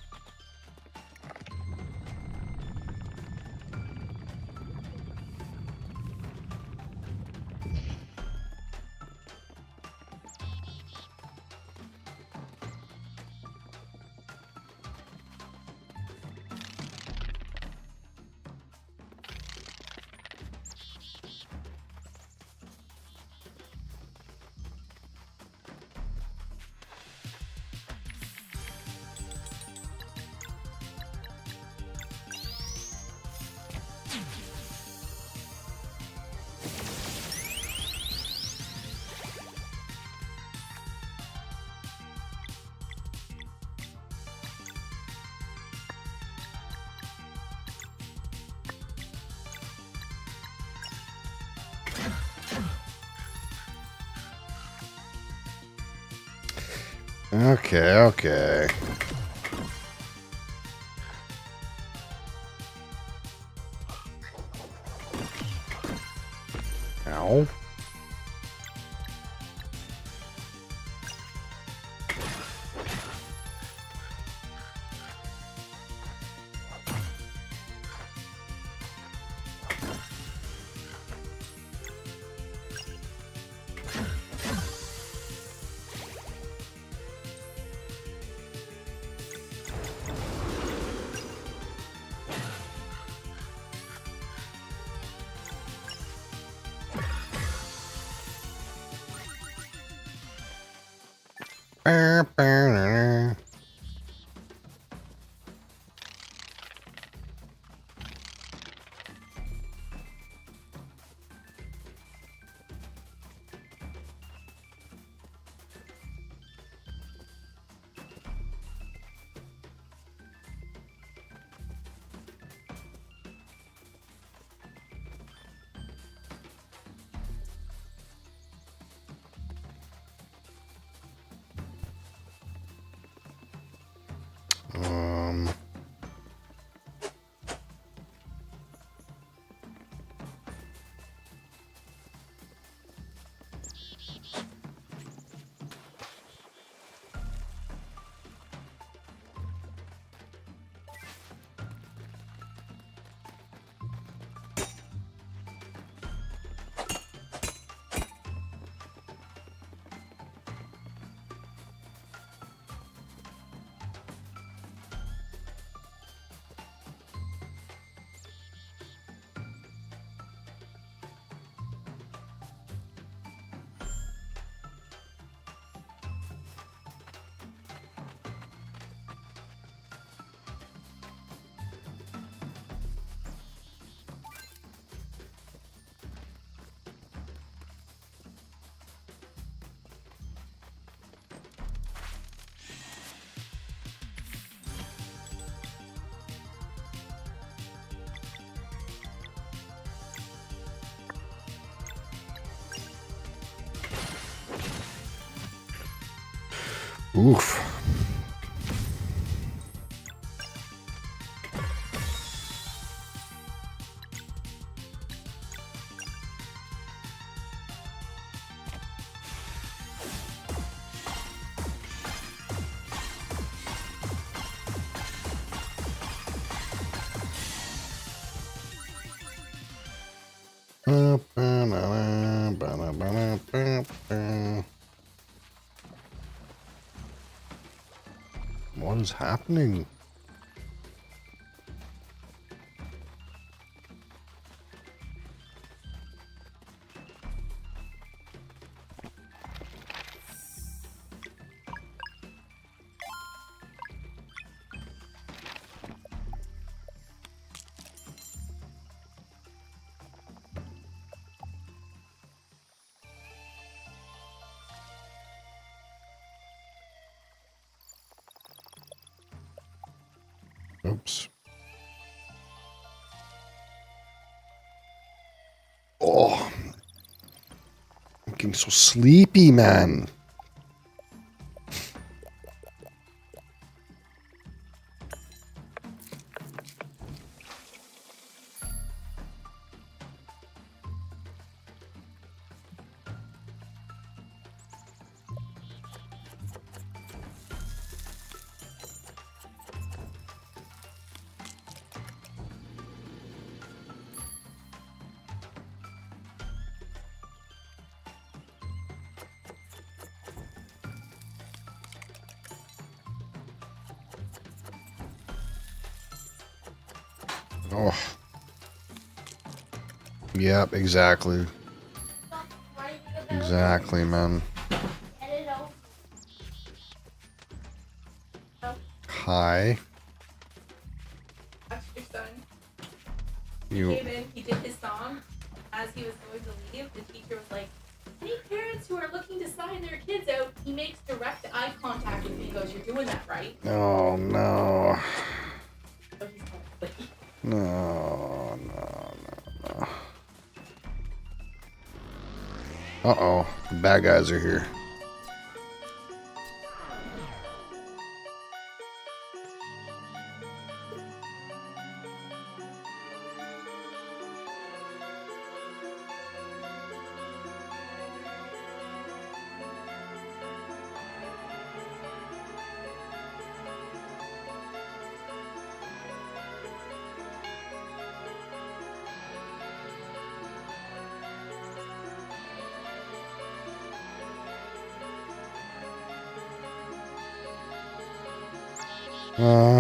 Okay, okay. Ow. Oof. What is happening? Oops. Oh, I'm getting so sleepy, man. Oh. Yep, exactly. Exactly, man. Hi. That's your son. He You. came in, he did his song. As he was going to leave, the teacher was like, any parents who are looking to sign their kids out, he makes direct eye contact with me and goes, you're doing that, right? Oh, no. So he's like, No, no, no, no. Uh-oh. The bad guys are here.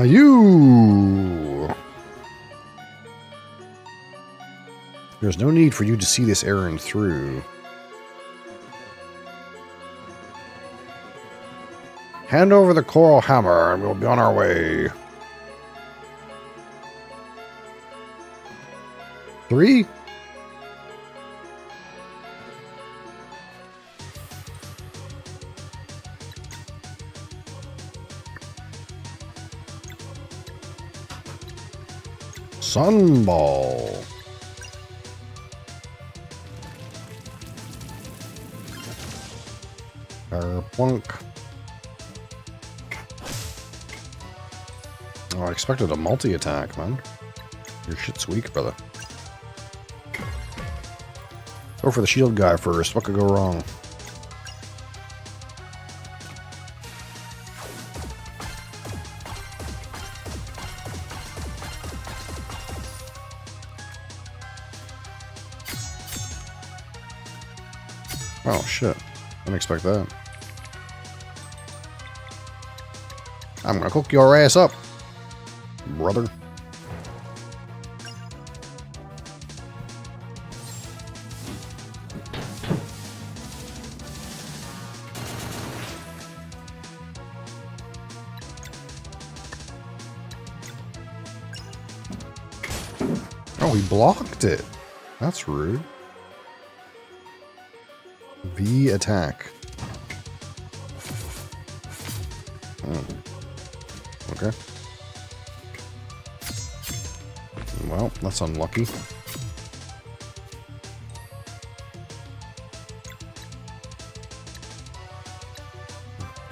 You! There's no need for you to see this errand through. Hand over the coral hammer and we'll be on our way. 3? Sunball. Plunk. Oh, I expected a multi-attack, man. Your shit's weak, brother. Go for the shield guy first. What could go wrong? Oh, shit. Didn't expect that. I'm gonna cook your ass up, brother. Oh, he blocked it. That's rude. V attack. Oh. Okay. Well, that's unlucky.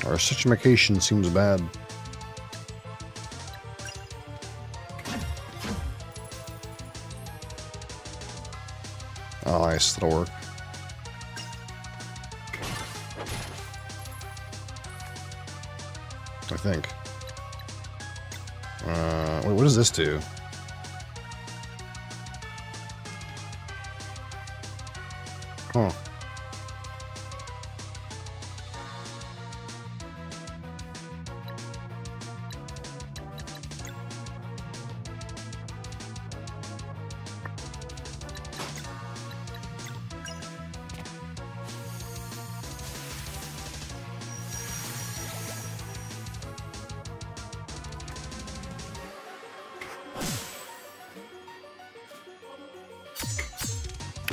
Our situation seems bad. Oh, nice. That'll work. I think. Wait, what does this do? Huh.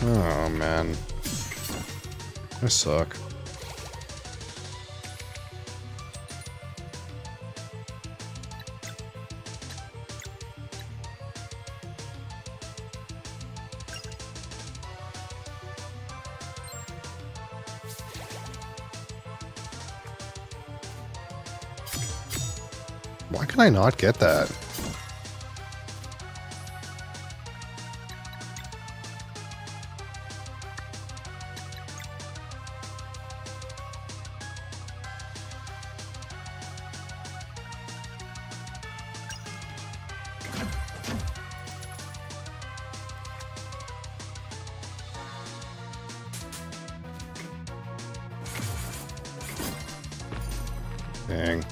Oh, man. I suck. Why can I not get that? Dang.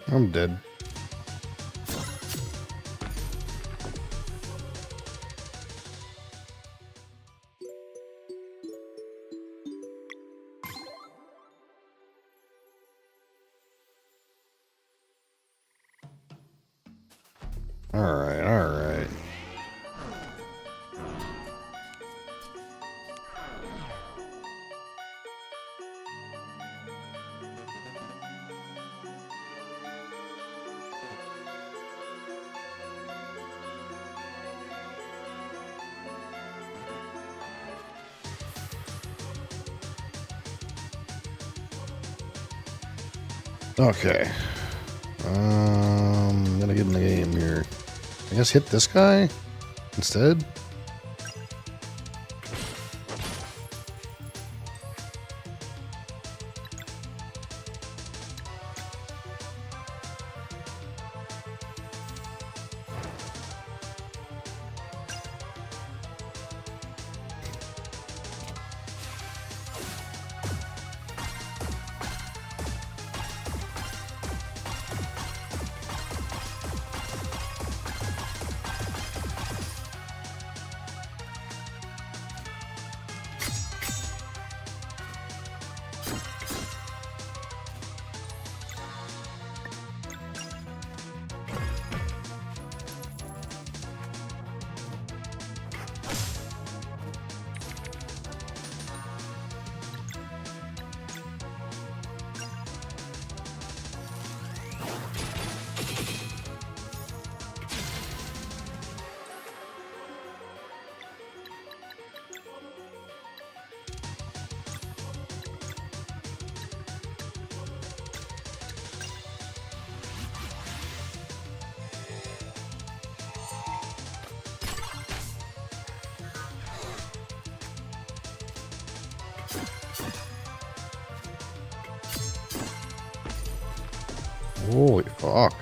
I'm dead. Alright, alright. Okay. Gonna get in the game here. I guess hit this guy instead. Holy fuck.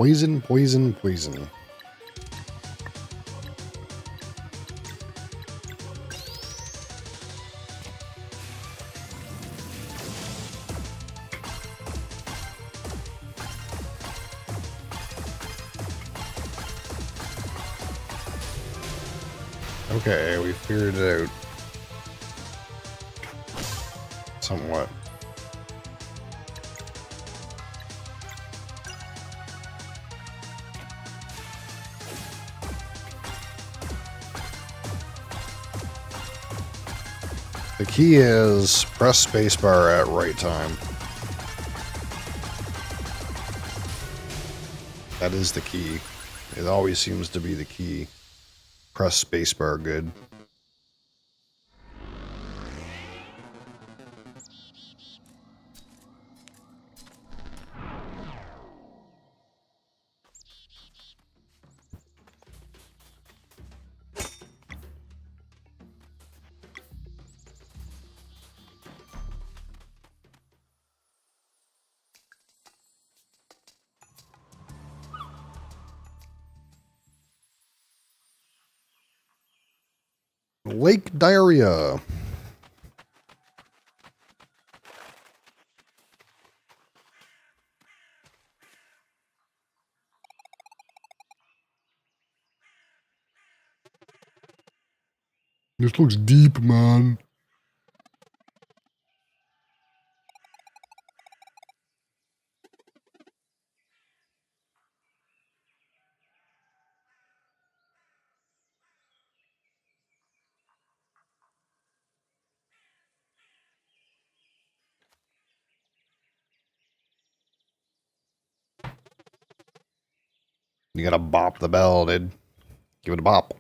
Poison, poison, poison. Okay, we figured it out. Somewhat. The key is press spacebar at right time. That is the key. It always seems to be the key. Press spacebar good. Lake diarrhea. This looks deep, man. You gotta bop the bell, dude. Give it a bop.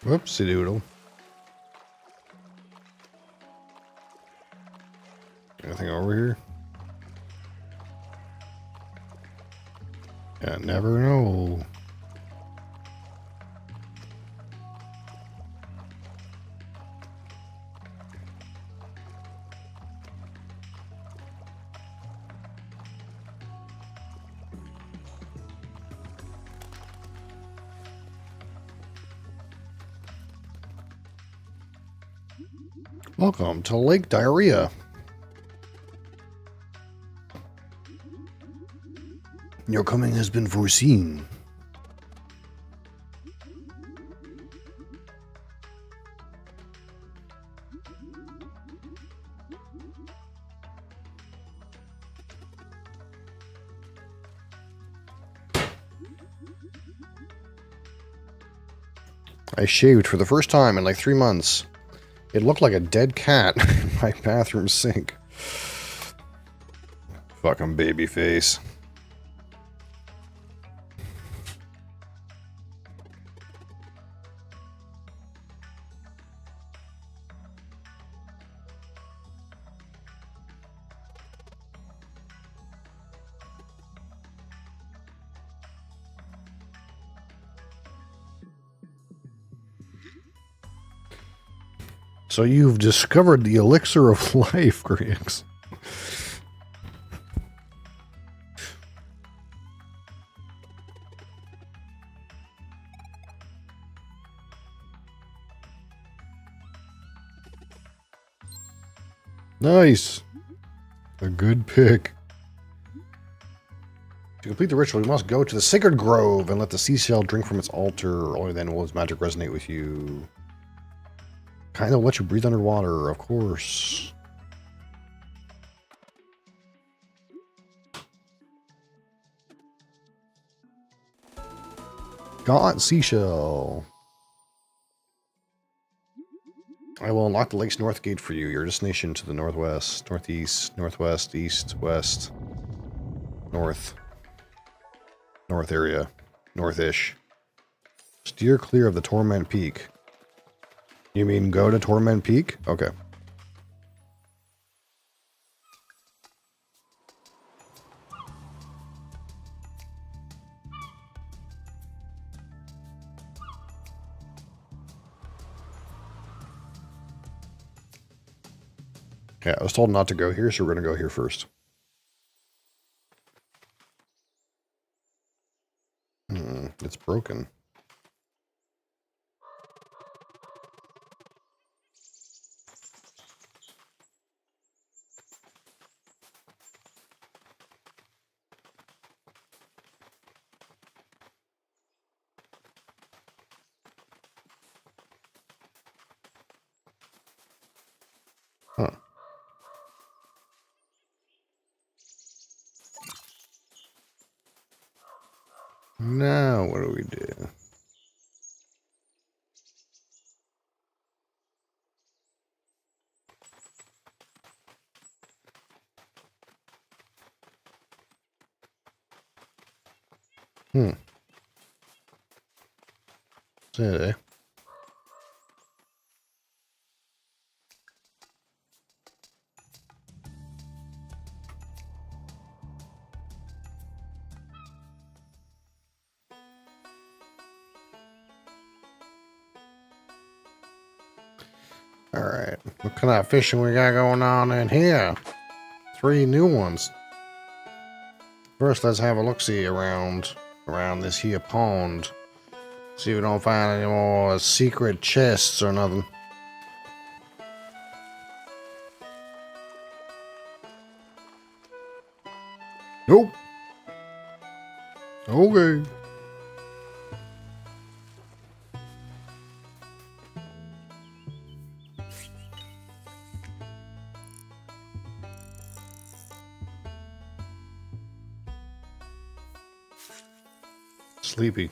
Whoopsie doodle. Anything over here? Yeah, never know. Welcome to Lake Diarrhea. Your coming has been foreseen. I shaved for the first time in like 3 months. It looked like a dead cat in my bathroom sink. Fucking baby face. So you've discovered the elixir of life, Griggs. Nice. A good pick. To complete the ritual, you must go to the sacred grove and let the seashell drink from its altar. Only then will its magic resonate with you. Kind of let you breathe underwater, of course. Got seashell. I will unlock the lake's north gate for you. Your destination to the northwest, northeast, northwest, east, west, north. North area. Northish. Steer clear of the Torment Peak. You mean go to Torment Peak? Okay. Yeah, I was told not to go here, so we're going to go here first. It's broken. Huh. Now, what do we do? That's it, eh? Alright, what kind of fishing we got going on in here? 3 new ones. First, let's have a look-see around this here pond. See if we don't find any more secret chests or nothing. Nope. Okay. Sleepy.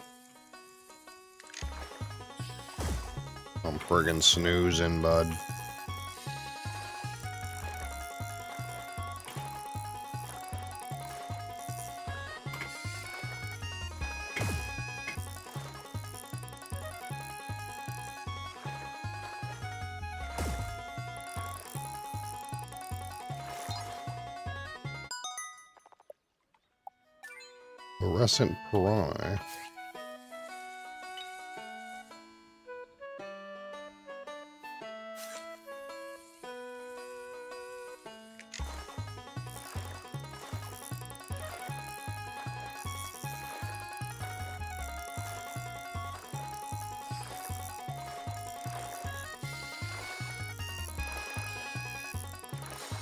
I'm friggin' snoozing, bud. Fluorescent piranha.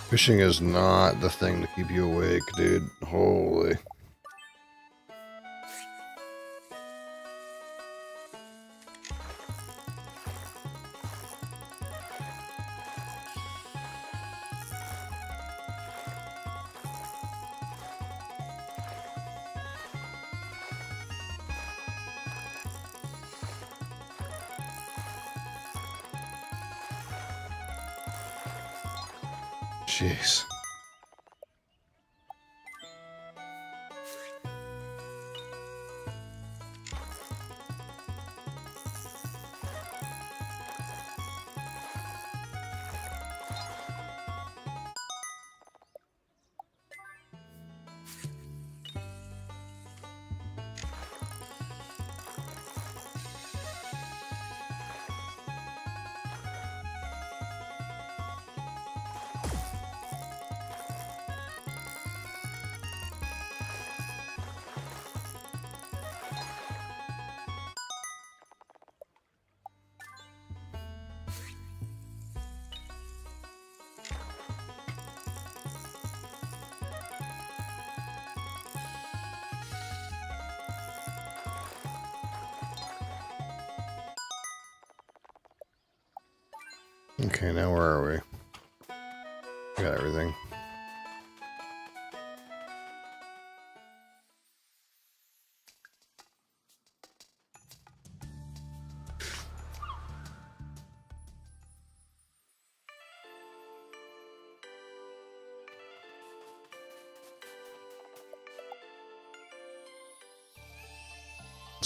Fishing is not the thing to keep you awake, dude. Holy. Jeez. Okay, now where are we? Got everything.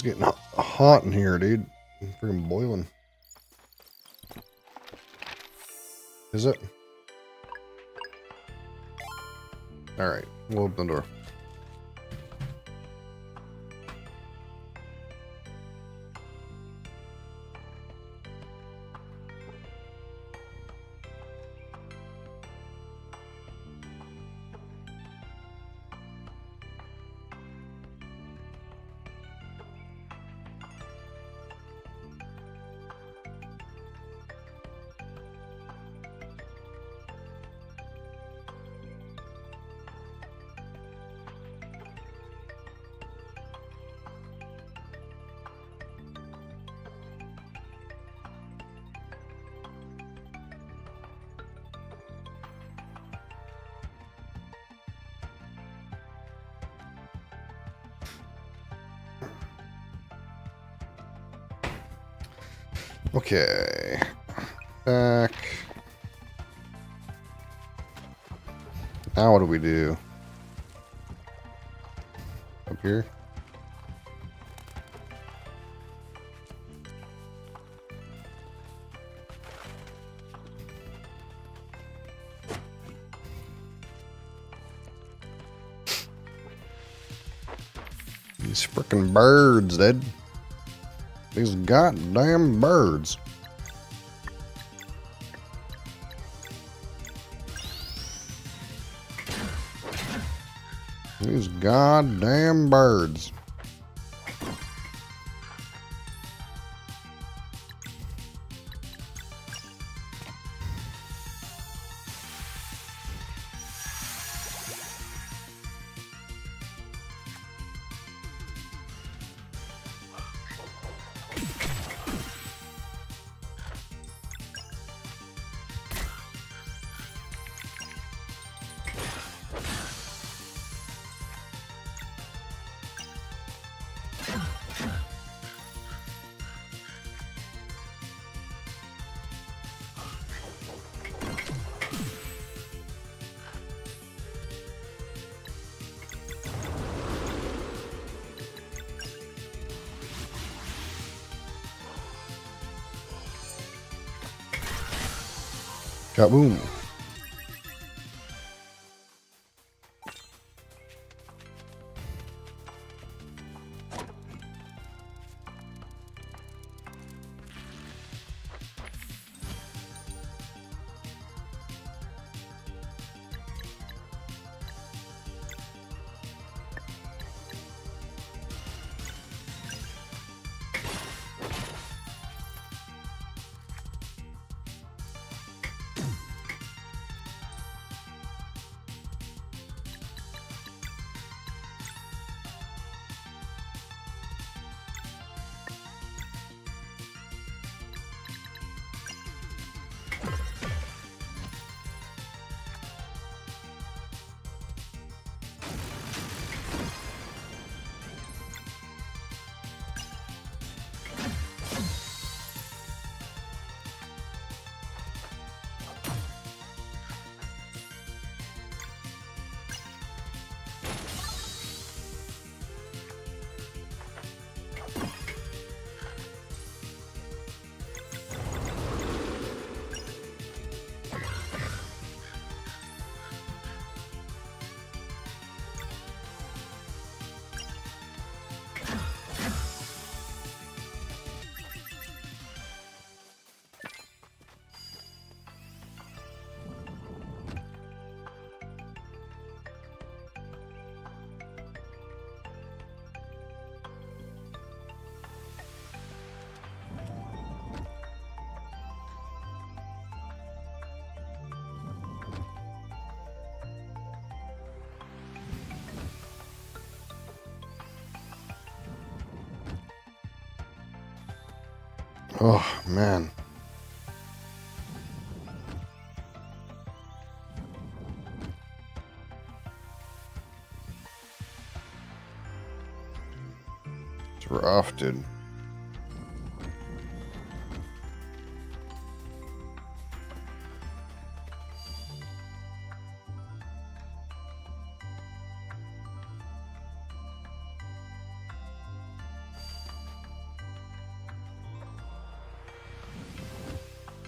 It's getting hot in here, dude. I'm freaking boiling. Is it? Alright, we'll open the door. Okay. Back. Now what do we do? Up here? These frickin' birds, dude. These goddamn birds. These goddamn birds. Kaboom. Oh, man. It's rough, dude.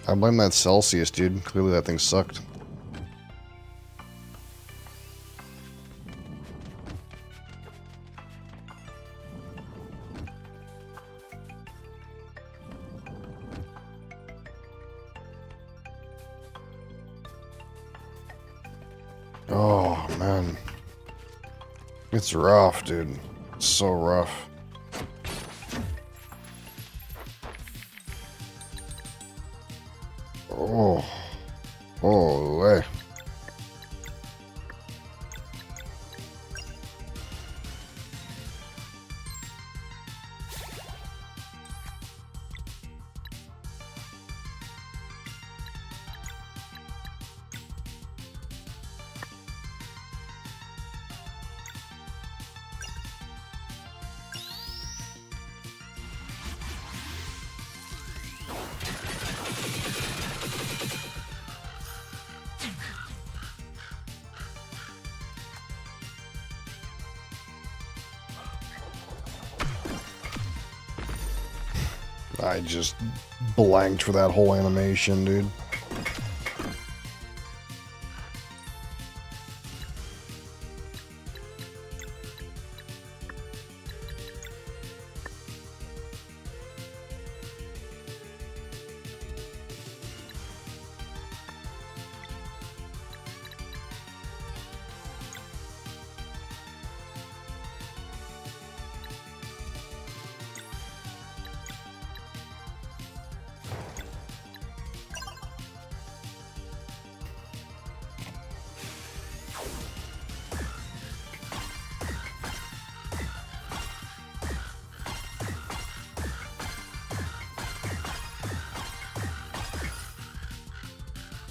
I blame that Celsius, dude. Clearly that thing sucked. Oh, man. It's rough, dude. It's so rough. Oh. Holy. I just blanked for that whole animation, dude.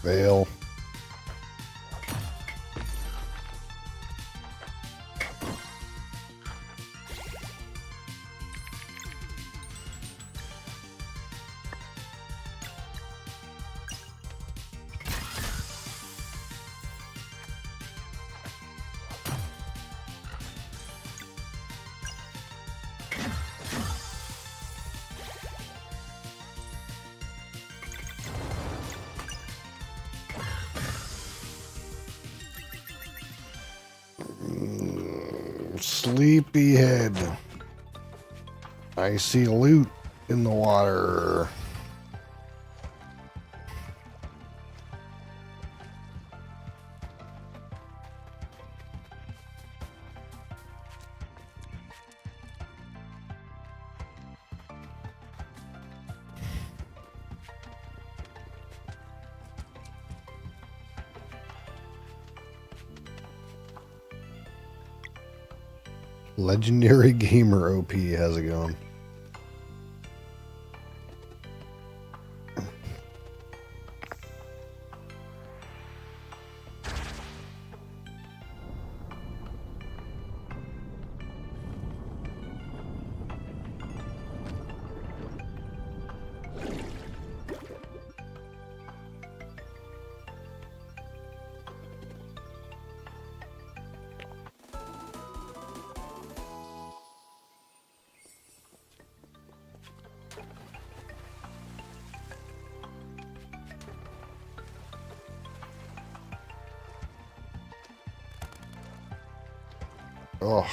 Fail. Sleepyhead. I see loot in the water. Legendary Gamer OP, how's it going? Oh.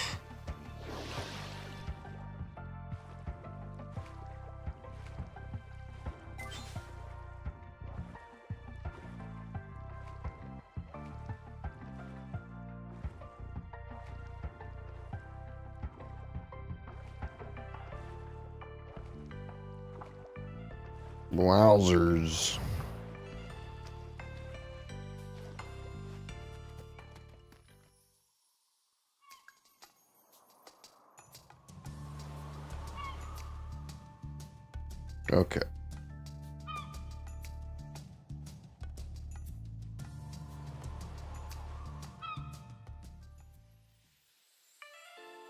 Wowzers. Okay.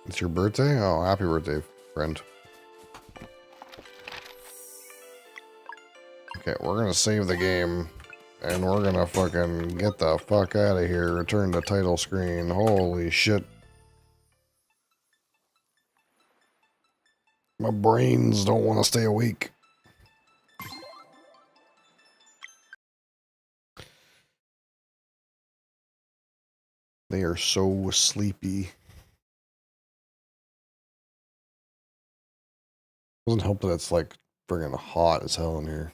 It's your birthday? Oh, happy birthday, friend. Okay, we're gonna save the game. And we're gonna fucking get the fuck out of here. Return to title screen. Holy shit. My brains don't want to stay awake. They are so sleepy. Doesn't help that it's like friggin' hot as hell in here.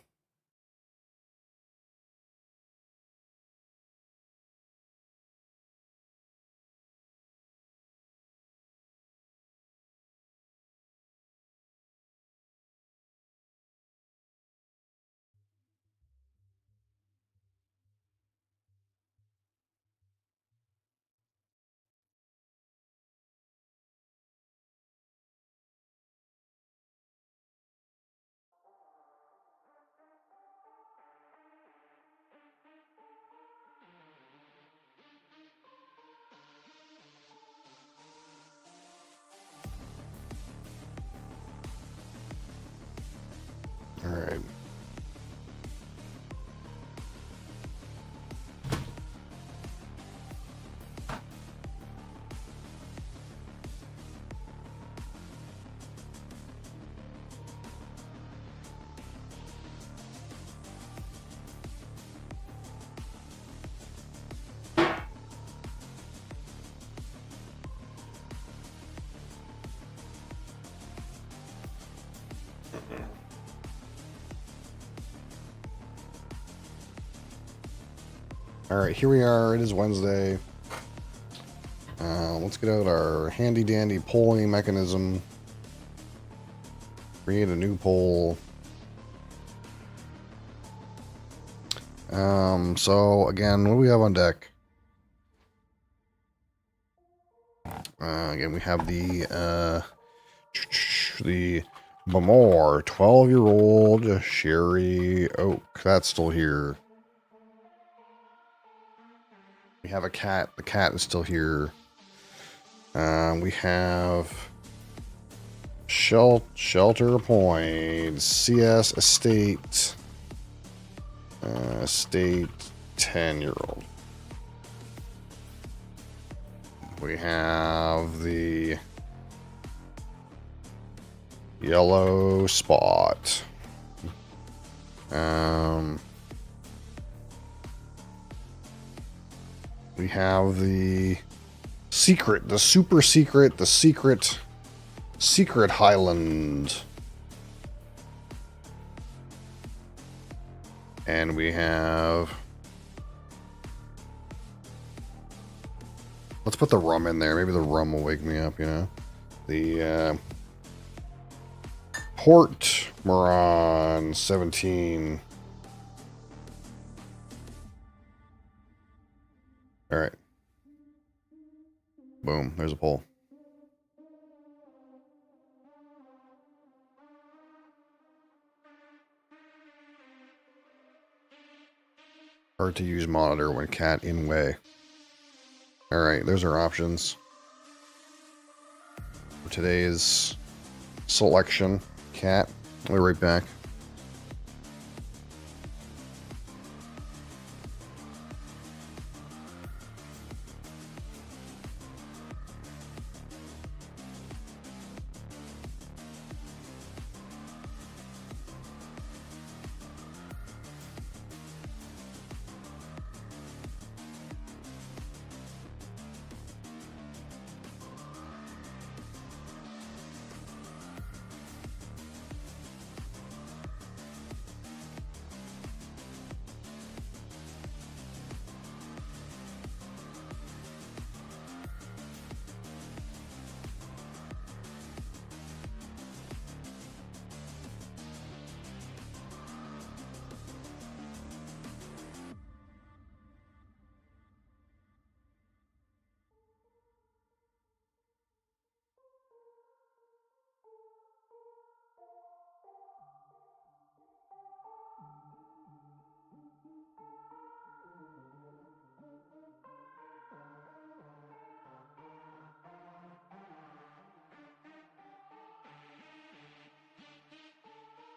All right. All right, here we are. It is Wednesday. Let's get out our handy dandy polling mechanism. Create a new poll. So again, what do we have on deck? Again, we have the Bamor 12-year-old Sherry Oak. That's still here. We have a cat. The cat is still here. We have Shelter Point, CS Estate, Estate 10-year-old. We have the Yellow Spot. We have the secret, the super secret, the secret Highland. And we have, let's put the rum in there. Maybe the rum will wake me up, you know. The Port Moran 17. All right. Boom. There's a poll. Hard to use monitor when cat in way. All right. There's our options for today's selection. Cat. I'll be right back.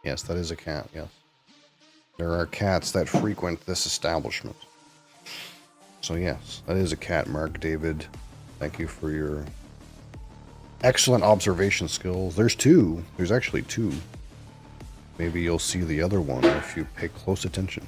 Yes, that is a cat, yes. There are cats that frequent this establishment. So yes, that is a cat, Mark David. Thank you for your excellent observation skills. There's two. There's actually two. Maybe you'll see the other one if you pay close attention.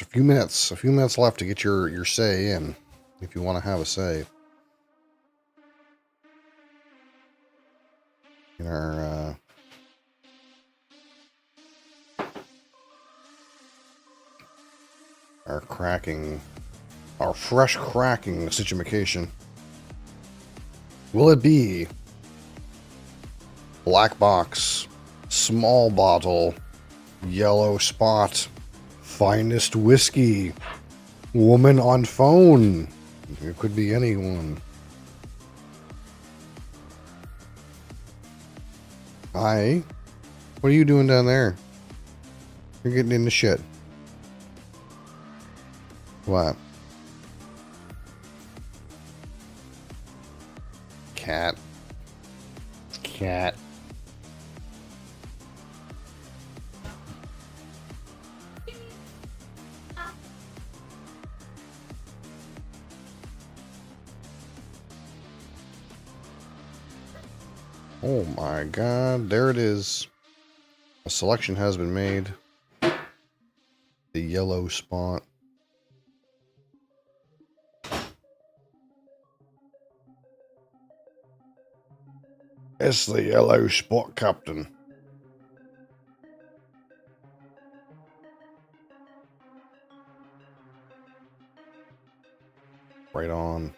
a few minutes left to get your say in, if you want to have a say. In our fresh cracking situation. Will it be black box, small bottle, yellow spot, finest whiskey, woman on phone? It could be anyone. Hi. What are you doing down there? You're getting into shit. What? Cat. Cat. Oh my god, there it is. A selection has been made. The yellow spot. It's the yellow spot, Captain. Right on.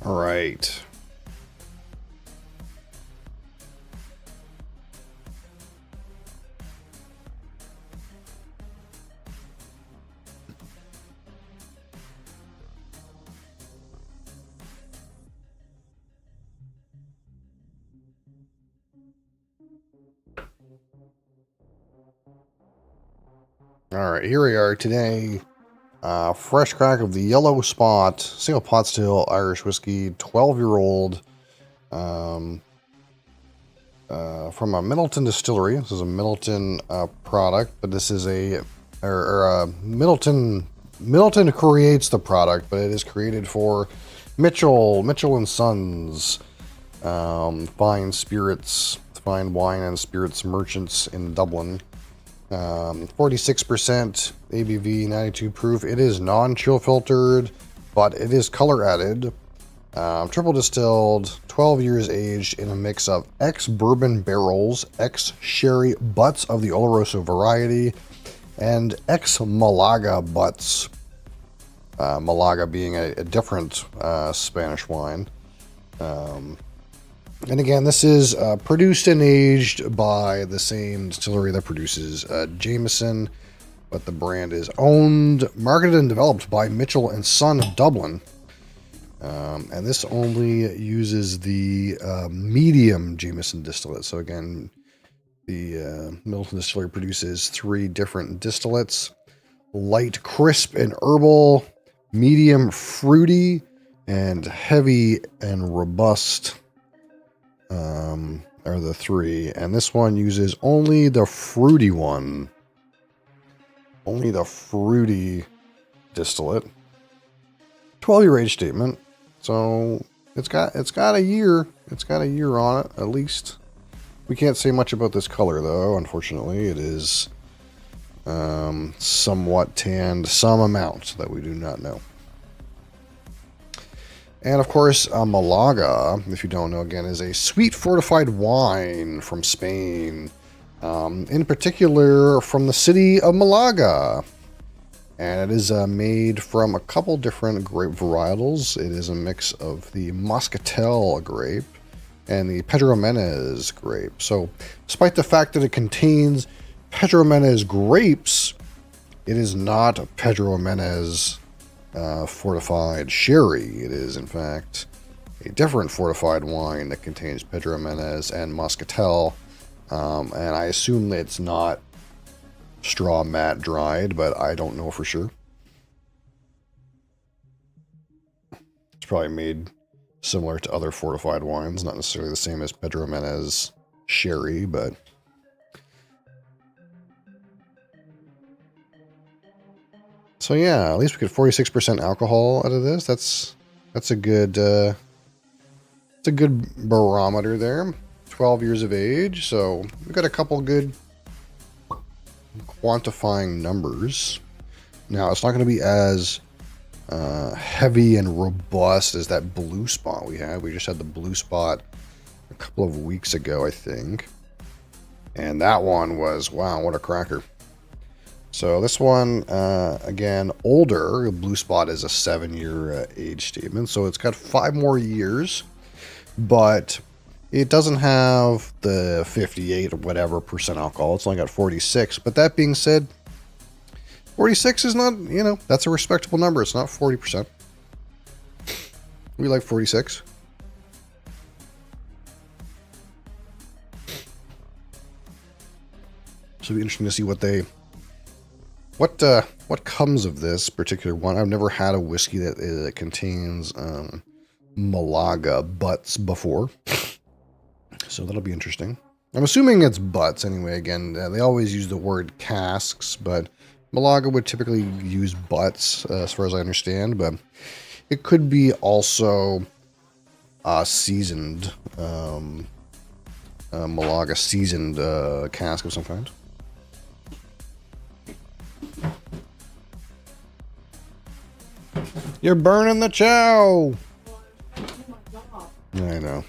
All right. All right, here we are today. Fresh crack of the yellow spot, single pot still Irish whiskey, 12-year-old, from a Middleton distillery. This is a Middleton product, but this is Middleton creates the product, but it is created for Mitchell and Sons, fine spirits, fine wine and spirits merchants in Dublin. 46% ABV, 92 proof. It is non-chill filtered, but it is color added. Triple distilled, 12 years aged in a mix of ex-bourbon barrels, ex-sherry butts of the Oloroso variety, and ex-Malaga butts. Malaga being a different Spanish wine. And again, this is produced and aged by the same distillery that produces Jameson. but the brand is owned, marketed, and developed by Mitchell and Son of Dublin. And this only uses the medium Jameson distillate. So again, the Middleton Distillery produces 3 different distillates: light, crisp, and herbal, medium, fruity, and heavy and robust are the 3. And this one uses only the fruity one. Only the fruity distillate. 12-year age statement. So it's got a year. It's got a year on it, at least. We can't say much about this color, though. Unfortunately, it is somewhat tanned, some amount that we do not know. And of course, Malaga, if you don't know, again, is a sweet fortified wine from Spain. In particular, from the city of Malaga. And it is made from a couple different grape varietals. It is a mix of the Moscatel grape and the Pedro Menes grape. So, despite the fact that it contains Pedro Menes grapes, it is not a Pedro Menes fortified sherry. It is, in fact, a different fortified wine that contains Pedro Menes and Moscatel. And I assume that it's not straw mat dried, but I don't know for sure. It's probably made similar to other fortified wines, not necessarily the same as Pedro Menes sherry, but so yeah, at least we get 46% alcohol out of this. That's a good it's a good barometer there. 12 years of age, so we've got a couple good quantifying numbers. Now, it's not going to be as heavy and robust as that blue spot we had. We just had the blue spot a couple of weeks ago, I think. And that one was, wow, what a cracker. So this one, again, older. The blue spot is a 7-year age statement. So it's got 5 more years, but it doesn't have the 58 or whatever percent alcohol. It's only got 46. But that being said, 46 is not, that's a respectable number. It's not 40%. We like 46. So it'll be interesting to see what comes of this particular one. I've never had a whiskey that contains Malaga butts before. So that'll be interesting. I'm assuming it's butts anyway. Again, they always use the word casks, but Malaga would typically use butts, as far as I understand. But it could be also seasoned, Malaga seasoned cask of some kind. You're burning the chow! I know.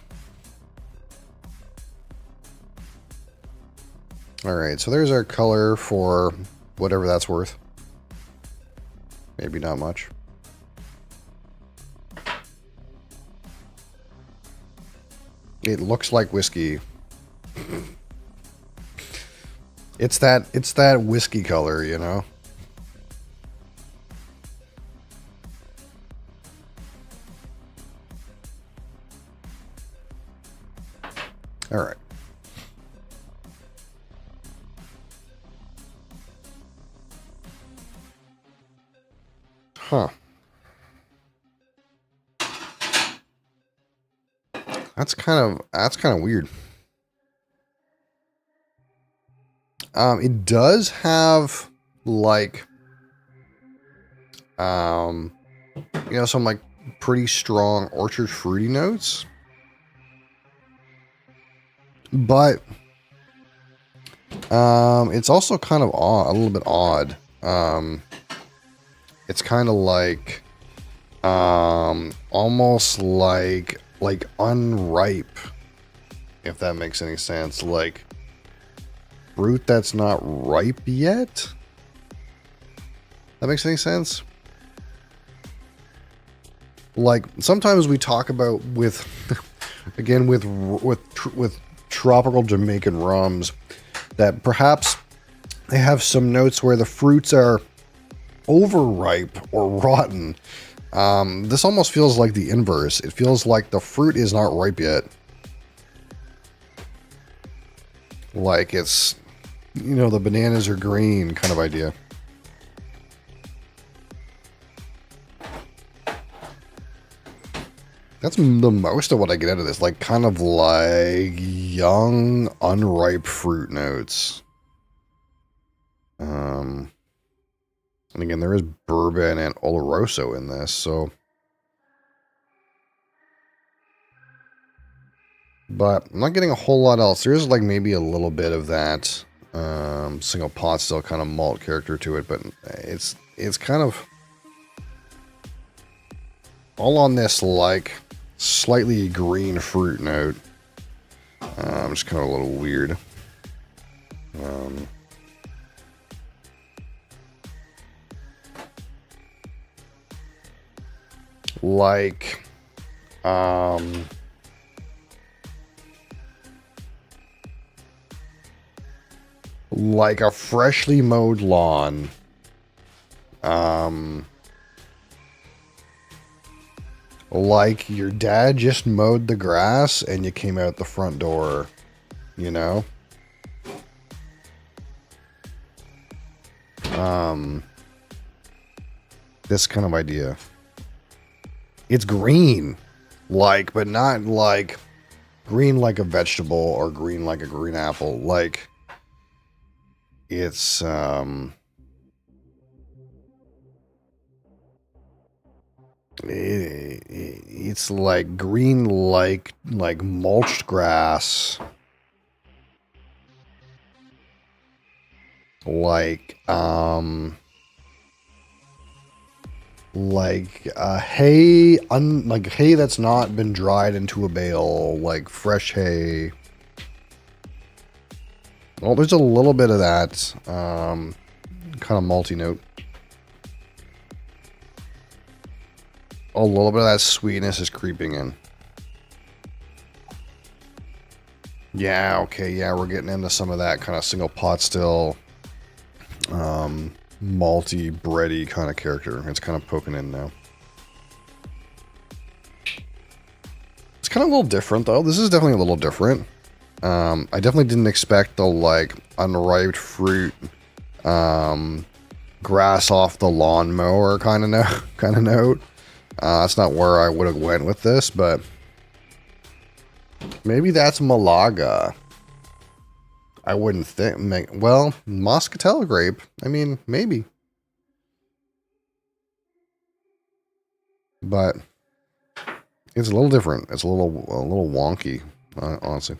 Alright, so there's our color for whatever that's worth. Maybe not much. It looks like whiskey. It's that whiskey color, you know? Alright. Huh. That's kind of weird. It does have like some like pretty strong orchard fruity notes. But it's also kind of a little bit odd. It's kind of like almost like unripe, if that makes any sense. Like fruit that's not ripe yet. That makes any sense? Like sometimes we talk about with tropical Jamaican rums that perhaps They have some notes where the fruits are overripe or rotten. This almost feels like the inverse. It feels like the fruit is not ripe yet. Like it's, you know, the bananas are green kind of idea. That's the most of what I get out of this. Like, kind of like young, unripe fruit notes. And again, there is bourbon and Oloroso in this, so. But I'm not getting a whole lot else. There's like maybe a little bit of that single pot still kind of malt character to it, but it's kind of all on this like slightly green fruit note. Just kind of a little weird. Like a freshly mowed lawn. Like your dad just mowed the grass and you came out the front door, you know? This kind of idea. It's green, like, but not like green like a vegetable or green like a green apple. Like, it's, it's like green like mulched grass. Like hay, like hay that's not been dried into a bale, like fresh hay. Well, there's a little bit of that kind of malty note. A little bit of that sweetness is creeping in. Yeah, okay, yeah, we're getting into some of that kind of single pot still. Malty, bready kind of character. It's kind of poking in now. It's kind of a little different, though. This is definitely a little different. I definitely didn't expect the, like, unripe fruit, grass off the lawnmower kind of note. That's not where I would have went with this, but maybe that's Malaga. I wouldn't think. Well, Moscatel grape. I mean, maybe. But it's a little different. It's a little wonky, honestly.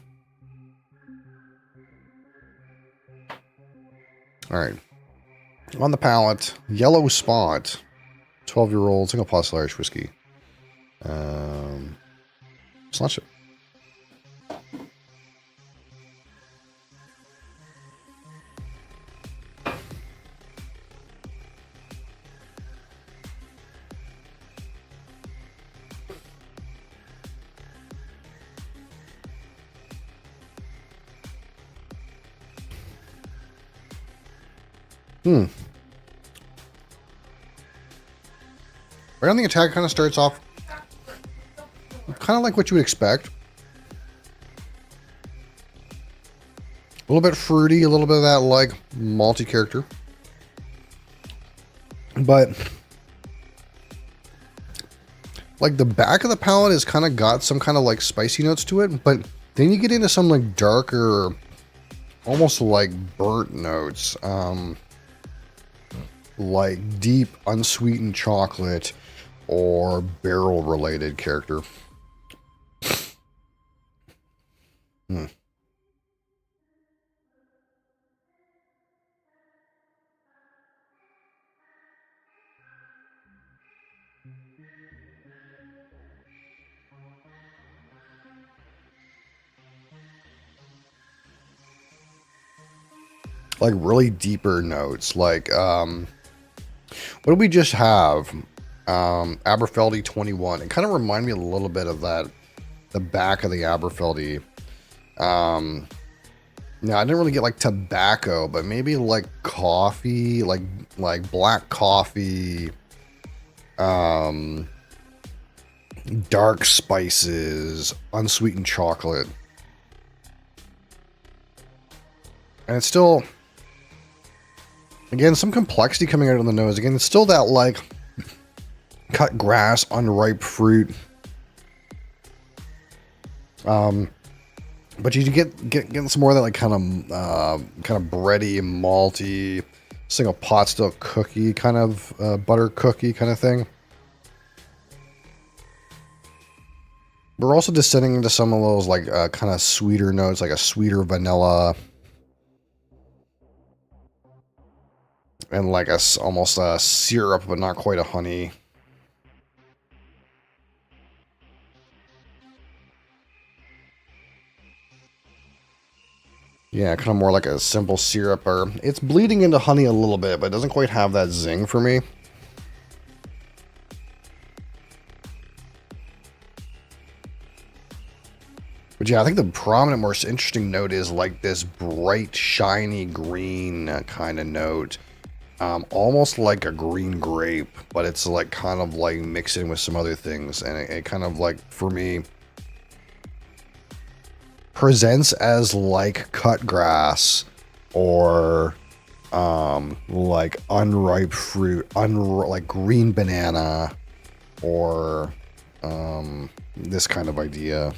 All right. On the palate, Yellow Spot, 12-year-old single pot Irish whiskey. It's not shit. Right on the attack, kind of starts off kind of like what you would expect. A little bit fruity, a little bit of that like malty character. But like the back of the palate has kind of got some kind of like spicy notes to it, but then you get into some like darker, almost like burnt notes. Like deep unsweetened chocolate or barrel related character. Like really deeper notes, like what did we just have? Aberfeldy 21. It kind of reminded me a little bit of that, the back of the Aberfeldy. Yeah, I didn't really get like tobacco, but maybe like coffee, like black coffee, dark spices, unsweetened chocolate. And it's still, again, some complexity coming out on the nose. Again, it's still that like cut grass, unripe fruit. But you get some more of that like kind of bready, malty, single pot still cookie kind of butter cookie kind of thing. We're also descending into some of those like kind of sweeter notes, like a sweeter vanilla, and like almost a syrup, but not quite a honey. Yeah, kind of more like a simple syrup, or it's bleeding into honey a little bit, but it doesn't quite have that zing for me. But yeah, I think the prominent, most interesting note is like this bright, shiny green kind of note. Almost like a green grape, but it's like kind of like mixed in with some other things. And it kind of like, for me, presents as like cut grass or like unripe fruit, like green banana, or this kind of idea.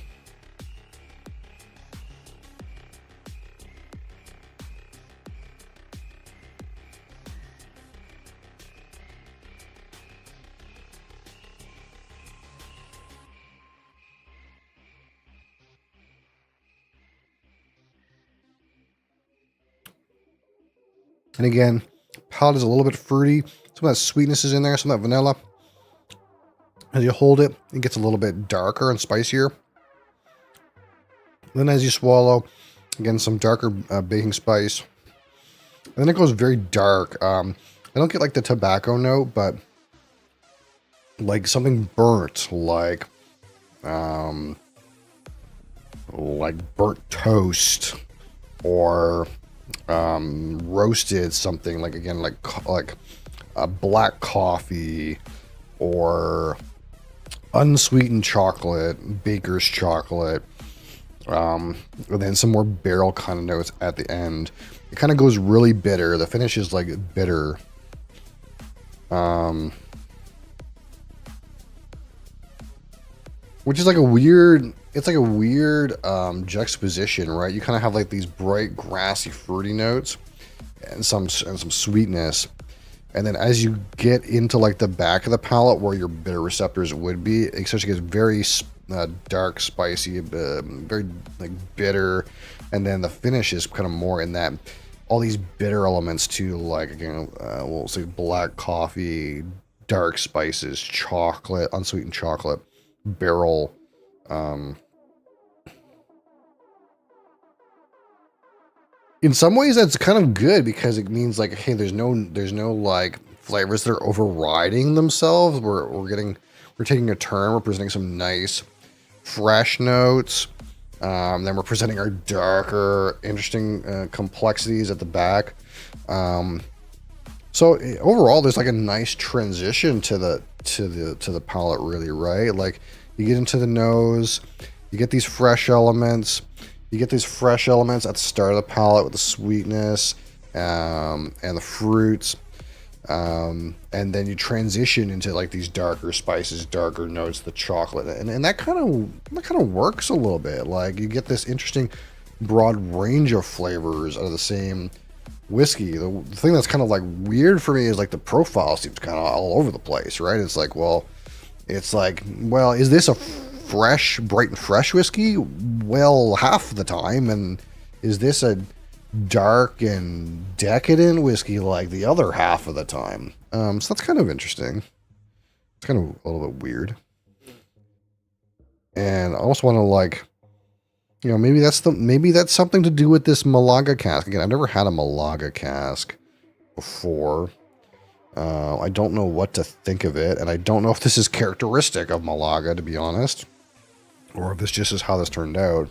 And again, palate is a little bit fruity. Some of that sweetness is in there, some of that vanilla. As you hold it, it gets a little bit darker and spicier. Then as you swallow, again, some darker baking spice. And then it goes very dark. I don't get like the tobacco note, but like something burnt, like burnt toast, or roasted something, like again, like a black coffee, or unsweetened chocolate, baker's chocolate, and then some more barrel kind of notes at the end. It kind of goes really bitter. The finish is like bitter. Which is like a weird, it's like a weird juxtaposition, right? You kind of have like these bright, grassy, fruity notes and some sweetness. And then as you get into like the back of the palate where your bitter receptors would be, it essentially gets very dark, spicy, very like bitter. And then the finish is kind of more in that, all these bitter elements too, like again, we'll say black coffee, dark spices, chocolate, unsweetened chocolate, barrel. In some ways that's kind of good, because it means like, hey, there's no like flavors that are overriding themselves. We're taking a turn, we're presenting some nice fresh notes. Then we're presenting our darker, interesting complexities at the back. So overall, there's like a nice transition to the palate, really, right? Like you get into the nose, you get these fresh elements. You get these fresh elements at the start of the palate with the sweetness and the fruits. And then you transition into like these darker spices, darker notes, the chocolate, and that kind of works a little bit. Like you get this interesting broad range of flavors out of the same whiskey. The thing that's kind of like weird for me is like the profile seems kind of all over the place, right? It's like, well, is this a fresh, bright and fresh whiskey? Well, half the time. And is this a dark and decadent whiskey like the other half of the time? So that's kind of interesting. It's kind of a little bit weird. And I also want to like, maybe that's something to do with this Malaga cask. Again, I've never had a Malaga cask before. I don't know what to think of it, and I don't know if this is characteristic of Malaga, to be honest, or if this just is how this turned out.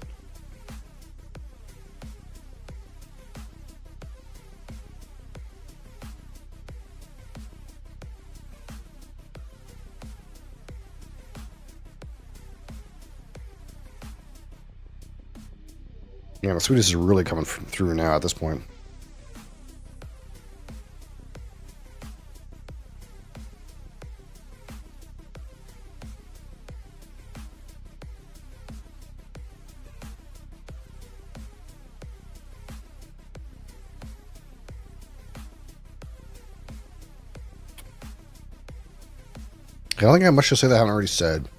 Yeah, the sweetness is really coming through now at this point. I don't think I have much to say that I haven't already said.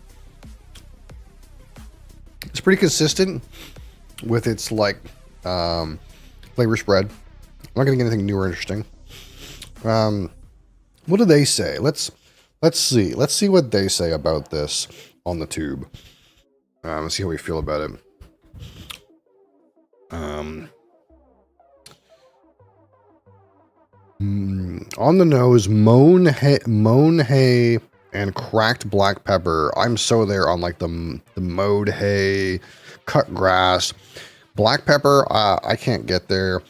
It's pretty consistent with its like flavor spread. I'm not going to get anything new or interesting. What do they say? Let's see. Let's see what they say about this on the tube. Let's see how we feel about it. On the nose, moan hay, and cracked black pepper. I'm so there on like the mowed hay, cut grass, black pepper. I can't get there.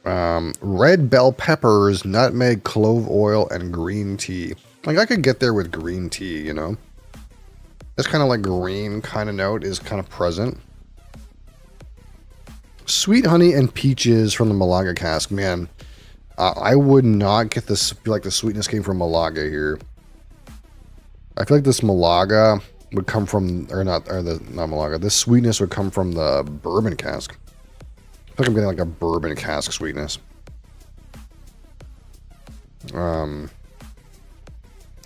Red bell peppers, nutmeg, clove oil, and green tea. Like I could get there with green tea, you know. This kind of like green kind of note is kind of present. Sweet honey and peaches from the Malaga cask, man. I would not get this. Feel like the sweetness came from Malaga here. I feel like this Malaga would come from, not Malaga. This sweetness would come from the bourbon cask. I feel like I'm getting like a bourbon cask sweetness. They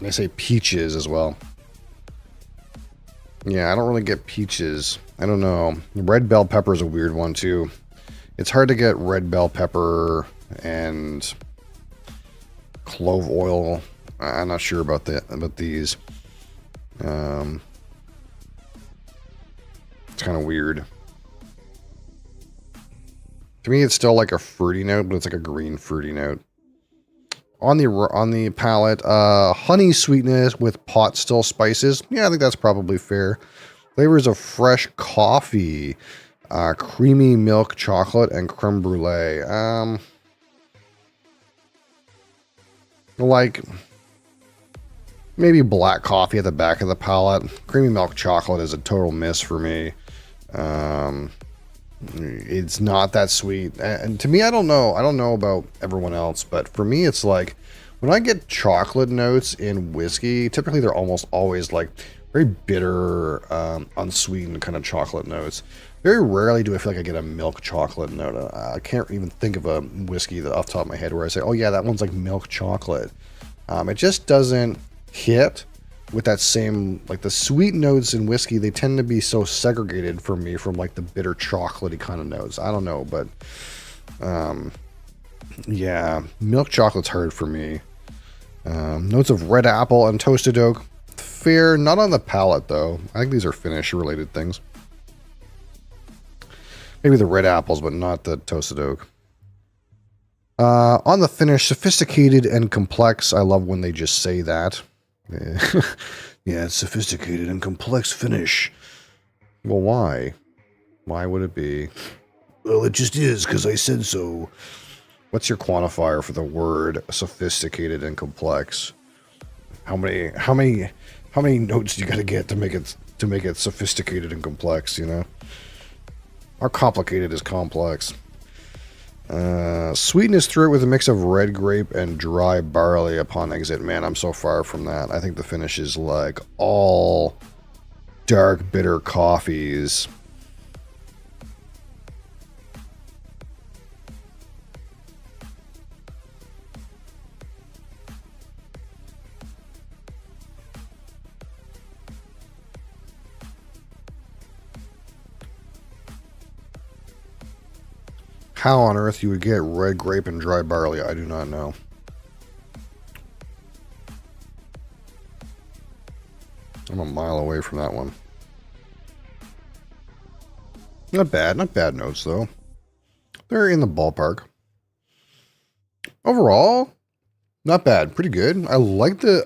say peaches as well. Yeah, I don't really get peaches. I don't know. Red bell pepper is a weird one too. It's hard to get red bell pepper and clove oil. I'm not sure about these. It's kind of weird. To me, it's still like a fruity note, but it's like a green fruity note. On the palate, honey sweetness with pot still spices. Yeah, I think that's probably fair. Flavors of fresh coffee, creamy milk chocolate, and creme brulee. Like maybe black coffee at the back of the palate. Creamy milk chocolate is a total miss for me. It's not that sweet, and to me, I don't know about everyone else, but for me, it's like when I get chocolate notes in whiskey, typically they're almost always like very bitter, unsweetened kind of chocolate notes. Very rarely do I feel like I get a milk chocolate note. I can't even think of a whiskey that off the top of my head where I say, oh yeah, that one's like milk chocolate. It just doesn't hit with that same, like the sweet notes in whiskey, they tend to be so segregated for me from like the bitter chocolatey kind of notes. I don't know, but yeah, milk chocolate's hard for me. Notes of red apple and toasted oak. Fair, not on the palate though. I think these are finish related things. Maybe the red apples, but not the toasted oak. On the finish, sophisticated and complex. I love when they just say that. Yeah, it's sophisticated and complex finish. Well, why? Why would it be? Well, it just is, because I said so. What's your quantifier for the word sophisticated and complex? How many notes do you gotta get to make it sophisticated and complex, you know? How complicated is complex? Sweetness through it with a mix of red grape and dry barley upon exit. Man, I'm so far from that. I think the finish is like all dark, bitter coffees. How on earth you would get red grape and dry barley, I do not know. I'm a mile away from that one. Not bad notes though. They're in the ballpark. Overall, not bad, pretty good. I like the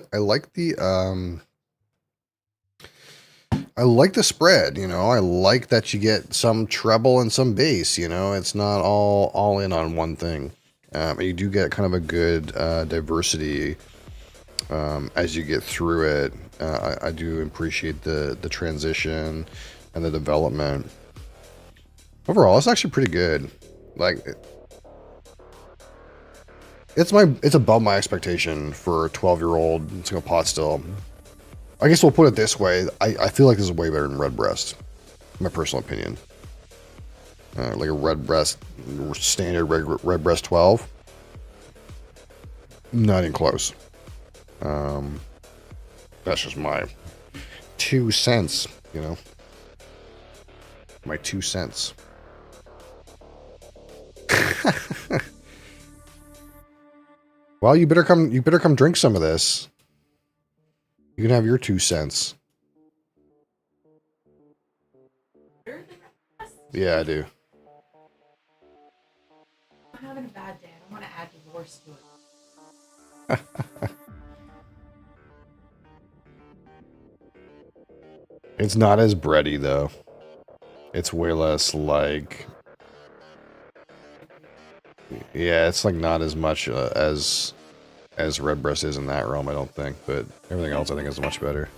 spread, you know. I like that you get some treble and some bass, you know. It's not all in on one thing. You do get kind of a good diversity as you get through it. I do appreciate the transition and the development. Overall, it's actually pretty good. Like, it's above my expectation for a 12-year-old single pot still. I guess we'll put it this way. I feel like this is way better than Redbreast. My personal opinion. Like a Redbreast, standard Redbreast 12. Not even close. That's just my 2 cents, you know. My 2 cents. Well, you better come drink some of this. You can have your 2 cents. Yeah, I do. I'm having a bad day. I want to add divorce to it. It's not as bready though. It's way less like. Yeah, it's like not as much as Redbreast is in that realm, I don't think. But everything else, I think, is much better.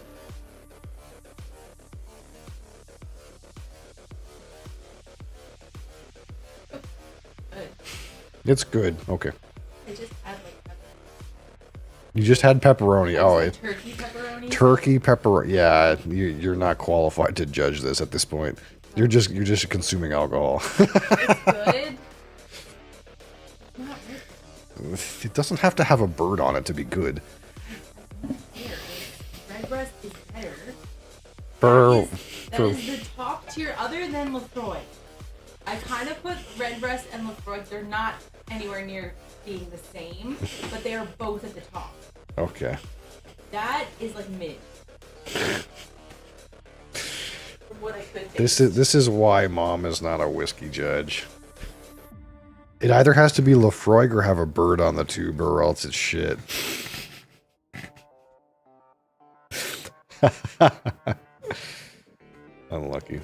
Good. It's good. Okay. I just had like pepperoni. You just had pepperoni. Oh, it. Turkey pepperoni. Turkey pepperoni. Yeah, you're not qualified to judge this at this point. You're just consuming alcohol. It's good. Not really. It doesn't have to have a bird on it to be good. Here, Redbreast is better. Burr. That is the top tier other than Lefroy. I kind of put Redbreast and Lefroy. They're not anywhere near being the same, but they are both at the top. Okay. That is like mid. From what I could This is why Mom is not a whiskey judge. It either has to be Lefroy or have a bird on the tube, or else it's shit. Unlucky.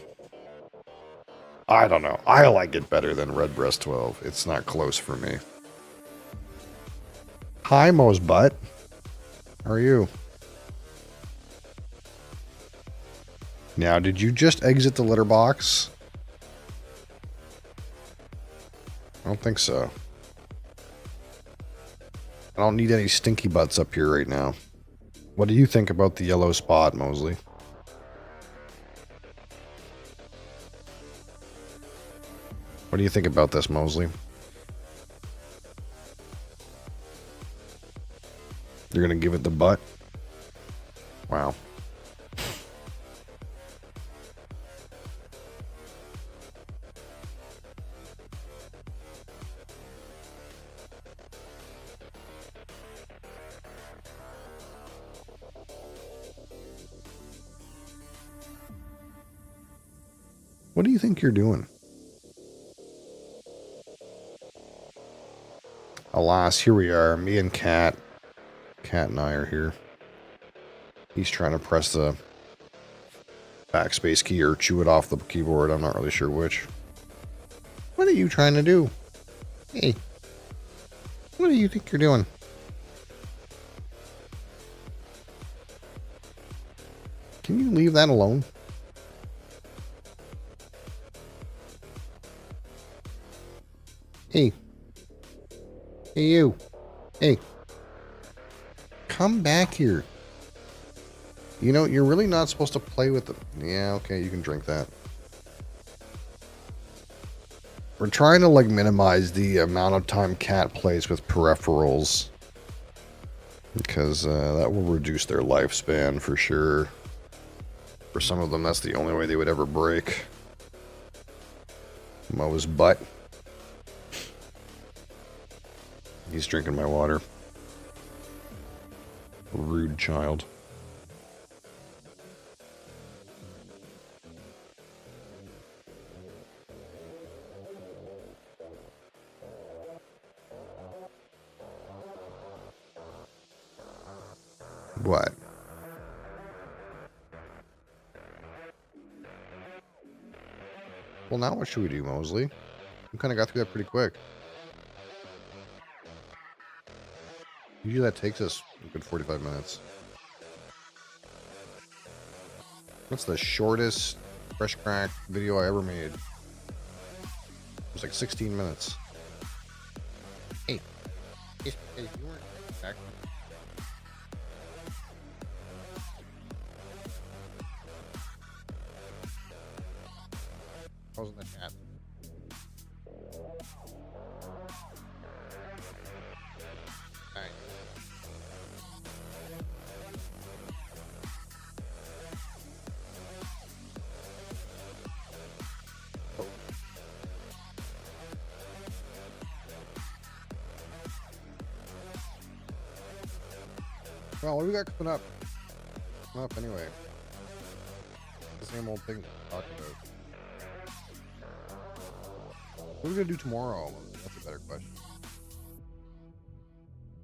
I don't know. I like it better than Redbreast 12. It's not close for me. Hi, Mo's butt. How are you? Now, did you just exit the litter box? I don't think so. I don't need any stinky butts up here right now. What do you think about the yellow spot, Mosley? What do you think about this, Mosley? You're gonna give it the butt? Wow. What do you think you're doing? Alas, here we are. Me and Kat. Kat and I are here. He's trying to press the backspace key or chew it off the keyboard. I'm not really sure which. What are you trying to do? Hey. What do you think you're doing? Can you leave that alone? Hey. Hey, you. Hey. Come back here. You know, you're really not supposed to play with them. Yeah, okay, you can drink that. We're trying to, like, minimize the amount of time Cat plays with peripherals. Because that will reduce their lifespan for sure. For some of them, that's the only way they would ever break. Mo's butt. He's drinking my water. Rude child. What? Well, now what should we do, Mosley? We kind of got through that pretty quick. Usually that takes us a good 45 minutes. That's the shortest fresh crack video I ever made. was like 16 minutes. Hey, you weren't back. I was in the chat. Alright. Well, what do we got coming up? Coming up anyway. The same old thing to talk about. What are we gonna do tomorrow? That's a better question.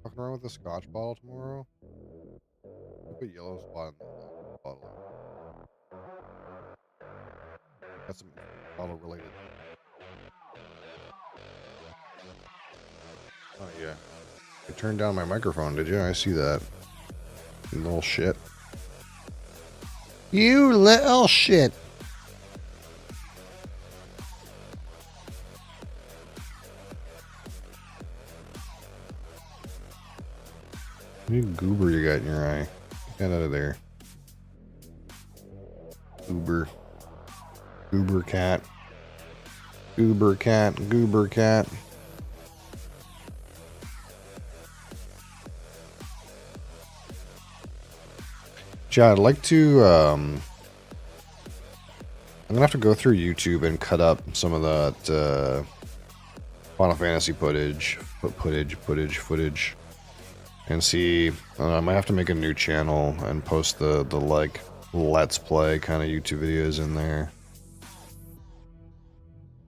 Walking around with a scotch bottle tomorrow? Put a yellow spot in the bottle. That's some bottle related. Oh yeah. You turned down my microphone, did you? I see that. You little shit. You little shit. What goober you got in your eye? Get that out of there. Goober. Goober cat. Goober cat. Goober cat. Chad, I'd like to, I'm gonna have to go through YouTube and cut up some of that, Final Fantasy footage, and see, I might have to make a new channel and post the like, Let's Play kind of YouTube videos in there.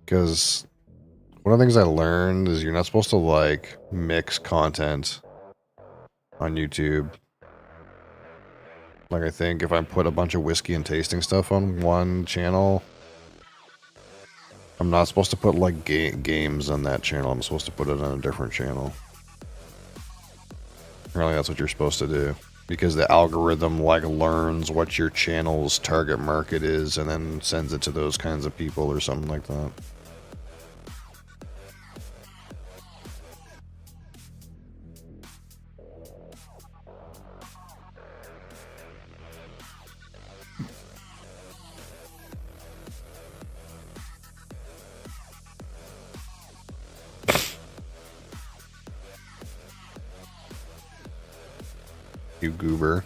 Because one of the things I learned is you're not supposed to, like, mix content on YouTube. Like, I think if I put a bunch of whiskey and tasting stuff on one channel, I'm not supposed to put, like, games on that channel. I'm supposed to put it on a different channel. Apparently that's what you're supposed to do. Because the algorithm, like, learns what your channel's target market is and then sends it to those kinds of people or something like that. You goober.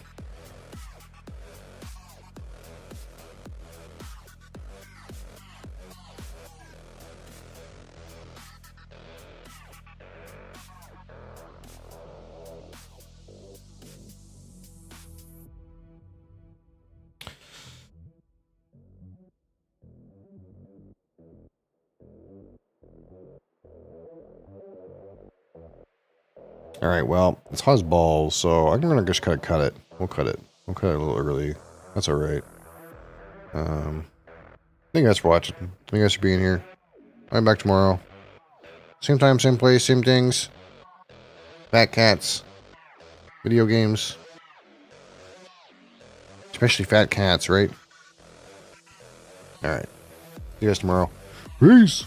Alright, well, it's hot as balls, so I'm gonna just cut it. We'll cut it. We'll cut it a little early. That's alright. Thank you guys for watching. Thank you guys for being here. I'm back tomorrow. Same time, same place, same things. Fat cats. Video games. Especially fat cats, right? Alright. See you guys tomorrow. Peace!